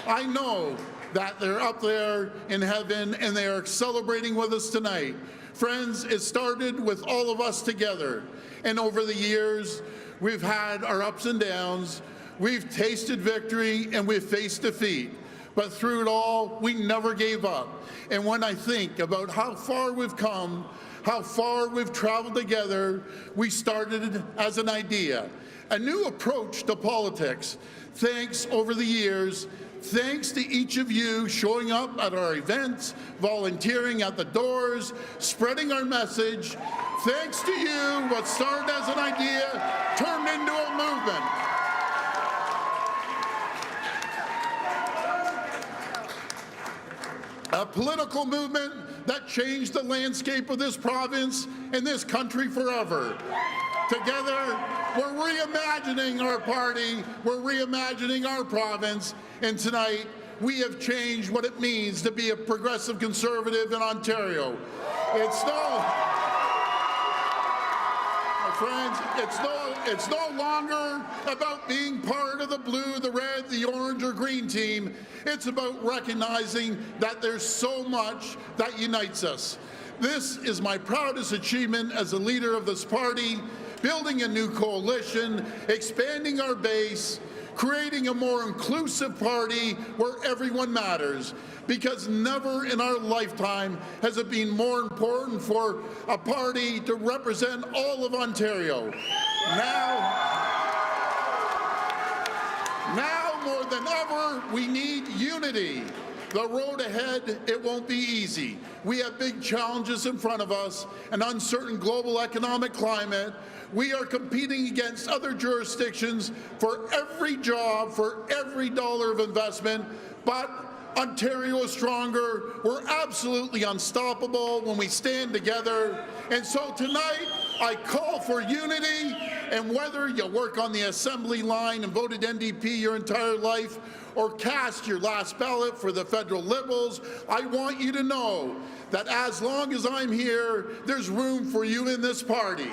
I know that they're up there in heaven, and they are celebrating with us tonight. Friends, it started with all of us together, and over the years, we've had our ups and downs, we've tasted victory, and we've faced defeat. But through it all, we never gave up. And when I think about how far we've come, how far we've traveled together, we started as an idea, a new approach to politics. Thanks over the years, thanks to each of you showing up at our events, volunteering at the doors, spreading our message. Thanks to you, what started as an idea turned into a movement. A political movement that changed the landscape of this province and this country forever. Together, we're reimagining our party, we're reimagining our province, and tonight we have changed what it means to be a progressive conservative in Ontario. Friends, it's no longer about being part of the blue, the red, the orange, or green team. It's about recognizing that there's so much that unites us. This is my proudest achievement as a leader of this party, building a new coalition, expanding our base, creating a more inclusive party where everyone matters. Because never in our lifetime has it been more important for a party to represent all of Ontario. Now more than ever, we need unity. The road ahead, it won't be easy. We have big challenges in front of us, an uncertain global economic climate. We are competing against other jurisdictions for every job, for every dollar of investment, but Ontario is stronger. We're absolutely unstoppable when we stand together. And so tonight, I call for unity, and whether you work on the assembly line and voted NDP your entire life, or cast your last ballot for the federal Liberals, I want you to know that as long as I'm here, there's room for you in this party.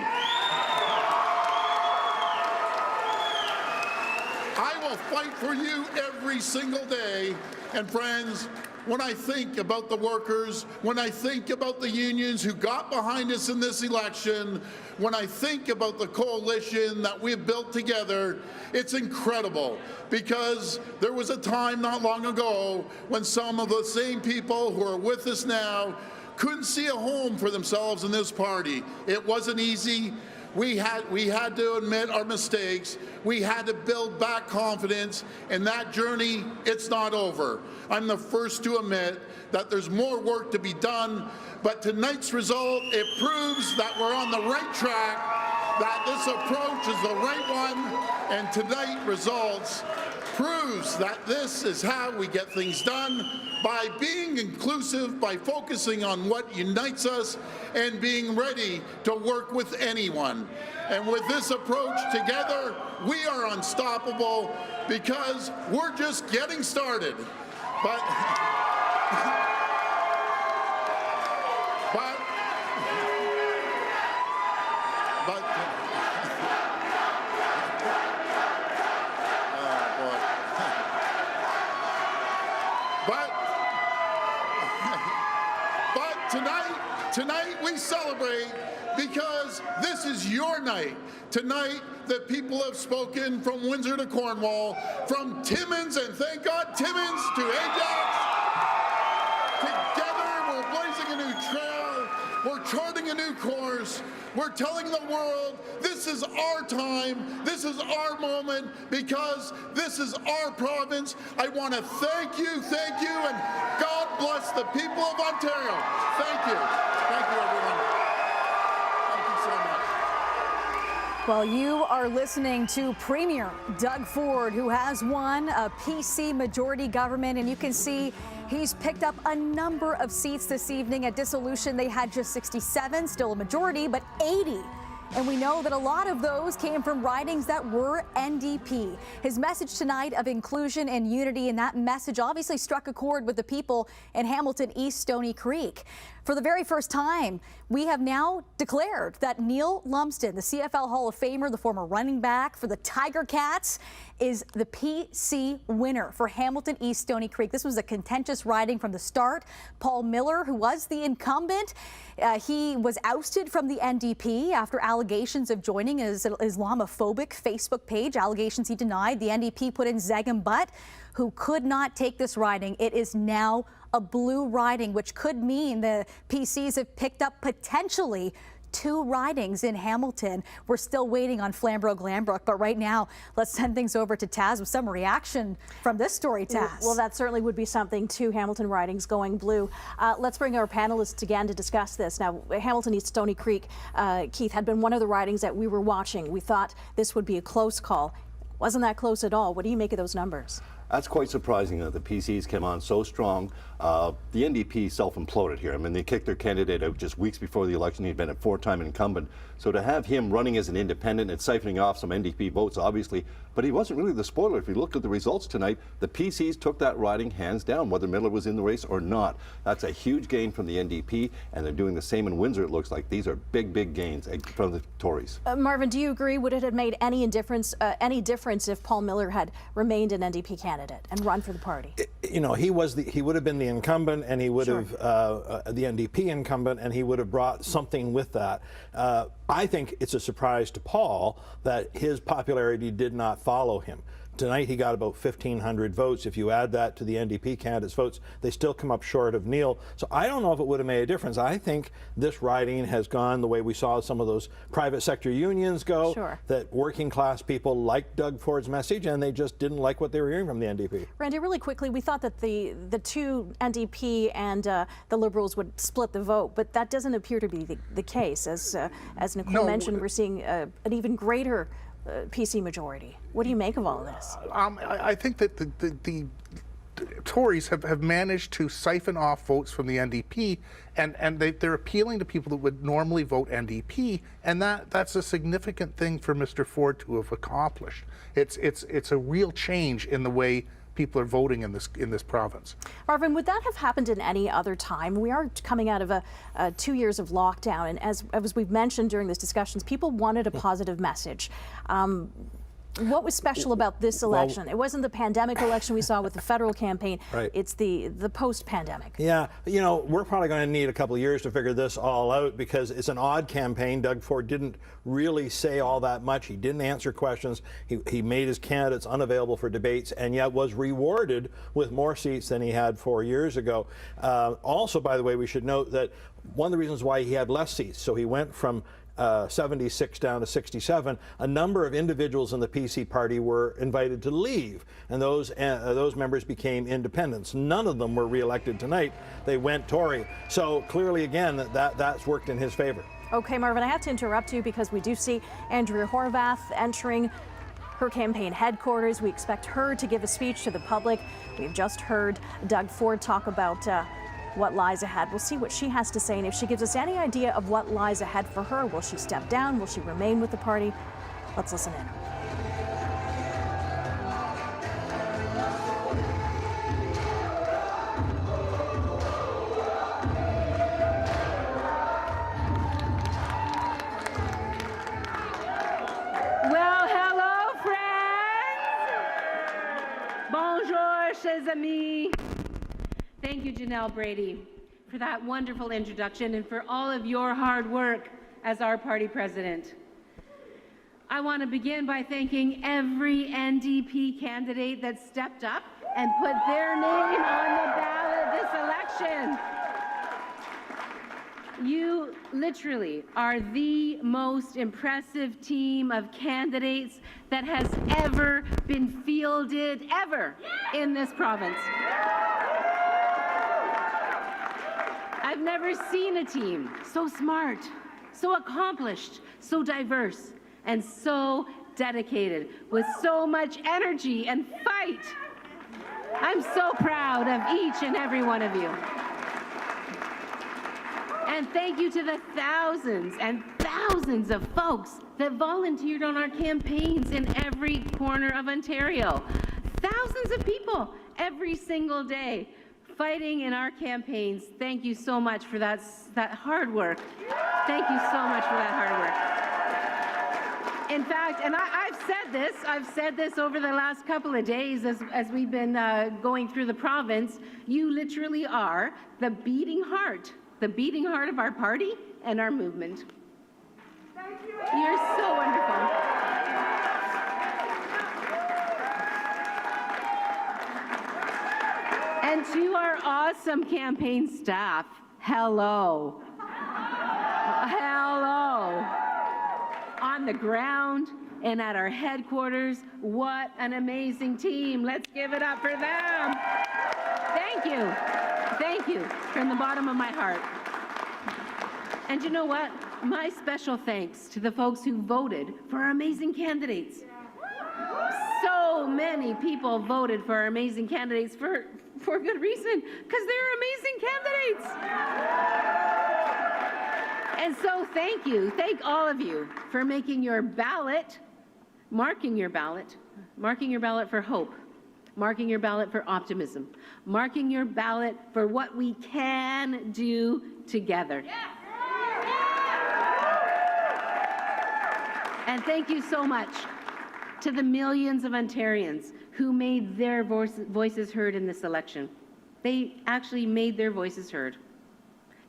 I will fight for you every single day. And friends, when I think about the workers, when I think about the unions who got behind us in this election, when I think about the coalition that we've built together, it's incredible, because there was a time not long ago when some of the same people who are with us now couldn't see a home for themselves in this party. It wasn't easy. We had to admit our mistakes. We had to build back confidence, and that journey, it's not over. I'm the first to admit that there's more work to be done, but tonight's result, it proves that we're on the right track, that this approach is the right one, and tonight's results proves that this is how we get things done, by being inclusive, by focusing on what unites us, and being ready to work with anyone. And with this approach together, we are unstoppable, because we're just getting started. But tonight we celebrate because this is your night. Tonight, the people have spoken from Windsor to Cornwall, from Timmins, and thank God Timmins, to Ajax. Together, we're blazing a new trail. We're charting a new course. We're telling the world this is our time, this is our moment, because this is our province. I want to thank you, and God bless the people of Ontario. Thank you. Thank you, everyone. Thank you so much. Well, you are listening to Premier Doug Ford, who has won a PC majority government, and you can see he's picked up a number of seats this evening. At dissolution, they had just 67, still a majority, but 80. And we know that a lot of those came from ridings that were NDP. His message tonight of inclusion and unity, and that message obviously struck a chord with the people in Hamilton East Stony Creek. For the very first time, we have now declared that Neil Lumsden, the CFL Hall of Famer, the former running back for the Tiger Cats, is the PC winner for Hamilton East Stony Creek. This was a contentious riding from the start. Paul Miller, who was the incumbent, he was ousted from the NDP after allegations of joining his Islamophobic Facebook page, allegations he denied. The NDP put in Zegem Butt, who could not take this riding. It is now a blue riding, which could mean the PCs have picked up potentially 2 ridings in Hamilton. We're still waiting on Flamborough-Glanbrook, but right now, let's send things over to Taz with some reaction from this story, Taz. Well, that certainly would be something, 2 Hamilton ridings going blue. Let's bring our panelists again to discuss this. Now, Hamilton East Stony Creek, Keith, had been one of the ridings that we were watching. We thought this would be a close call. Wasn't that close at all. What do you make of those numbers? That's quite surprising that the PCs came on so strong. The NDP self-imploded here. I mean, they kicked their candidate out just weeks before the election. He'd been a 4-time incumbent. So to have him running as an independent and siphoning off some NDP votes, obviously, but he wasn't really the spoiler. If you look at the results tonight, the PCs took that riding hands down, whether Miller was in the race or not. That's a huge gain from the NDP, and they're doing the same in Windsor, it looks like. These are big, big gains from the Tories. Marvin, do you agree? Would it have made any difference if Paul Miller had remained an NDP candidate and run for the party? You know, he would have been the incumbent, and he would have the NDP incumbent, and he would have brought something with that. I think it's a surprise to Paul that his popularity did not follow him. Tonight he got about 1,500 votes. If you add that to the NDP candidates' votes, they still come up short of Neil. So I don't know if it would have made a difference. I think this riding has gone the way we saw some of those private sector unions go, that working class people liked Doug Ford's message and they just didn't like what they were hearing from the NDP. Randy, really quickly, we thought that the 2 NDP and the Liberals would split the vote, but that doesn't appear to be the case. As Nicole mentioned, we're seeing an even greater PC majority. What do you make of all of this? I think that the Tories have managed to siphon off votes from the NDP, and they're appealing to people that would normally vote NDP, and that's a significant thing for Mr. Ford to have accomplished. It's a real change in the way people are voting in this province. Marvin, would that have happened in any other time? We are coming out of 2 years of lockdown, and as we've mentioned during these discussions, people wanted a positive message. What was special about this election? It wasn't the pandemic election we saw with the federal campaign. It's the post-pandemic. Yeah, you know, we're probably going to need a couple of years to figure this all out because it's an odd campaign. Doug Ford didn't really say all that much. He didn't answer questions. He made his candidates unavailable for debates and yet was rewarded with more seats than he had 4 years ago. Also, by the way, we should note that one of the reasons why he had less seats, so he went from 76 down to 67, a number of individuals in the PC party were invited to leave, and those members became independents. None of them were re-elected tonight. They went Tory. So clearly, again, that's worked in his favor. Okay, Marvin, I have to interrupt you because we do see Andrea Horwath entering her campaign headquarters. We expect her to give a speech to the public. We've just heard Doug Ford talk about what lies ahead. We'll see what she has to say, and if she gives us any idea of what lies ahead for her, will she step down? Will she remain with the party? Let's listen in. Well, hello, friends. Bonjour, chers amis. Thank you, Janelle Brady, for that wonderful introduction and for all of your hard work as our party president. I want to begin by thanking every NDP candidate that stepped up and put their name on the ballot this election. You literally are the most impressive team of candidates that has ever been fielded ever in this province. I've never seen a team so smart, so accomplished, so diverse, and so dedicated, with so much energy and fight. I'm so proud of each and every one of you. And thank you to the thousands and thousands of folks that volunteered on our campaigns in every corner of Ontario. Thousands of people every single day fighting in our campaigns. Thank you so much for that hard work. Thank you so much for that hard work. In fact, and I've said this over the last couple of days as we've been going through the province, you literally are the beating heart of our party and our movement. Thank you. You're so wonderful. And to our awesome campaign staff, hello. Hello. On the ground and at our headquarters, what an amazing team. Let's give it up for them. Thank you. Thank you from the bottom of my heart. And you know what? My special thanks to the folks who voted for our amazing candidates. So many people voted for our amazing candidates for good reason, because they're amazing candidates. And so thank you, thank all of you for making your ballot, marking your ballot for hope, marking your ballot for optimism, marking your ballot for what we can do together. And thank you so much to the millions of Ontarians who made their voices heard in this election. They actually made their voices heard.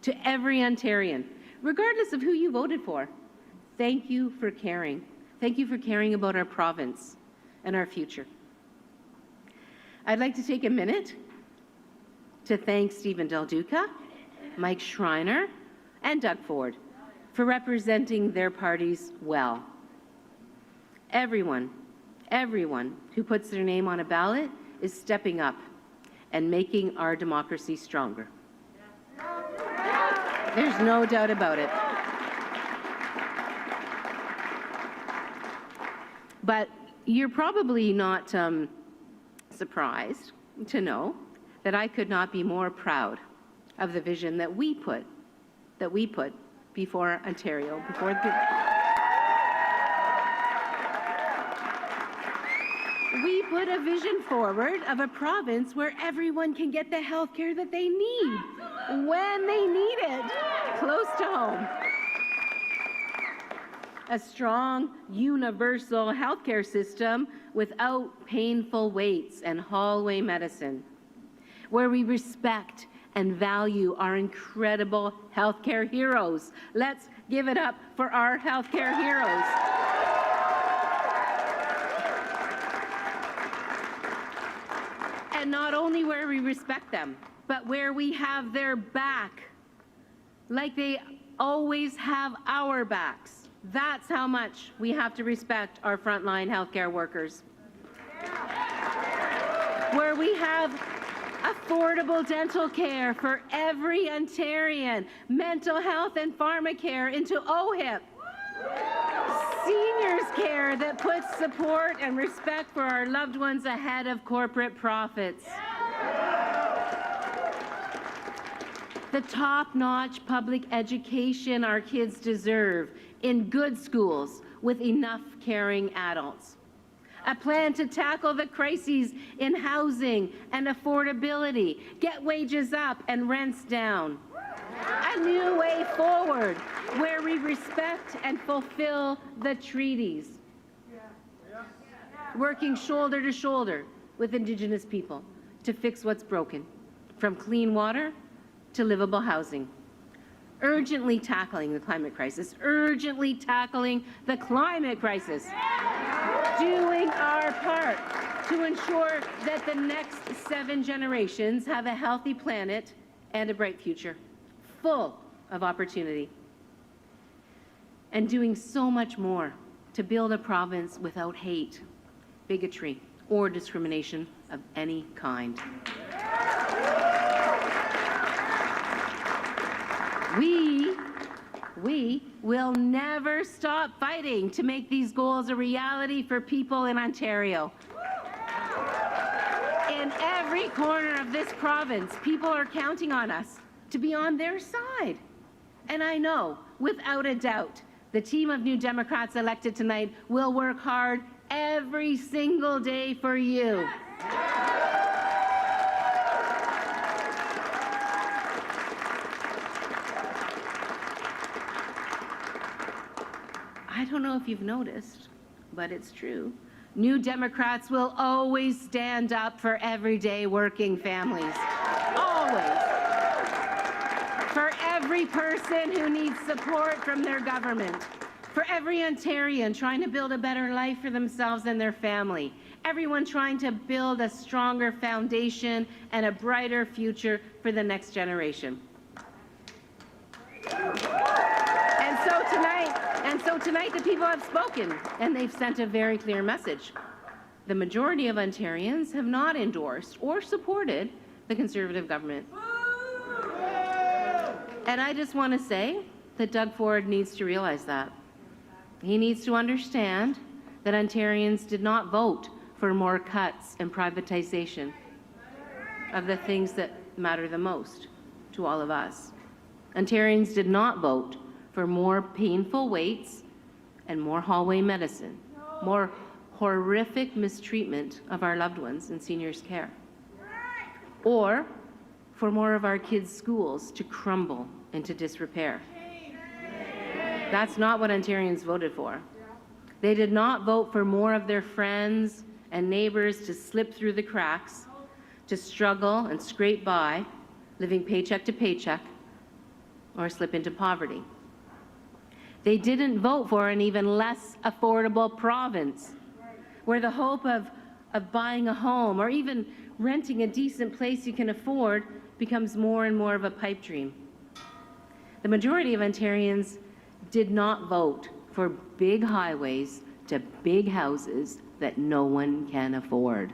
To every Ontarian, regardless of who you voted for, thank you for caring. Thank you for caring about our province and our future. I'd like to take a minute to thank Stephen Del Duca, Mike Schreiner, and Doug Ford for representing their parties well. Everyone who puts their name on a ballot is stepping up and making our democracy stronger. There's no doubt about it. But you're probably not surprised to know that I could not be more proud of the vision that we put before Ontario, before the We put a vision forward of a province where everyone can get the health care that they need, when they need it, close to home. A strong, universal healthcare system without painful waits and hallway medicine, where we respect and value our incredible healthcare heroes. Let's give it up for our healthcare heroes. And not only where we respect them, but where we have their back, like they always have our backs. That's how much we have to respect our frontline healthcare workers. Where we have affordable dental care for every Ontarian, mental health and pharmacare into OHIP, seniors care that puts support and respect for our loved ones ahead of corporate profits. The top-notch public education our kids deserve in good schools with enough caring adults. A plan to tackle the crises in housing and affordability, get wages up and rents down. A new way forward where we respect and fulfill the treaties. Working shoulder to shoulder with Indigenous people to fix what's broken, from clean water to livable housing, urgently tackling the climate crisis, urgently tackling the climate crisis, doing our part to ensure that the next 7 generations have a healthy planet and a bright future, full of opportunity, and doing so much more to build a province without hate, bigotry, or discrimination of any kind. We will never stop fighting to make these goals a reality for people in Ontario. In every corner of this province, people are counting on us to be on their side. And I know, without a doubt, the team of New Democrats elected tonight will work hard every single day for you. I don't know if you've noticed, but it's true. New Democrats will always stand up for everyday working families. Always. For every person who needs support from their government. For every Ontarian trying to build a better life for themselves and their family. Everyone trying to build a stronger foundation and a brighter future for the next generation. And so tonight the people have spoken, and they've sent a very clear message. The majority of Ontarians have not endorsed or supported the Conservative government. And I just want to say that Doug Ford needs to realize that. He needs to understand that Ontarians did not vote for more cuts and privatization of the things that matter the most to all of us. Ontarians did not vote for more painful waits and more hallway medicine, more horrific mistreatment of our loved ones in seniors' care, or for more of our kids' schools to crumble into disrepair. That's not what Ontarians voted for. They did not vote for more of their friends and neighbors to slip through the cracks, to struggle and scrape by, living paycheck to paycheck, or slip into poverty. They didn't vote for an even less affordable province, where the hope of buying a home or even renting a decent place you can afford becomes more and more of a pipe dream. The majority of Ontarians did not vote for big highways to big houses that no one can afford.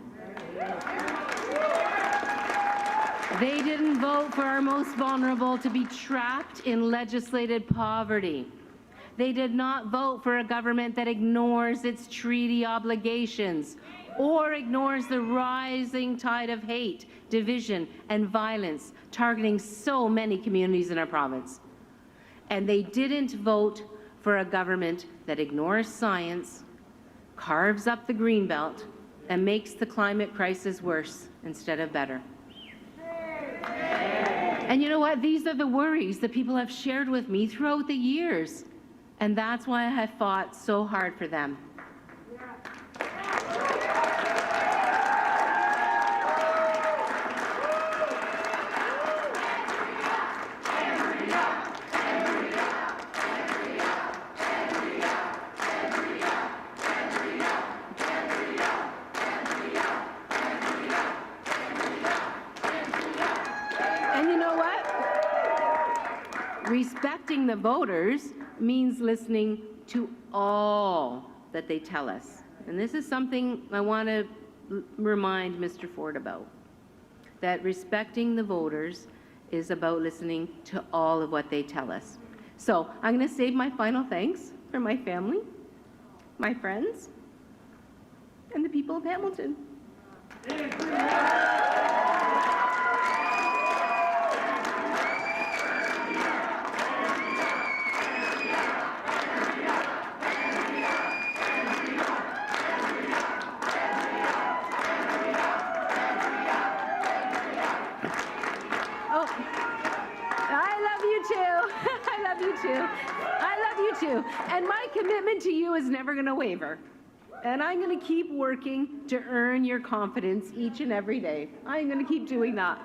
They didn't vote for our most vulnerable to be trapped in legislated poverty. They did not vote for a government that ignores its treaty obligations or ignores the rising tide of hate, division, and violence targeting so many communities in our province. And they didn't vote for a government that ignores science, carves up the Greenbelt, and makes the climate crisis worse instead of better. And you know what? These are the worries that people have shared with me throughout the years. And that's why I have fought so hard for them. And you know what? Respecting the voters means listening to all that they tell us. And this is something I want to remind Mr. Ford about, that respecting the voters is about listening to all of what they tell us. So I'm going to save my final thanks for my family, my friends, and the people of Hamilton. And my commitment to you is never going to waver. And I'm going to keep working to earn your confidence each and every day. I'm going to keep doing that.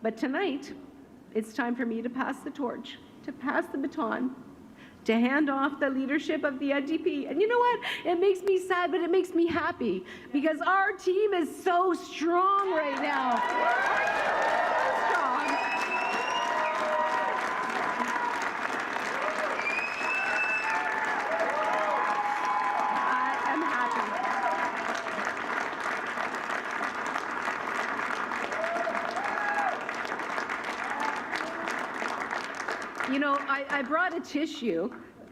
But tonight, it's time for me to pass the torch, to pass the baton, to hand off the leadership of the NDP. And you know what? It makes me sad, but it makes me happy because our team is so strong right now. Our team is so strong. I am happy. You know, I brought a tissue,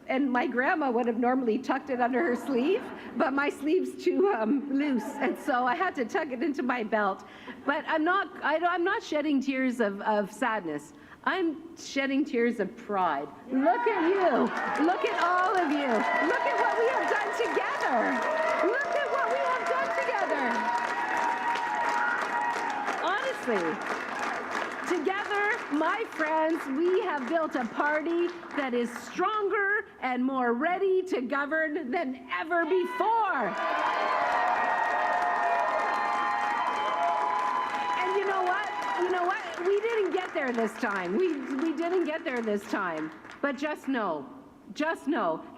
and my grandma would have normally tucked it under her sleeve, but my sleeve's too loose, and so I had to tuck it into my belt. But I'm not shedding tears of sadness. I'm shedding tears of pride. Look at you. Look at all of you. Look at what we have done together. Look at what we have done together. Honestly. Together, my friends, we have built a party that is stronger and more ready to govern than ever before. And you know what? You know what? We didn't get there this time. We didn't get there this time. But just know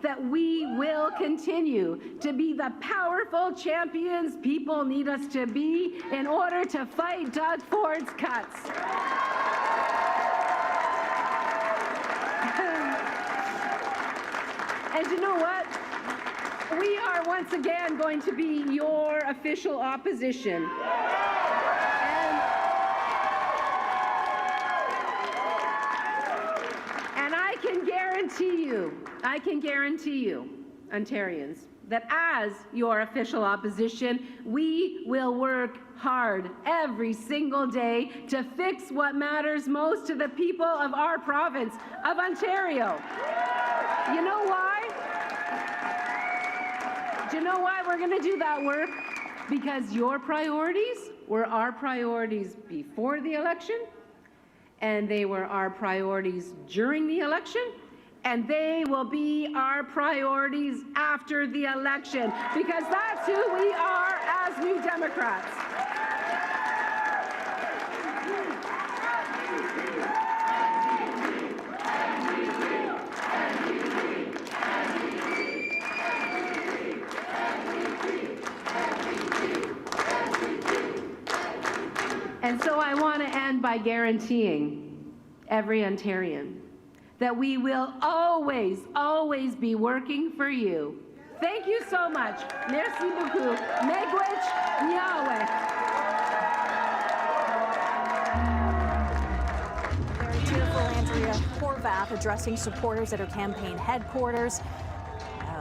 that we will continue to be the powerful champions people need us to be in order to fight Doug Ford's cuts. And you know what? We are once again going to be your official opposition. And I can guarantee you, Ontarians, that as your official opposition, we will work hard every single day to fix what matters most to the people of our province of Ontario. You know why? Do you know why we're going to do that work? Because your priorities were our priorities before the election, and they were our priorities during the election, and they will be our priorities after the election, because that's who we are as New Democrats. And so I want to end by guaranteeing every Ontarian that we will always, always be working for you. Thank you so much. Merci beaucoup. Miigwech Nyaweh. Very beautiful Andrea Horwath addressing supporters at her campaign headquarters.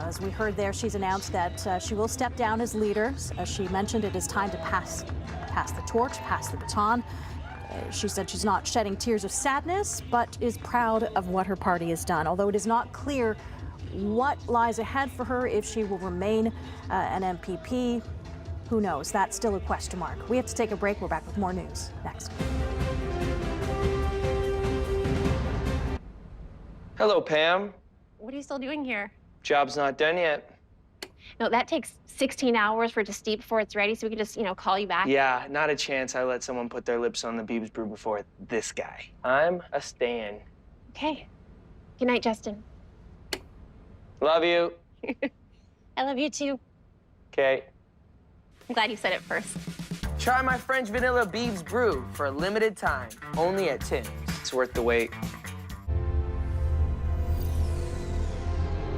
As we heard there, she's announced that she will step down as leader. As she mentioned, it is time to pass the torch, pass the baton. She said she's not shedding tears of sadness, but is proud of what her party has done. Although it is not clear what lies ahead for her, if she will remain an MPP, who knows? That's still a question mark. We have to take a break. We're back with more news next. Hello, Pam. What are you still doing here? Job's not done yet. No, that takes 16 hours for it to steep before it's ready, so we can just, call you back. Yeah, not a chance I let someone put their lips on the Biebs brew before this guy. I'm a stan. Okay. Good night, Justin. Love you. I love you too. Okay. I'm glad you said it first. Try my French vanilla Biebs brew for a limited time, only at Tim's. It's worth the wait.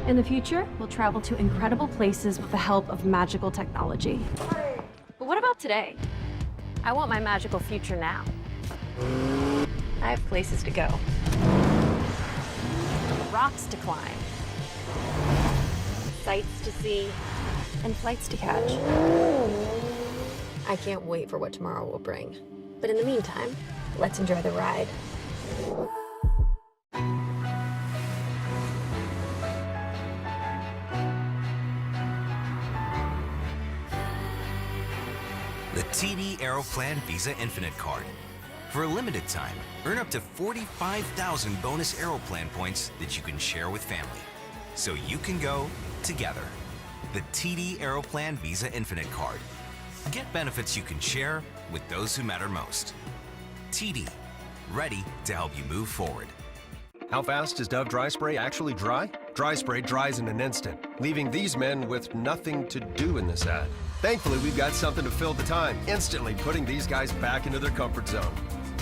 In the future, we'll travel to incredible places with the help of magical technology. But what about today? I want my magical future now. I have places to go. Rocks to climb. Sights to see. And flights to catch. I can't wait for what tomorrow will bring. But in the meantime, let's enjoy the ride. The TD Aeroplan Visa Infinite Card. For a limited time, earn up to 45,000 bonus Aeroplan points that you can share with family. So you can go together. The TD Aeroplan Visa Infinite Card. Get benefits you can share with those who matter most. TD. ready to help you move forward. How fast does Dove Dry Spray actually dry? Dry Spray dries in an instant, leaving these men with nothing to do in this ad. Thankfully, we've got something to fill the time, instantly putting these guys back into their comfort zone.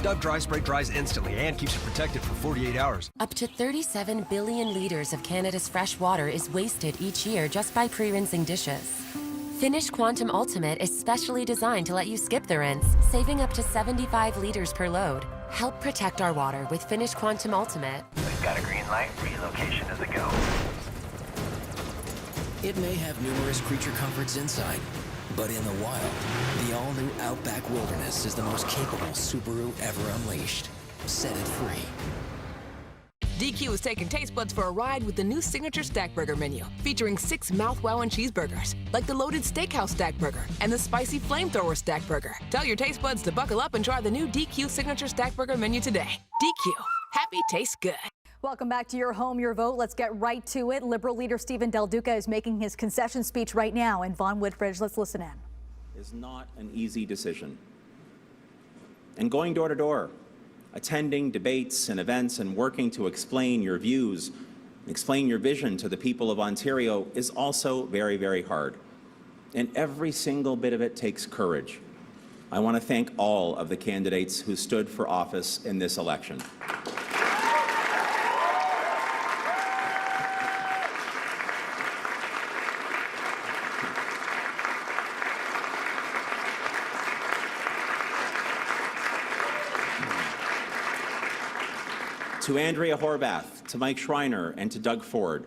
Dove Dry Spray dries instantly and keeps you protected for 48 hours. Up to 37 billion liters of Canada's fresh water is wasted each year just by pre-rinsing dishes. Finish Quantum Ultimate is specially designed to let you skip the rinse, saving up to 75 liters per load. Help protect our water with Finish Quantum Ultimate. We've got a green light. Relocation is a go. It may have numerous creature comforts inside, but in the wild, the all-new Outback Wilderness is the most capable Subaru ever unleashed. Set it free. DQ is taking taste buds for a ride with the new Signature Stack Burger menu, featuring 6 mouth-wowing cheeseburgers, like the loaded Steakhouse Stack Burger and the spicy Flamethrower Stack Burger. Tell your taste buds to buckle up and try the new DQ Signature Stack Burger menu today. DQ, happy tastes good. Welcome back to Your Home, Your Vote. Let's get right to it. Liberal leader Stephen Del Duca is making his concession speech right now in Vaughan Woodbridge. Let's listen in. Is not an easy decision. And going door to door, attending debates and events and working to explain your views, explain your vision to the people of Ontario is also very, very hard. And every single bit of it takes courage. I want to thank all of the candidates who stood for office in this election. To Andrea Horvath, to Mike Schreiner, and to Doug Ford,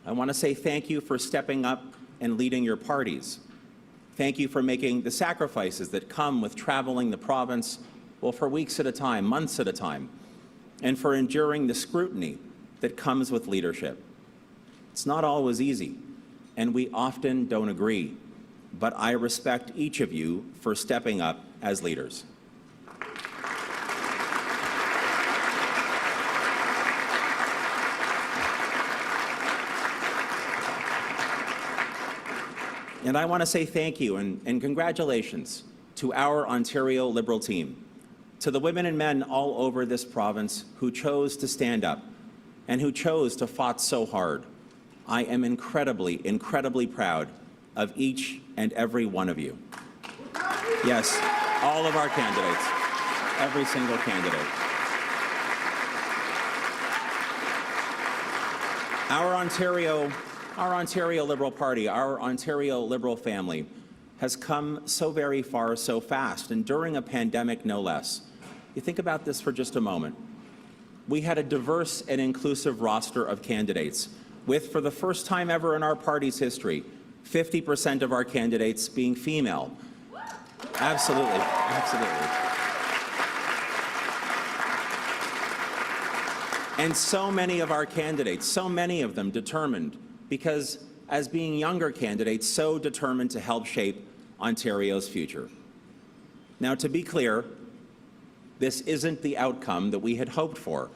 I want to say thank you for stepping up and leading your parties. Thank you for making the sacrifices that come with traveling the province, well, for weeks at a time, months at a time, and for enduring the scrutiny that comes with leadership. It's not always easy, and we often don't agree, but I respect each of you for stepping up as leaders. And I want to say thank you and congratulations to our Ontario Liberal team, to the women and men all over this province who chose to stand up and who chose to fight so hard. I am incredibly, incredibly proud of each and every one of you. Yes, all of our candidates, every single candidate. Our Ontario Liberal Party, our Ontario Liberal family, has come so very far so fast, and during a pandemic no less. You think about this for just a moment. We had a diverse and inclusive roster of candidates, with, for the first time ever in our party's history, 50% of our candidates being female. Absolutely, absolutely. And so many of our candidates, so many of them determined, because as being younger candidates, so determined to help shape Ontario's future. Now, to be clear, this isn't the outcome that we had hoped for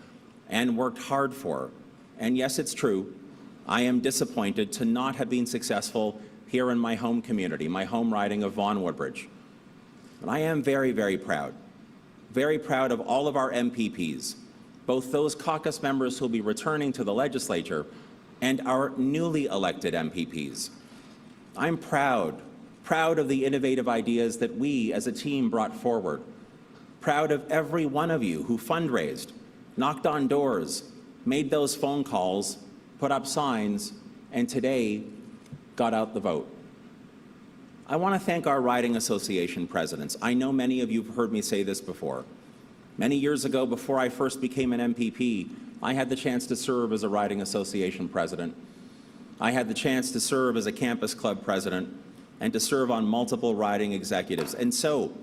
and worked hard for. And yes, it's true, I am disappointed to not have been successful here in my home community, my home riding of Vaughan Woodbridge. But I am very, very proud of all of our MPPs, both those caucus members who will be returning to the legislature and our newly elected MPPs. I'm proud of the innovative ideas that we as a team brought forward. Proud of every one of you who fundraised, knocked on doors, made those phone calls, put up signs, and today got out the vote. I want to thank our riding association presidents. I know many of you have heard me say this before. Many years ago, before I first became an MPP, I had the chance to serve as a riding association president. I had the chance to serve as a campus club president and to serve on multiple riding executives. And so,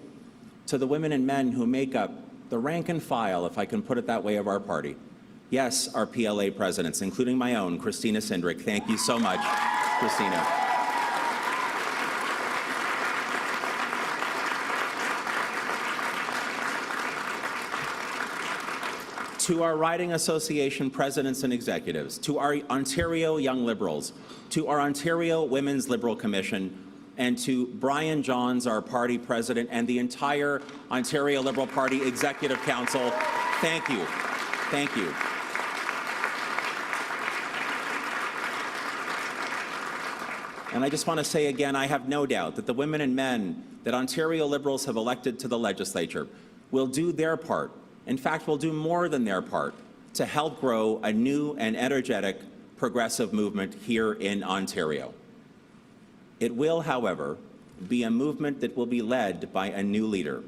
to the women and men who make up the rank and file, if I can put it that way, of our party, yes, our PLA presidents, including my own, Christina Sindrick, thank you so much, Christina. To our riding association presidents and executives, to our Ontario Young Liberals, to our Ontario Women's Liberal Commission, and to Brian Johns, our party president, and the entire Ontario Liberal Party Executive Council, Thank you. Thank you. And I just want to say again, I have no doubt that the women and men that Ontario Liberals have elected to the legislature will do their part. In fact, will do more than their part to help grow a new and energetic progressive movement here in Ontario. It will, however, be a movement that will be led by a new leader.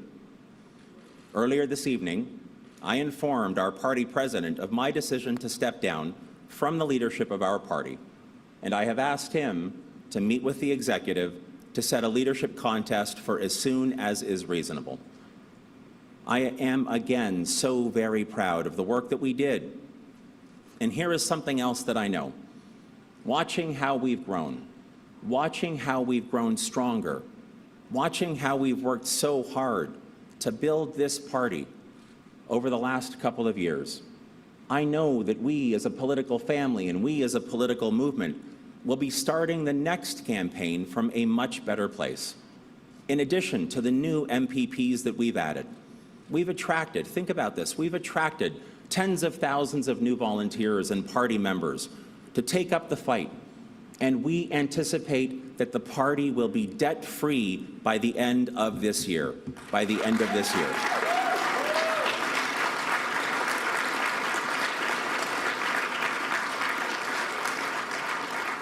Earlier this evening, I informed our party president of my decision to step down from the leadership of our party, and I have asked him to meet with the executive to set a leadership contest for as soon as is reasonable. I am again so very proud of the work that we did. And here is something else that I know. Watching how we've grown, watching how we've grown stronger, watching how we've worked so hard to build this party over the last couple of years, I know that we as a political family and we as a political movement will be starting the next campaign from a much better place. In addition to the new MPPs that we've added, we've attracted, think about this, we've attracted tens of thousands of new volunteers and party members to take up the fight. And we anticipate that the party will be debt-free by the end of this year. By the end of this year.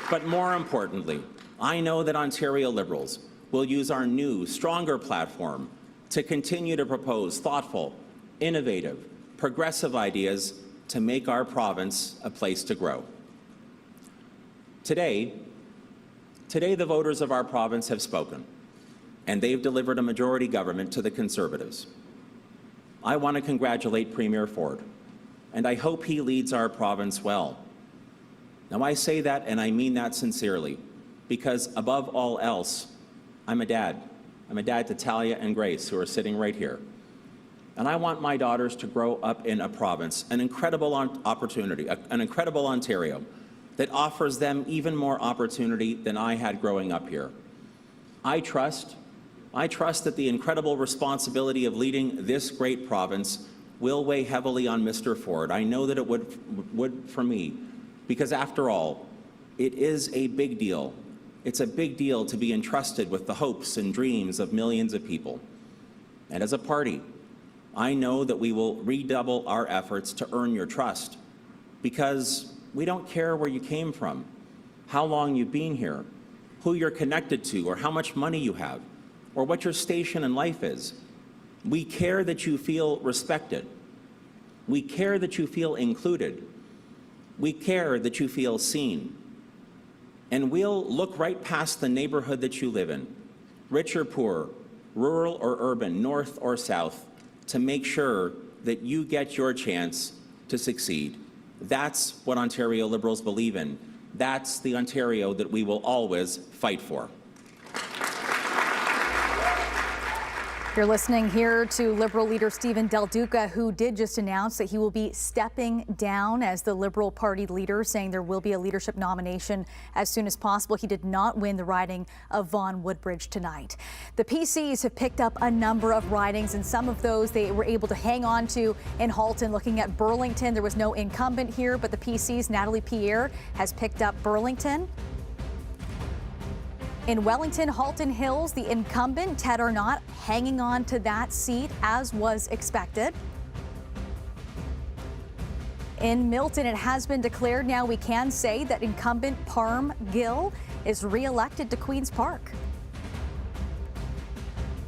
But more importantly, I know that Ontario Liberals will use our new, stronger platform to continue to propose thoughtful, innovative, progressive ideas to make our province a place to grow. Today, the voters of our province have spoken, and they've delivered a majority government to the Conservatives. I want to congratulate Premier Ford, and I hope he leads our province well. Now, I say that, and I mean that sincerely, because above all else, I'm a dad. I'm a dad to Talia and Grace, who are sitting right here. And I want my daughters to grow up in a province, an incredible opportunity, an incredible Ontario, that offers them even more opportunity than I had growing up here. I trust that the incredible responsibility of leading this great province will weigh heavily on Mr. Ford. I know that it would for me, because after all, it is a big deal. It's a big deal to be entrusted with the hopes and dreams of millions of people. And as a party, I know that we will redouble our efforts to earn your trust, because we don't care where you came from, how long you've been here, who you're connected to, or how much money you have, or what your station in life is. We care that you feel respected. We care that you feel included. We care that you feel seen. And we'll look right past the neighborhood that you live in, rich or poor, rural or urban, north or south, to make sure that you get your chance to succeed. That's what Ontario Liberals believe in. That's the Ontario that we will always fight for. You're listening here to Liberal leader Stephen Del Duca, who did just announce that he will be stepping down as the Liberal Party leader, saying there will be a leadership nomination as soon as possible. He did not win the riding of Vaughan Woodbridge tonight. The PCs have picked up a number of ridings, and some of those they were able to hang on to in Halton. Looking at Burlington, there was no incumbent here, but the PCs, Natalie Pierre, has picked up Burlington. In Wellington, Halton Hills, the incumbent, Ted Arnott, hanging on to that seat as was expected. In Milton, it has been declared now we can say that incumbent Parm Gill is re-elected to Queen's Park.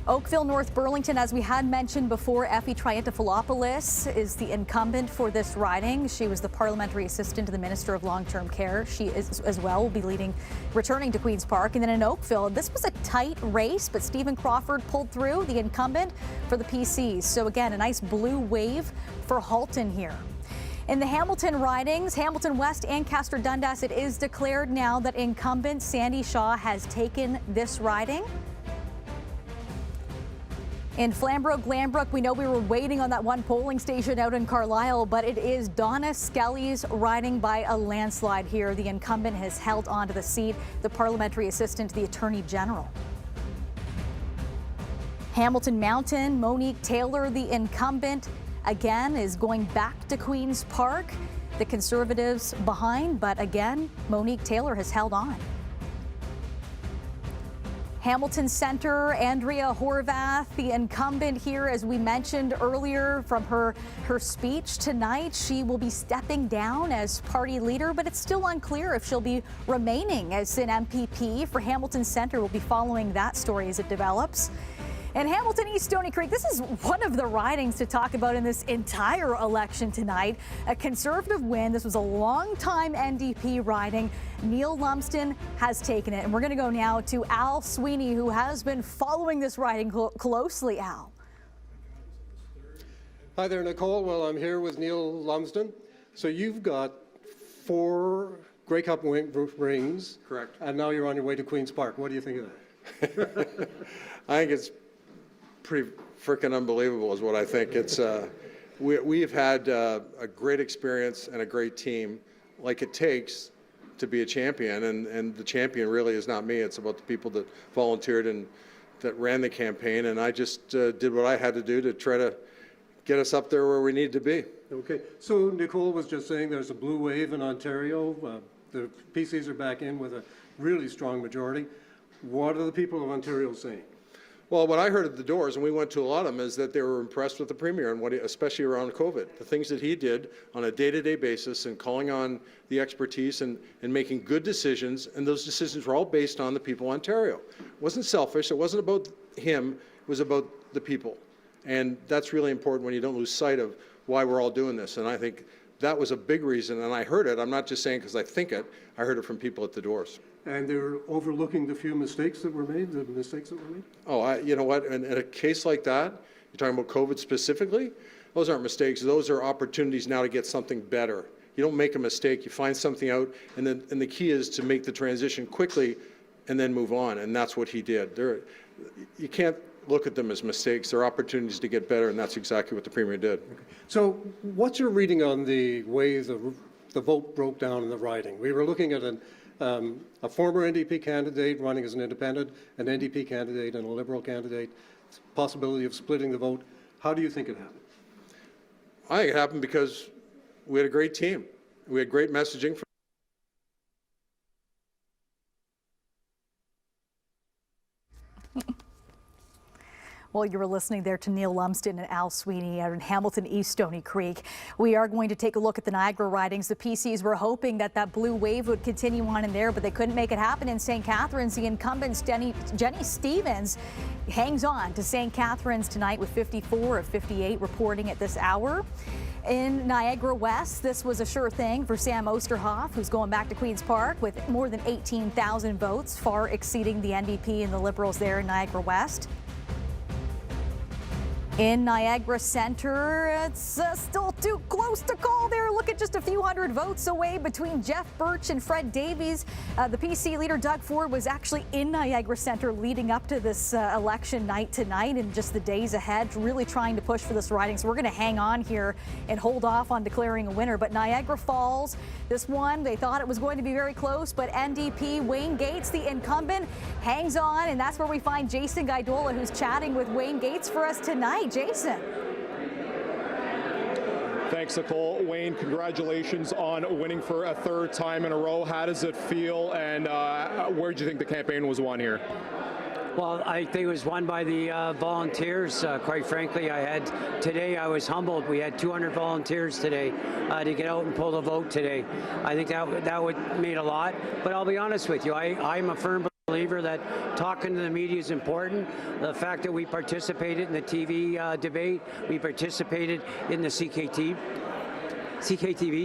Oakville, North Burlington, as we had mentioned before, Effie Triantafilopoulos is the incumbent for this riding. She was the parliamentary assistant to the Minister of Long-Term Care. She is, as well will be returning to Queen's Park. And then in Oakville, this was a tight race, but Stephen Crawford pulled through, the incumbent for the PCs. So again, a nice blue wave for Halton here. In the Hamilton ridings, Hamilton West and Castor Dundas, it is declared now that incumbent Sandy Shaw has taken this riding. In Flamborough, Glanbrook, we know we were waiting on that one polling station out in Carlisle, but it is Donna Skelly's riding by a landslide here. The incumbent has held on to the seat, the parliamentary assistant to the Attorney General. Hamilton Mountain, Monique Taylor, the incumbent, again is going back to Queen's Park. The Conservatives behind, but again, Monique Taylor has held on. Hamilton Centre, Andrea Horwath, the incumbent here, as we mentioned earlier from her speech tonight, she will be stepping down as party leader, but it's still unclear if she'll be remaining as an MPP for Hamilton Centre. We'll be following that story as it develops. And Hamilton East Stony Creek, this is one of the ridings to talk about in this entire election tonight. A Conservative win. This was a long-time NDP riding. Neil Lumsden has taken it. And we're going to go now to Al Sweeney, who has been following this riding closely. Al. Hi there, Nicole. Well, I'm here with Neil Lumsden. So you've got 4 Grey Cup rings. Correct. And now you're on your way to Queen's Park. What do you think of that? I think it's pretty freaking unbelievable is what I think. It's we've had a great experience and a great team like it takes to be a champion, and the champion really is not me. It's about the people that volunteered and that ran the campaign, and I just did what I had to do to try to get us up there where we need to be. Okay, so Nicole was just saying there's a blue wave in Ontario. The PCs are back in with a really strong majority. What are the people of Ontario saying? Well, what I heard at the doors, and we went to a lot of them, is that they were impressed with the Premier and especially around COVID. The things that he did on a day-to-day basis and calling on the expertise and making good decisions, and those decisions were all based on the people of Ontario. It wasn't selfish. It wasn't about him. It was about the people. And that's really important when you don't lose sight of why we're all doing this. And I think that was a big reason, and I heard it. I'm not just saying because I think it. I heard it from people at the doors. And they're overlooking the few mistakes that were made, Oh, you know what? In a case like that, you're talking about COVID specifically, those aren't mistakes. Those are opportunities now to get something better. You don't make a mistake. You find something out, and the key is to make the transition quickly and then move on, and that's what he did. You can't look at them as mistakes. They're opportunities to get better, and that's exactly what the Premier did. Okay. So what's your reading on the way the vote broke down in the riding? We were looking at a former NDP candidate running as an independent, an NDP candidate and a Liberal candidate, possibility of splitting the vote. How do you think it happened? I think it happened because we had a great team. We had great messaging from Well, you were listening there to Neil Lumsden and Al Sweeney out in Hamilton East Stony Creek. We are going to take a look at the Niagara ridings. The PCs were hoping that blue wave would continue on in there, but they couldn't make it happen in St. Catharines. The incumbent, Jenny Stevens, hangs on to St. Catharines tonight with 54 of 58 reporting at this hour. In Niagara West, this was a sure thing for Sam Osterhoff, who's going back to Queen's Park with more than 18,000 votes, far exceeding the NDP and the Liberals there in Niagara West. In Niagara Centre, it's still too close to call there. Look at just a few hundred votes away between Jeff Birch and Fred Davies. The PC leader, Doug Ford, was actually in Niagara Centre leading up to this election night tonight and just the days ahead, really trying to push for this riding. So we're going to hang on here and hold off on declaring a winner. But Niagara Falls, this one, they thought it was going to be very close, but NDP Wayne Gates, the incumbent, hangs on, and that's where we find Jason Gaidola, who's chatting with Wayne Gates for us tonight. Jason. Thanks, Nicole. Wayne, congratulations on winning for a third time in a row. How does it feel, and where do you think the campaign was won here? Well, I think it was won by the volunteers. Quite frankly, I was humbled. We had 200 volunteers today to get out and pull the vote today. I think that would mean a lot. But I'll be honest with you, I'm a firm believer that talking to the media is important. The fact that we participated in the TV debate, we participated in the CKTV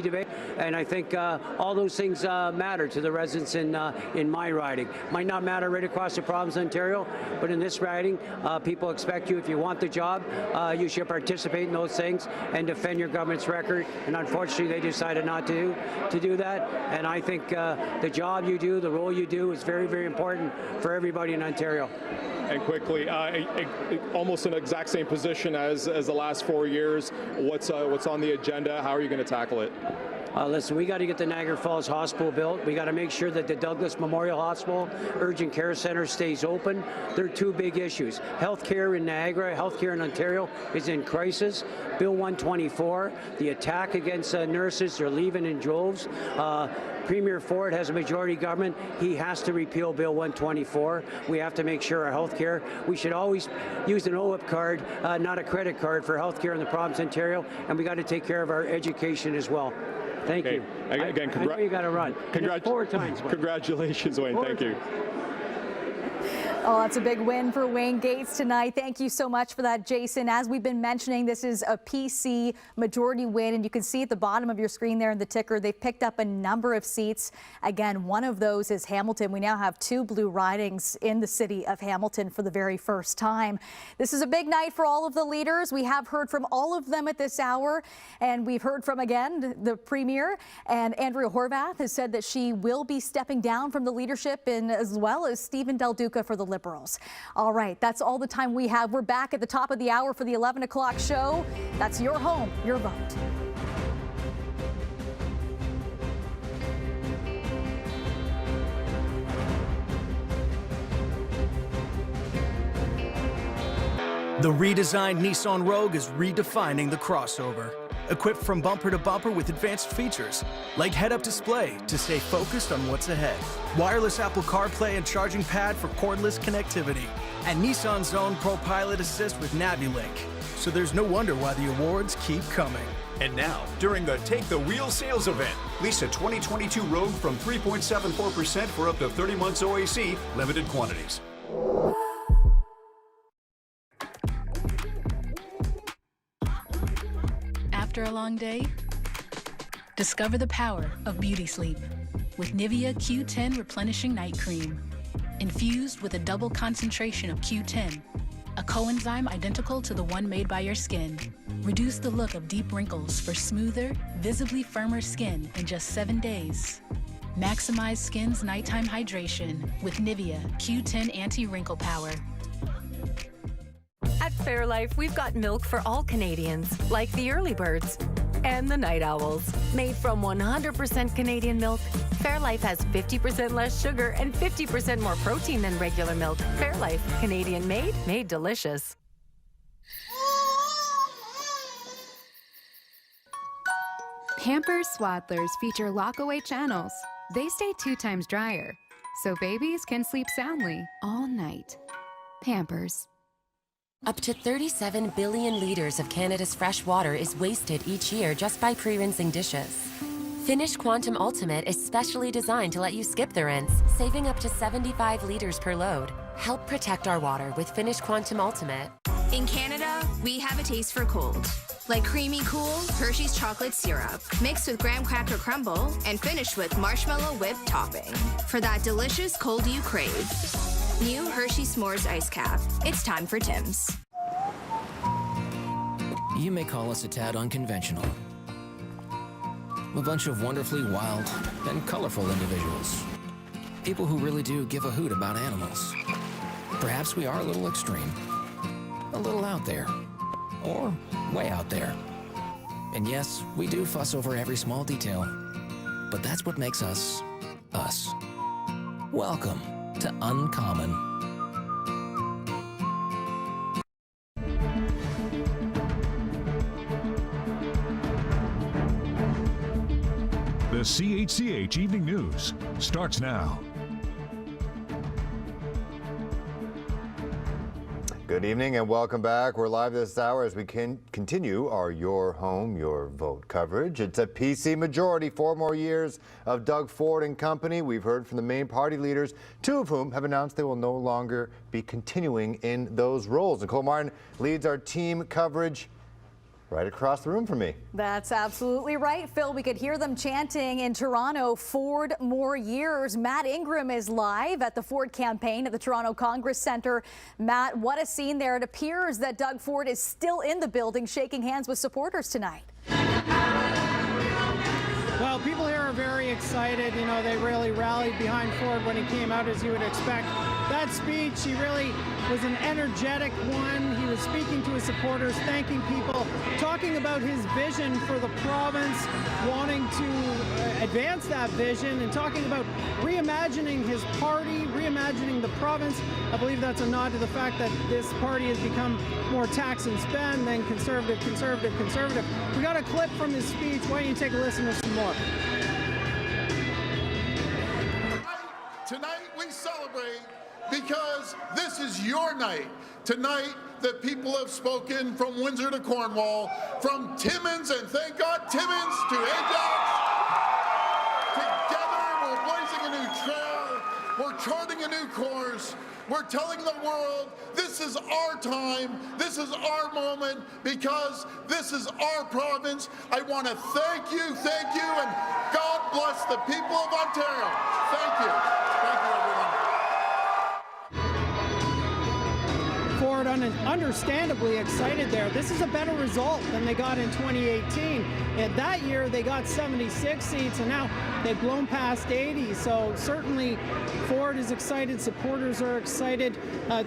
debate, and I think all those things matter to the residents in my riding. Might not matter right across the province of Ontario, but in this riding, people expect you, if you want the job, you should participate in those things and defend your government's record, and unfortunately they decided not to do that, and I think the job you do, the role you do is very, very important for everybody in Ontario. And quickly, almost an exact same position as the last 4 years. What's on the agenda? How are you going to tackle it? Listen, we got to get the Niagara Falls Hospital built. We got to make sure that the Douglas Memorial Hospital Urgent Care Center stays open. They're two big issues. Healthcare in Niagara, healthcare in Ontario is in crisis. Bill 124, the attack against nurses, they're leaving in droves. Premier Ford has a majority government. He has to repeal Bill 124. We have to make sure our health care, we should always use an OIP card, not a credit card for health care in the province of Ontario, and we got to take care of our education as well. Thank you. Again, I know you got to run. Four times. Congratulations, Wayne. Thank you. Oh, that's a big win for Wayne Gates tonight. Thank you so much for that, Jason. As we've been mentioning, this is a PC majority win, and you can see at the bottom of your screen there in the ticker, they've picked up a number of seats. Again, one of those is Hamilton. We now have 2 blue ridings in the city of Hamilton for the very first time. This is a big night for all of the leaders. We have heard from all of them at this hour, and we've heard from, again, the Premier, and Andrea Horwath has said that she will be stepping down from the leadership, and as well as Stephen Del Duca for the Liberals. All right, that's all the time we have. We're back at the top of the hour for the 11 o'clock show. That's your home, your vote. The redesigned Nissan Rogue is redefining the crossover. Equipped from bumper to bumper with advanced features, like head-up display to stay focused on what's ahead, wireless Apple CarPlay and charging pad for cordless connectivity, and Nissan's own Pro Pilot Assist with NaviLink. So there's no wonder why the awards keep coming. And now, during the Take the Wheel sales event, lease a 2022 Rogue from 3.74% for up to 30 months OAC, limited quantities. After a long day, discover the power of beauty sleep with Nivea Q10 Replenishing Night Cream. Infused with a double concentration of Q10, a coenzyme identical to the one made by your skin. Reduce the look of deep wrinkles for smoother, visibly firmer skin in just 7 days. Maximize skin's nighttime hydration with Nivea Q10 Anti-Wrinkle Power. At Fairlife, we've got milk for all Canadians, like the early birds and the night owls. Made from 100% Canadian milk, Fairlife has 50% less sugar and 50% more protein than regular milk. Fairlife, Canadian made, made delicious. Pampers Swaddlers feature lock-away channels. They stay 2 times drier, so babies can sleep soundly all night. Pampers. Up to 37 billion liters of Canada's fresh water is wasted each year just by pre-rinsing dishes. Finish Quantum Ultimate is specially designed to let you skip the rinse, saving up to 75 liters per load. Help protect our water with Finish Quantum Ultimate. In Canada, we have a taste for cold. Like creamy cool Hershey's chocolate syrup, mixed with graham cracker crumble and finished with marshmallow whip topping. For that delicious cold you crave. New Hershey S'mores Ice Cap. It's time for Tim's. You may call us a tad unconventional. A bunch of wonderfully wild and colorful individuals. People who really do give a hoot about animals. Perhaps we are a little extreme. A little out there. Or way out there. And yes, we do fuss over every small detail. But that's what makes us, us. Welcome to Uncommon. The CHCH Evening News starts now. Good evening and welcome back. We're live this hour as we continue our Your Home, Your Vote coverage. It's a PC majority, 4 more years of Doug Ford and company. We've heard from the main party leaders, 2 of whom have announced they will no longer be continuing in those roles. Nicole Martin leads our team coverage right across the room from me. That's absolutely right, Phil. We could hear them chanting in Toronto, Ford more years. Matt Ingram is live at the Ford campaign at the Toronto Congress Centre. Matt, what a scene there. It appears that Doug Ford is still in the building shaking hands with supporters tonight. Well, people here are very excited. You know, they really rallied behind Ford when he came out, as you would expect. That speech, he really was an energetic one. He was speaking to his supporters, thanking people, talking about his vision for the province, wanting to advance that vision, and talking about reimagining his party, reimagining the province. I believe that's a nod to the fact that this party has become more tax and spend than conservative, conservative, conservative. We got a clip from his speech. Why don't you take a listen to some more? Tonight we celebrate because this is your night. Tonight, the people have spoken from Windsor to Cornwall, from Timmins, and thank God Timmins, to Ajax. Together, we're blazing a new trail. We're charting a new course. We're telling the world this is our time, this is our moment, because this is our province. I want to thank you, and God bless the people of Ontario. Thank you. Thank you, everyone. Ford understandably excited there. This is a better result than they got in 2018. And that year they got 76 seats, and now they've blown past 80. So certainly Ford is excited, supporters are excited.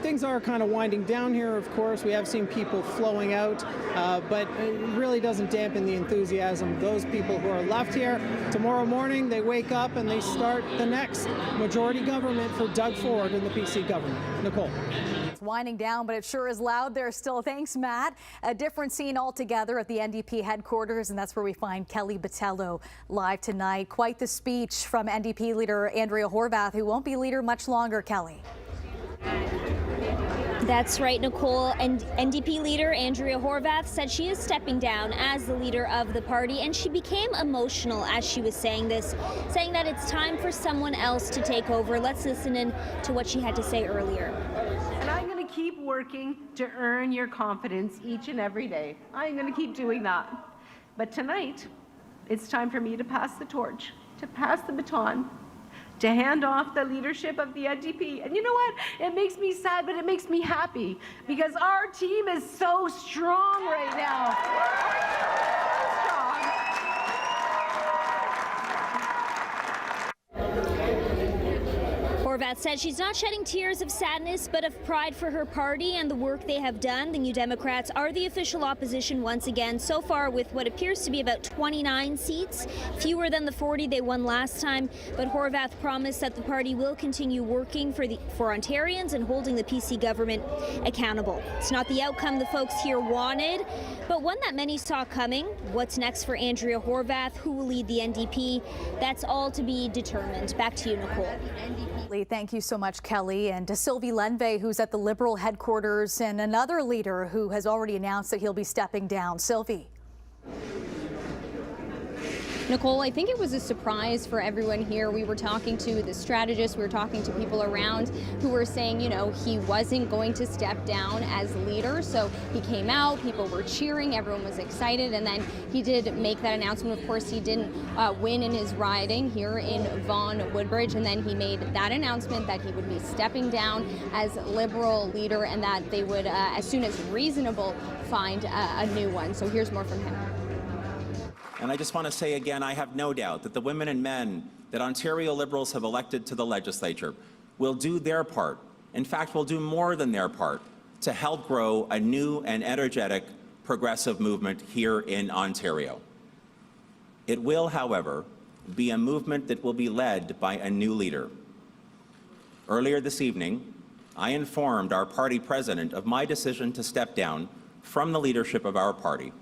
Things are kind of winding down here, of course. We have seen people flowing out, but it really doesn't dampen the enthusiasm of those people who are left here. Tomorrow morning they wake up and they start the next majority government for Doug Ford and the PC government. Nicole. It's winding down, but it sure is loud there still. Thanks, Matt. A different scene altogether at the NDP headquarters, and that's where we find Kelly Botello live tonight. Quite the speech from NDP leader Andrea Horwath, who won't be leader much longer. Kelly. That's right, Nicole. And NDP leader Andrea Horwath said she is stepping down as the leader of the party, and she became emotional as she was saying this, saying that it's time for someone else to take over. Let's listen in to what she had to say earlier. And I'm going to keep working to earn your confidence each and every day. I'm going to keep doing that. But tonight, it's time for me to pass the torch, to pass the baton, to hand off the leadership of the NDP. And you know what? It makes me sad, but it makes me happy, because our team is so strong right now. So strong. Horwath said she's not shedding tears of sadness, but of pride for her party and the work they have done. The New Democrats are the official opposition once again, so far with what appears to be about 29 seats, fewer than the 40 they won last time. But Horwath promised that the party will continue working for Ontarians and holding the PC government accountable. It's not the outcome the folks here wanted, but one that many saw coming. What's next for Andrea Horwath? Who will lead the NDP? That's all to be determined. Back to you, Nicole. Thank you so much, Kelly. And to Sylvie Lenve, who's at the Liberal headquarters, and another leader who has already announced that he'll be stepping down. Sylvie. Nicole, I think it was a surprise for everyone here. We were talking to the strategists, we were talking to people around who were saying, you know, he wasn't going to step down as leader. So he came out, people were cheering, everyone was excited, and then he did make that announcement. Of course, he didn't win in his riding here in Vaughan Woodbridge, and then he made that announcement that he would be stepping down as Liberal leader and that they would, as soon as reasonable, find a new one. So here's more from him. And I just want to say again, I have no doubt that the women and men that Ontario Liberals have elected to the legislature will do their part. In fact, will do more than their part to help grow a new and energetic progressive movement here in Ontario. It will, however, be a movement that will be led by a new leader. Earlier this evening, I informed our party president of my decision to step down from the leadership of our party,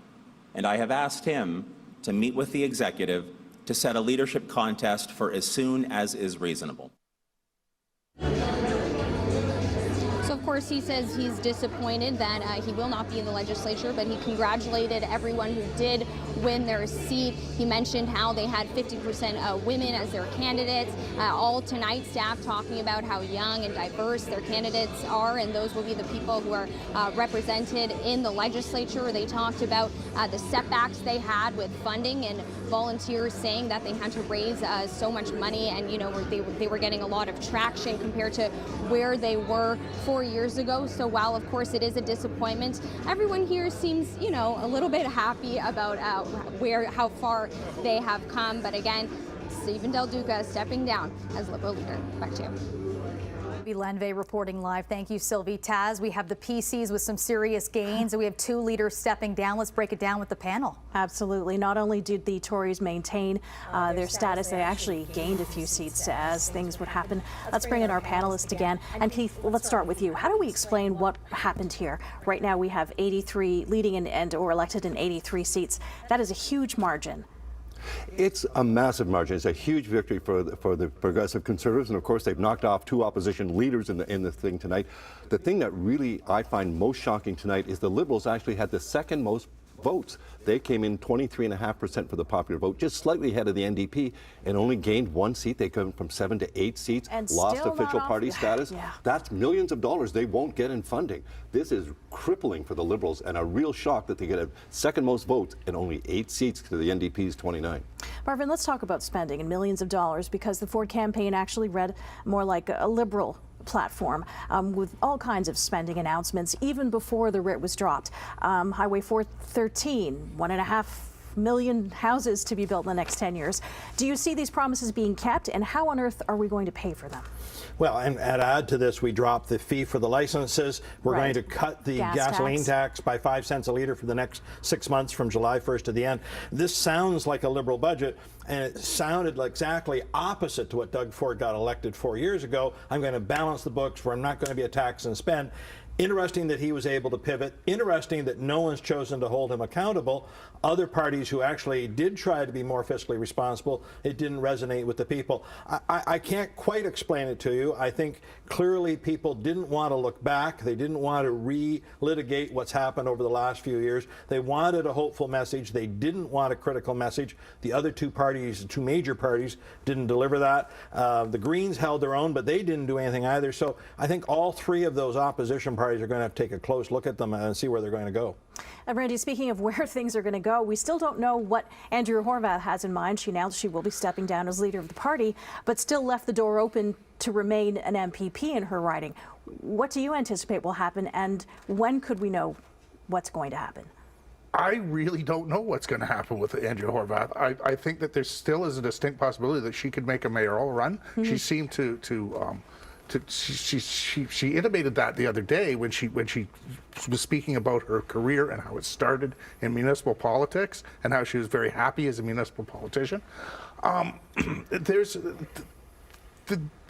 and I have asked him to meet with the executive to set a leadership contest for as soon as is reasonable. So, of course, he says he's disappointed that he will not be in the legislature, but he congratulated everyone who did win their seat. He mentioned how they had 50% women as their candidates. All tonight, staff talking about how young and diverse their candidates are, and those will be the people who are represented in the legislature. They talked about the setbacks they had with funding and volunteers saying that they had to raise so much money, and you know they were getting a lot of traction compared to where they were 4 4 years ago. So while, of course, it is a disappointment, everyone here seems, you know, a little bit happy about how far they have come. But again, Stephen Del Duca stepping down as Liberal leader. Back to you. Lenve reporting live. Thank you, Sylvie. Taz, we have the PCs with some serious gains, and we have 2 leaders stepping down. Let's break it down with the panel. Absolutely. Not only did the Tories maintain their status, they actually gained a few seats as things would happen. Let's bring in our panelists again. And Keith, let's start with you. How do we explain what happened here? Right now we have 83 leading and or elected in 83 seats. That is a huge margin. It's a massive margin. It's a huge victory for the Progressive Conservatives, and of course they've knocked off 2 opposition leaders in the thing tonight. The thing that really I find most shocking tonight is the Liberals actually had the second most votes. They came in 23.5% for the popular vote, just slightly ahead of the NDP, and only gained 1 seat. They come from 7 to 8 seats, and lost official party status. Yeah. That's millions of dollars they won't get in funding. This is crippling for the Liberals, and a real shock that they get a second most votes and only 8 seats to the NDP's 29. Marvin, let's talk about spending and millions of dollars, because the Ford campaign actually read more like a Liberal platform with all kinds of spending announcements even before the writ was dropped. Highway 413, 1.5 million houses to be built in the next 10 years. Do you see these promises being kept, and how on earth are we going to pay for them? Well, and add to this, we dropped the fee for the licenses. We're going to cut the gasoline tax by 5 cents a liter for the next 6 months from July 1st to the end. This sounds like a Liberal budget, and it sounded exactly opposite to what Doug Ford got elected 4 years ago. I'm going to balance the books where I'm not going to be a tax and spend. Interesting that he was able to pivot. Interesting that no one's chosen to hold him accountable. Other parties who actually did try to be more fiscally responsible, it didn't resonate with the people. I can't quite explain it to you. I think clearly people didn't want to look back. They didn't want to re-litigate what's happened over the last few years. They wanted a hopeful message. They didn't want a critical message. The other 2 parties, 2 major parties, didn't deliver that. The Greens held their own, but they didn't do anything either. So I think all 3 of those opposition parties are going to have to take a close look at them and see where they're going to go. And Randy, speaking of where things are going to go, we still don't know what Andrea Horwath has in mind. She announced she will be stepping down as leader of the party, but still left the door open to remain an MPP in her riding. What do you anticipate will happen, and when could we know what's going to happen? I really don't know what's going to happen with Andrea Horwath. I think that there still is a distinct possibility that she could make a mayoral run. She seemed she intimated that the other day when she was speaking about her career and how it started in municipal politics and how she was very happy as a municipal politician.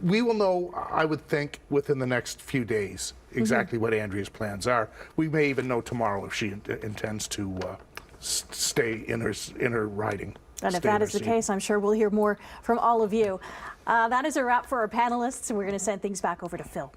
We will know, I would think, within the next few days exactly what Andrea's plans are. We may even know tomorrow if she intends to stay in her riding. And if that is the case, I'm sure we'll hear more from all of you. That is a wrap for our panelists, and we're going to send things back over to Phil.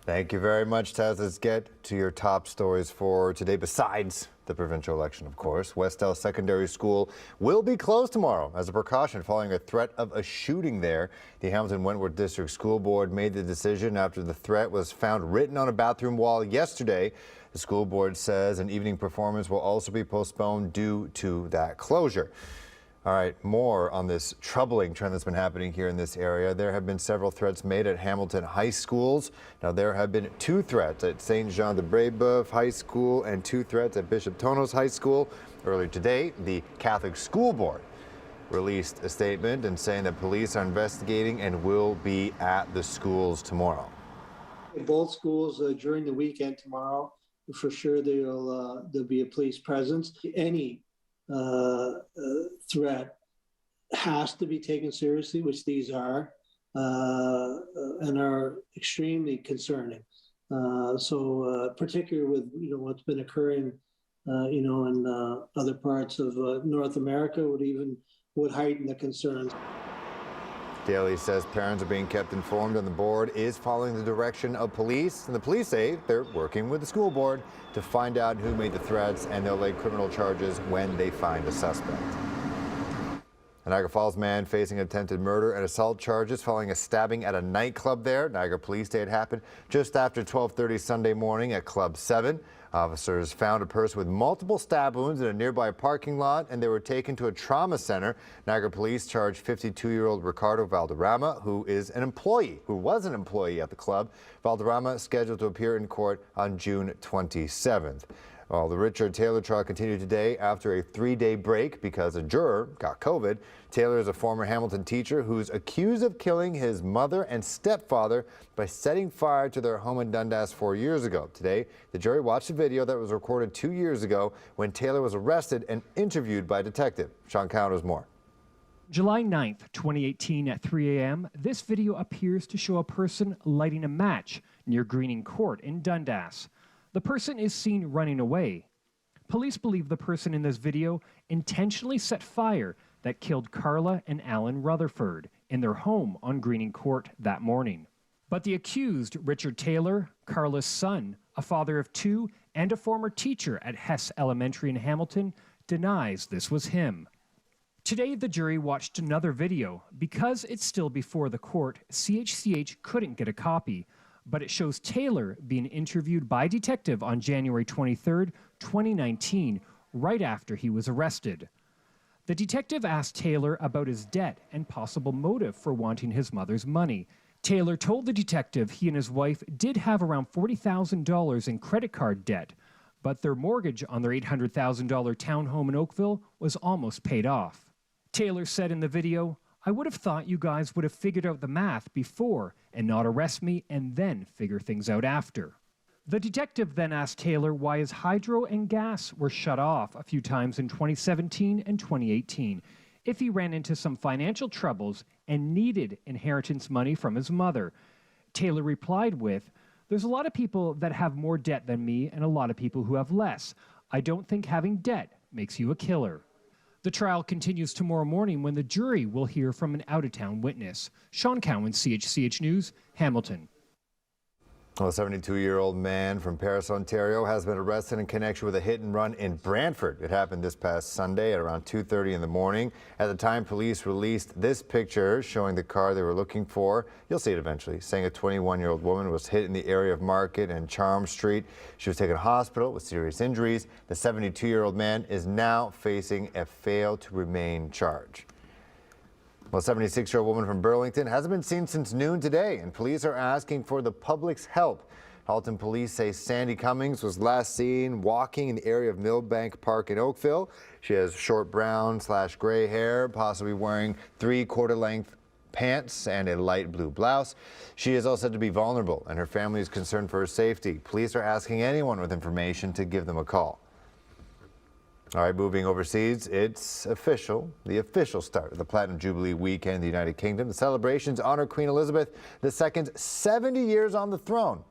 Thank you very much, Taz. Let's get to your top stories for today, besides the provincial election, of course. Westdale Secondary School will be closed tomorrow as a precaution following a threat of a shooting there. The Hamilton Wentworth District School Board made the decision after the threat was found written on a bathroom wall yesterday. The school board says an evening performance will also be postponed due to that closure. All right, more on this troubling trend that's been happening here in this area. There have been several threats made at Hamilton high schools. Now, there have been 2 threats at St. Jean de Brébeuf High School and 2 threats at Bishop Tonos High School. Earlier today, the Catholic School Board released a statement and saying that police are investigating and will be at the schools tomorrow. In both schools during the weekend tomorrow, for sure there'll be a police presence. Any threat has to be taken seriously, which these are, and are extremely concerning. So particularly with what's been occurring, in other parts of North America, would heighten the concerns. Daly says parents are being kept informed and the board is following the direction of police. And the police say they're working with the school board to find out who made the threats, and they'll lay criminal charges when they find a suspect. Niagara Falls man facing attempted murder and assault charges following a stabbing at a nightclub there. Niagara police say it happened just after 12:30 Sunday morning at Club 7. Officers found a person with multiple stab wounds in a nearby parking lot, and they were taken to a trauma center. Niagara police charged 52-year-old Ricardo Valderrama, who was an employee at the club. Valderrama is scheduled to appear in court on June 27th. Well, the Richard Taylor trial continued today after a 3-day break because a juror got COVID. Taylor is a former Hamilton teacher who's accused of killing his mother and stepfather by setting fire to their home in Dundas 4 years ago. Today, the jury watched a video that was recorded 2 years ago when Taylor was arrested and interviewed by a detective. Sean Cowan has more. July 9th, 2018 at 3 a.m., this video appears to show a person lighting a match near Greening Court in Dundas. The person is seen running away. Police believe the person in this video intentionally set fire that killed Carla and Alan Rutherford in their home on Greening Court that morning. But the accused, Richard Taylor, Carla's son, a father of 2, and a former teacher at Hess Elementary in Hamilton, denies this was him. Today, the jury watched another video. Because it's still before the court, CHCH couldn't get a copy, but it shows Taylor being interviewed by a detective on January 23, 2019, right after he was arrested. The detective asked Taylor about his debt and possible motive for wanting his mother's money. Taylor told the detective he and his wife did have around $40,000 in credit card debt, but their mortgage on their $800,000 townhome in Oakville was almost paid off. Taylor said in the video, "I would have thought you guys would have figured out the math before and not arrest me and then figure things out after." The detective then asked Taylor why his hydro and gas were shut off a few times in 2017 and 2018, if he ran into some financial troubles and needed inheritance money from his mother. Taylor replied with, "There's a lot of people that have more debt than me and a lot of people who have less. I don't think having debt makes you a killer." The trial continues tomorrow morning when the jury will hear from an out-of-town witness. Sean Cowan, CHCH News, Hamilton. Well, a 72-year-old man from Paris, Ontario, has been arrested in connection with a hit-and-run in Brantford. It happened this past Sunday at around 2:30 in the morning. At the time, police released this picture showing the car they were looking for. You'll see it eventually, saying a 21-year-old woman was hit in the area of Market and Charm Street. She was taken to hospital with serious injuries. The 72-year-old man is now facing a fail-to-remain charge. Well, a 76-year-old woman from Burlington hasn't been seen since noon today, and police are asking for the public's help. Halton police say Sandy Cummings was last seen walking in the area of Millbank Park in Oakville. She has short brown/gray hair, possibly wearing 3/4 length pants and a light blue blouse. She is also said to be vulnerable, and her family is concerned for her safety. Police are asking anyone with information to give them a call. All right, moving overseas, it's official, the official start of the Platinum Jubilee weekend in the United Kingdom. The celebrations honor Queen Elizabeth II's 70 years on the throne.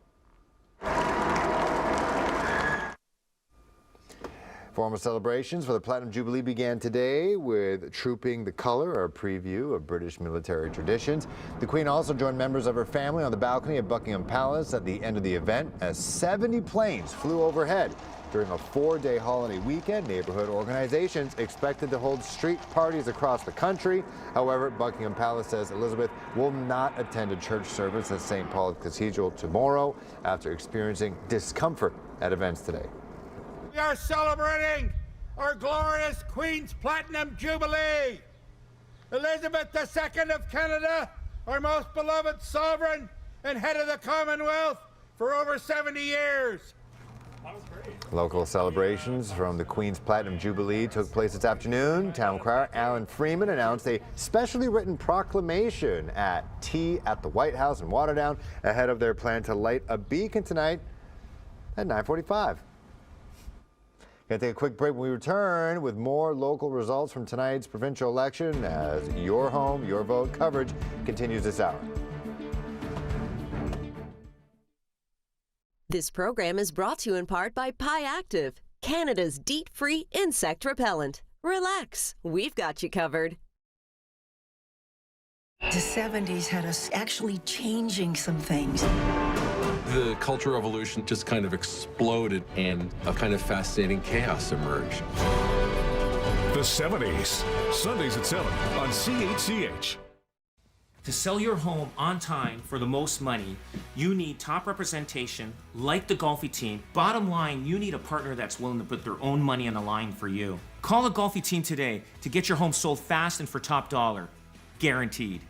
Formal celebrations for the Platinum Jubilee began today with Trooping the Colour, a preview of British military traditions. The Queen also joined members of her family on the balcony at Buckingham Palace at the end of the event as 70 planes flew overhead. During a 4-day holiday weekend, neighborhood organizations expected to hold street parties across the country. However, Buckingham Palace says Elizabeth will not attend a church service at St. Paul's Cathedral tomorrow after experiencing discomfort at events today. We are celebrating our glorious Queen's Platinum Jubilee. Elizabeth II of Canada, our most beloved sovereign and head of the Commonwealth for over 70 years. Local celebrations from the Queen's Platinum Jubilee took place this afternoon. Town Crier Alan Freeman announced a specially written proclamation at tea at the White House in Waterdown ahead of their plan to light a beacon tonight at 9:45. Gonna take a quick break. When we return with more local results from tonight's provincial election as Your Home, Your Vote coverage continues this hour. This program is brought to you in part by Pi Active, Canada's DEET-free insect repellent. Relax, we've got you covered. The 70s had us actually changing some things. The Cultural Revolution just kind of exploded and a kind of fascinating chaos emerged. the 70s. Sundays at 7 on CHCH. To sell your home on time for the most money, you need top representation like the Golfi team. Bottom line, you need a partner that's willing to put their own money on the line for you. Call the Golfi team today to get your home sold fast and for top dollar. Guaranteed.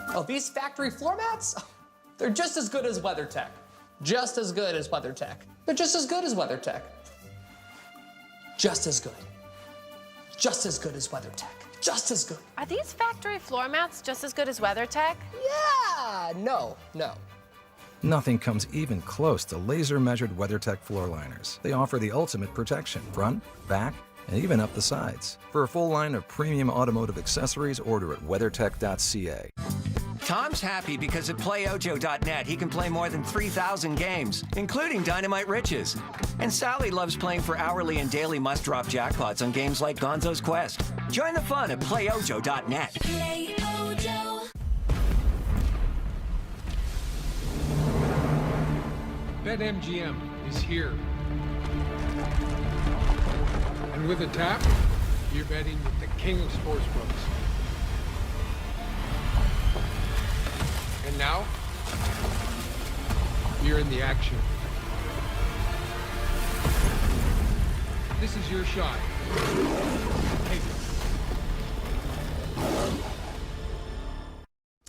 Oh, these factory floor mats? They're just as good as WeatherTech. Just as good as WeatherTech. They're just as good as WeatherTech. Just as good. Just as good as WeatherTech. Just as good. Are these factory floor mats just as good as WeatherTech? Yeah! No. Nothing comes even close to laser-measured WeatherTech floor liners. They offer the ultimate protection, front, back, and even up the sides. For a full line of premium automotive accessories, order at weathertech.ca. Tom's happy because at playojo.net he can play more than 3,000 games, including Dynamite Riches. And Sally loves playing for hourly and daily must-drop jackpots on games like Gonzo's Quest. Join the fun at playojo.net. PlayOjo. BetMGM is here. And with a tap, you're betting with the king of sportsbooks. And now, you're in the action. This is your shot. Take it.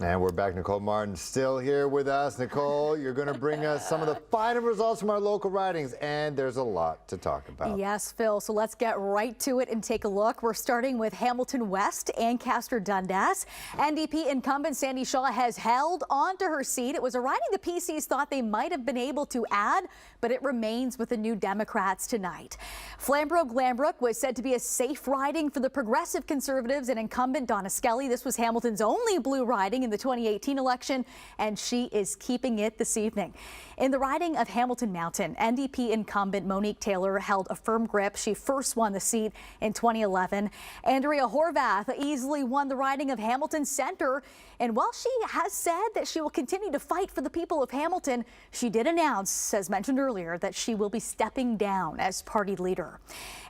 And we're back. Nicole Martin still here with us. Nicole, you're going to bring us some of the final results from our local ridings, and there's a lot to talk about. Yes, Phil. So let's get right to it and take a look. We're starting with Hamilton West, Ancaster Dundas. NDP incumbent Sandy Shaw has held on to her seat. It was a riding the PCs thought they might have been able to add, but it remains with the New Democrats tonight. Flamborough-Glanbrook was said to be a safe riding for the Progressive Conservatives and incumbent Donna Skelly. This was Hamilton's only blue riding in the 2018 election, and she is keeping it this evening. In the riding of Hamilton Mountain, NDP incumbent Monique Taylor held a firm grip. She first won the seat in 2011. Andrea Horvath easily won the riding of Hamilton Center. And while she has said that she will continue to fight for the people of Hamilton, she did announce, as mentioned earlier, that she will be stepping down as party leader.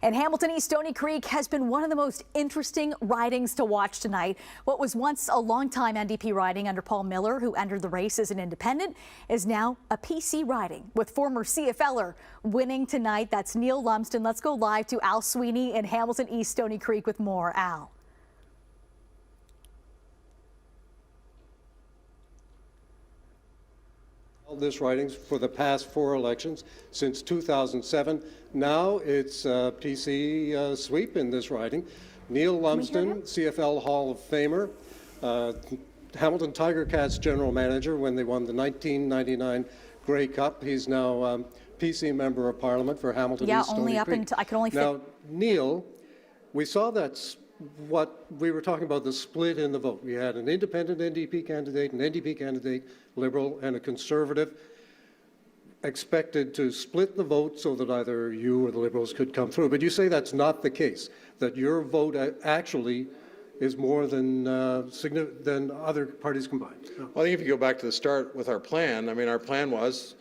And Hamilton East Stony Creek has been one of the most interesting ridings to watch tonight. What was once a longtime NDP riding under Paul Miller, who entered the race as an independent, is now a PC riding, with former CFLer winning tonight. That's Neil Lumsden. Let's go live to Al Sweeney in Hamilton East Stony Creek with more. Al. This ridings for the past 4 elections since 2007. Now it's PC sweep in this riding. Neil Lumsden, CFL Hall of Famer, Hamilton Tiger Cats general manager when they won the 1999 Grey Cup. He's now PC member of Parliament for Hamilton East Stony only Creek. up until I can only fit. Now, Neil, we saw that's what we were talking about, the split in the vote. We had an independent NDP candidate, an NDP candidate, Liberal, and a Conservative, expected to split the vote so that either you or the Liberals could come through. But you say that's not the case, that your vote actually is more than other parties combined. Well, I think if you go back to the start with our plan, I mean, our plan was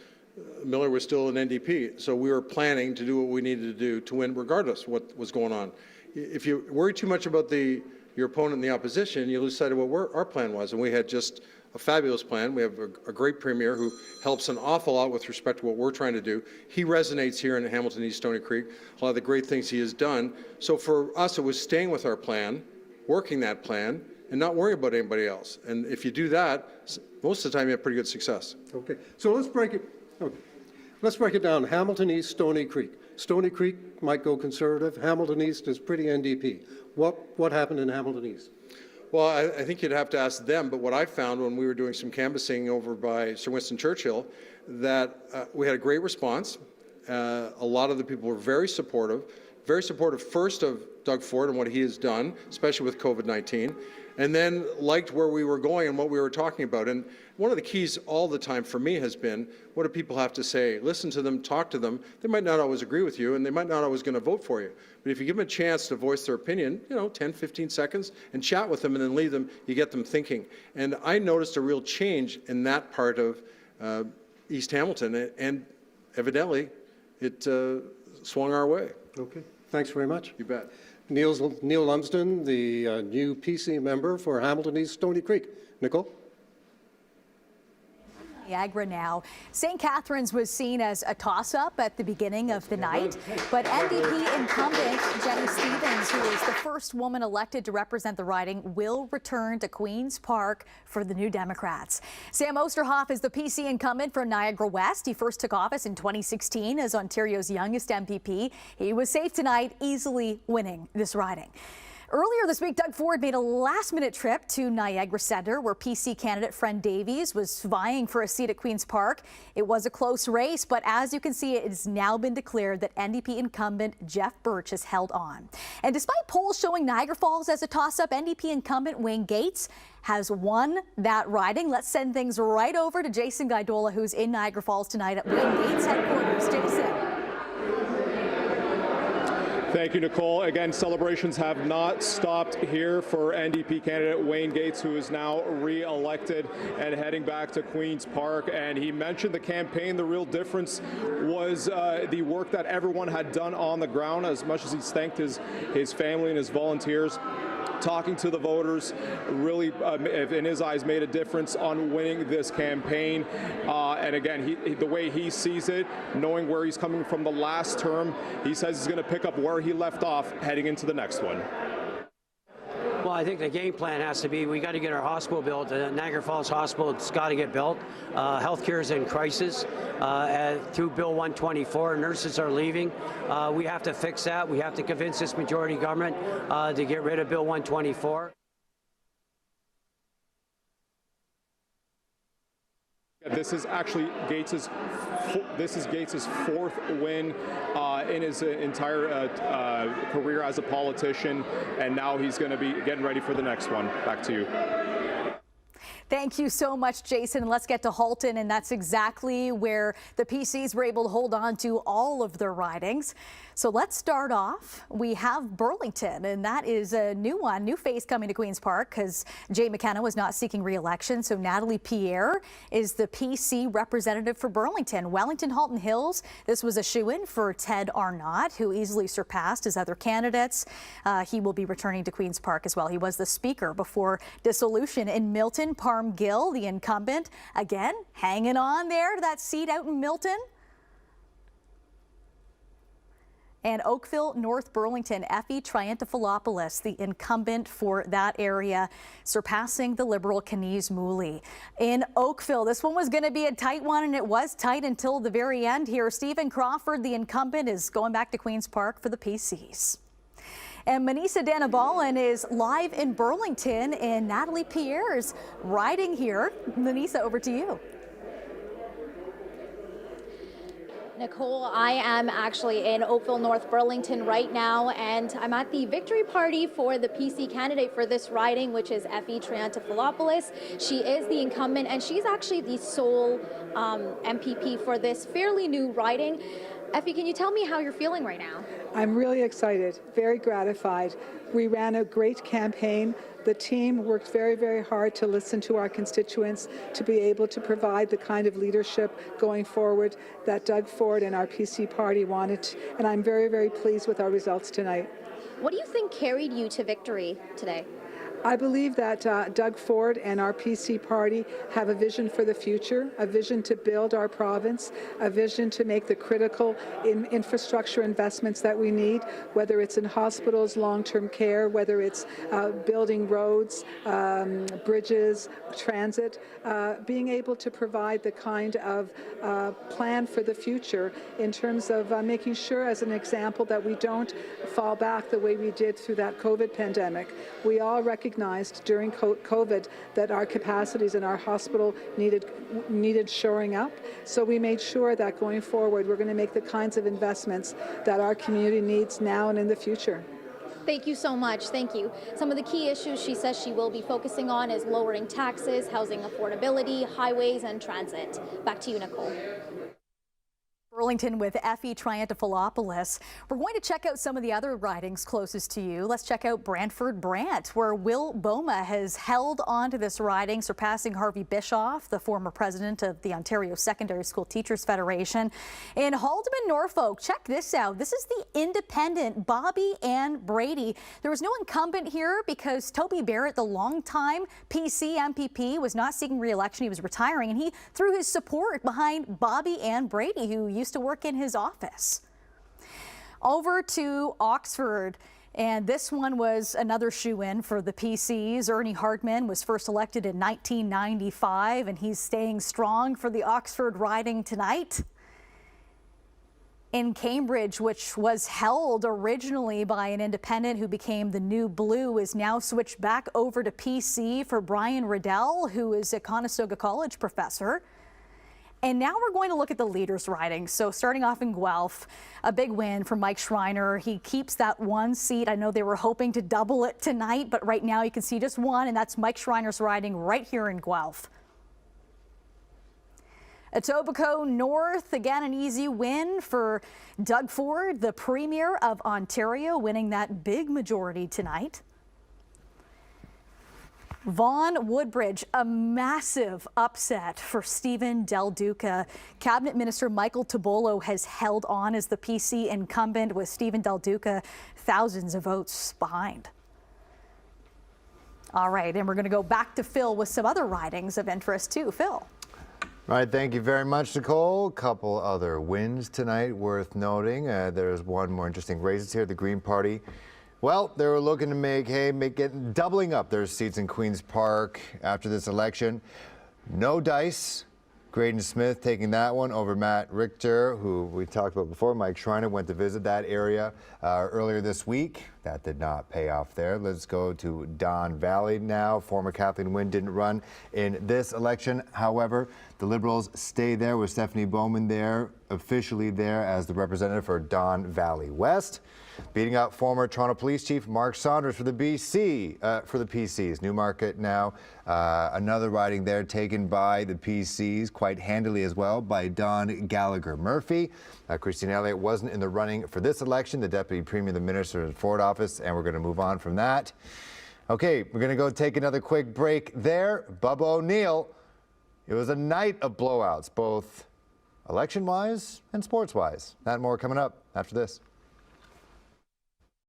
Miller was still an NDP, so we were planning to do what we needed to do to win regardless of what was going on. If you worry too much about your opponent in the opposition, you lose sight of what our plan was. And we had just a fabulous plan. We have a great premier who helps an awful lot with respect to what we're trying to do. He resonates here in Hamilton East Stony Creek, a lot of the great things he has done. So for us, it was staying with our plan, working that plan, and not worrying about anybody else. And if you do that, most of the time you have pretty good success. Okay, so let's break it. Okay. Let's break it down. Hamilton East, Stony Creek. Stony Creek might go Conservative. Hamilton East is pretty NDP. What happened in Hamilton East? Well, I think you'd have to ask them, but what I found when we were doing some canvassing over by Sir Winston Churchill, that we had a great response. A lot of the people were very supportive first of Doug Ford and what he has done, especially with COVID-19, and then liked where we were going and what we were talking about. And one of the keys all the time for me has been, what do people have to say? Listen to them, talk to them. They might not always agree with you, and they might not always going to vote for you. But if you give them a chance to voice their opinion, 10, 15 seconds, and chat with them and then leave them, you get them thinking. And I noticed a real change in that part of East Hamilton, and evidently it swung our way. Okay, thanks very much. You bet. Neil Lumsden, the new PC member for Hamilton East Stony Creek. Nicole? Niagara now. St. Catharines was seen as a toss-up at the beginning of the night, but NDP incumbent Jenny Stevens, who is the first woman elected to represent the riding, will return to Queen's Park for the New Democrats. Sam Osterhoff is the PC incumbent from Niagara West. He first took office in 2016 as Ontario's youngest MPP. He was safe tonight, easily winning this riding. Earlier this week, Doug Ford made a last-minute trip to Niagara Centre, where PC candidate Friend Davies was vying for a seat at Queen's Park. It was a close race, but as you can see, it has now been declared that NDP incumbent Jeff Birch has held on. And despite polls showing Niagara Falls as a toss-up, NDP incumbent Wayne Gates has won that riding. Let's send things right over to Jason Gaidola, who's in Niagara Falls tonight at Wayne Gates headquarters. Jason. Thank you, Nicole. Again, celebrations have not stopped here for NDP candidate Wayne Gates, who is now re-elected and heading back to Queen's Park. And he mentioned the campaign. The real difference was the work that everyone had done on the ground, as much as he's thanked his family and his volunteers. Talking to the voters really, in his eyes, made a difference on winning this campaign. And again, the way he sees it, knowing where he's coming from the last term, he says he's going to pick up where he left off heading into the next one. Well, I think the game plan has to be, we got to get our hospital built. The Niagara Falls Hospital, it's got to get built. Healthcare is in crisis through Bill 124. Nurses are leaving. We have to fix that. We have to convince this majority government to get rid of Bill 124. This is actually Gates's fourth win in his entire career as a politician, and now he's going to be getting ready for the next one. Back to you. Thank you so much, Jason. Let's get to Halton, and that's exactly where the PCs were able to hold on to all of their ridings. So let's start off. We have Burlington, and that is a new one, new face coming to Queen's Park because Jay McKenna was not seeking re-election. So Natalie Pierre is the PC representative for Burlington. Wellington Halton Hills, this was a shoo-in for Ted Arnott, who easily surpassed his other candidates. He will be returning to Queen's Park as well. He was the speaker before dissolution. In Milton, Parm Gill, the incumbent, again, hanging on there to that seat out in Milton. And Oakville, North Burlington, Effie Triantafilopoulos, the incumbent for that area, surpassing the Liberal Kenise Mooley. In Oakville, this one was going to be a tight one, and it was tight until the very end here. Stephen Crawford, the incumbent, is going back to Queen's Park for the PCs. And Manisa Danabalan is live in Burlington, and Natalie Pierre is riding here. Manisa, over to you. Nicole, I am actually in Oakville, North Burlington right now, and I'm at the victory party for the PC candidate for this riding, which is Effie Triantafilopoulos. She is the incumbent, and she's actually the sole MPP for this fairly new riding. Effie, can you tell me how you're feeling right now? I'm really excited, very gratified. We ran a great campaign. The team worked very, very hard to listen to our constituents, to be able to provide the kind of leadership going forward that Doug Ford and our PC party wanted. And I'm very, very pleased with our results tonight. What do you think carried you to victory today? I believe that Doug Ford and our PC party have a vision for the future, a vision to build our province, a vision to make the critical infrastructure investments that we need, whether it's in hospitals, long-term care, whether it's building roads, bridges, transit, being able to provide the kind of plan for the future in terms of making sure, as an example, that we don't fall back the way we did through that COVID pandemic. We all recognized during COVID that our capacities in our hospital needed shoring up. So we made sure that going forward, we're going to make the kinds of investments that our community needs now and in the future. Thank you so much. Thank you. Some of the key issues she says she will be focusing on is lowering taxes, housing affordability, highways, and transit. Back to you, Nicole. Burlington with Effie Triantafilopoulos. We're going to check out some of the other ridings closest to you. Let's check out Brantford-Brant, where Will Boma has held on to this riding, surpassing Harvey Bischoff, the former president of the Ontario Secondary School Teachers Federation. In Haldimand, Norfolk, check this out. This is the independent Bobby Ann Brady. There was no incumbent here because Toby Barrett, the longtime PC MPP, was not seeking re-election. He was retiring, and he threw his support behind Bobby Ann Brady, who used to work in his office. Over to Oxford, and this one was another shoe-in for the PCs. Ernie Hartman was first elected in 1995, and he's staying strong for the Oxford riding tonight. In Cambridge, which was held originally by an independent who became the new blue, is now switched back over to PC for Brian Riddell, who is a Conestoga College professor. And now we're going to look at the leaders riding. So starting off in Guelph, a big win for Mike Schreiner. He keeps that one seat. I know they were hoping to double it tonight, but right now you can see just one, and that's Mike Schreiner's riding right here in Guelph. Etobicoke North, again, an easy win for Doug Ford, the Premier of Ontario, winning that big majority tonight. Vaughan Woodbridge, a massive upset for Stephen Del Duca. Cabinet Minister Michael Tobolo has held on as the PC incumbent, with Stephen Del Duca thousands of votes behind. All right, and we're going to go back to Phil with some other ridings of interest too. Phil. All right, thank you very much, Nicole. A couple other wins tonight worth noting. There's one more interesting races here. The Green Party, well, they were looking to make hay, doubling up their seats in Queen's Park after this election. No dice. Graydon Smith taking that one over Matt Richter, who we talked about before. Mike Schreiner went to visit that area earlier this week. That did not pay off there. Let's go to Don Valley now. Former Kathleen Wynne didn't run in this election. However, the Liberals stay there with Stephanie Bowman there, officially there as the representative for Don Valley West. Beating out former Toronto Police Chief Mark Saunders for the PCs. Newmarket now, another riding there taken by the PCs quite handily as well by Don Gallagher Murphy. Christine Elliott wasn't in the running for this election, the Deputy Premier, the Minister of the Ford office, and we're going to move on from that. Okay, we're going to go take another quick break there. Bubba O'Neill, it was a night of blowouts, both election-wise and sports-wise. That and more coming up after this.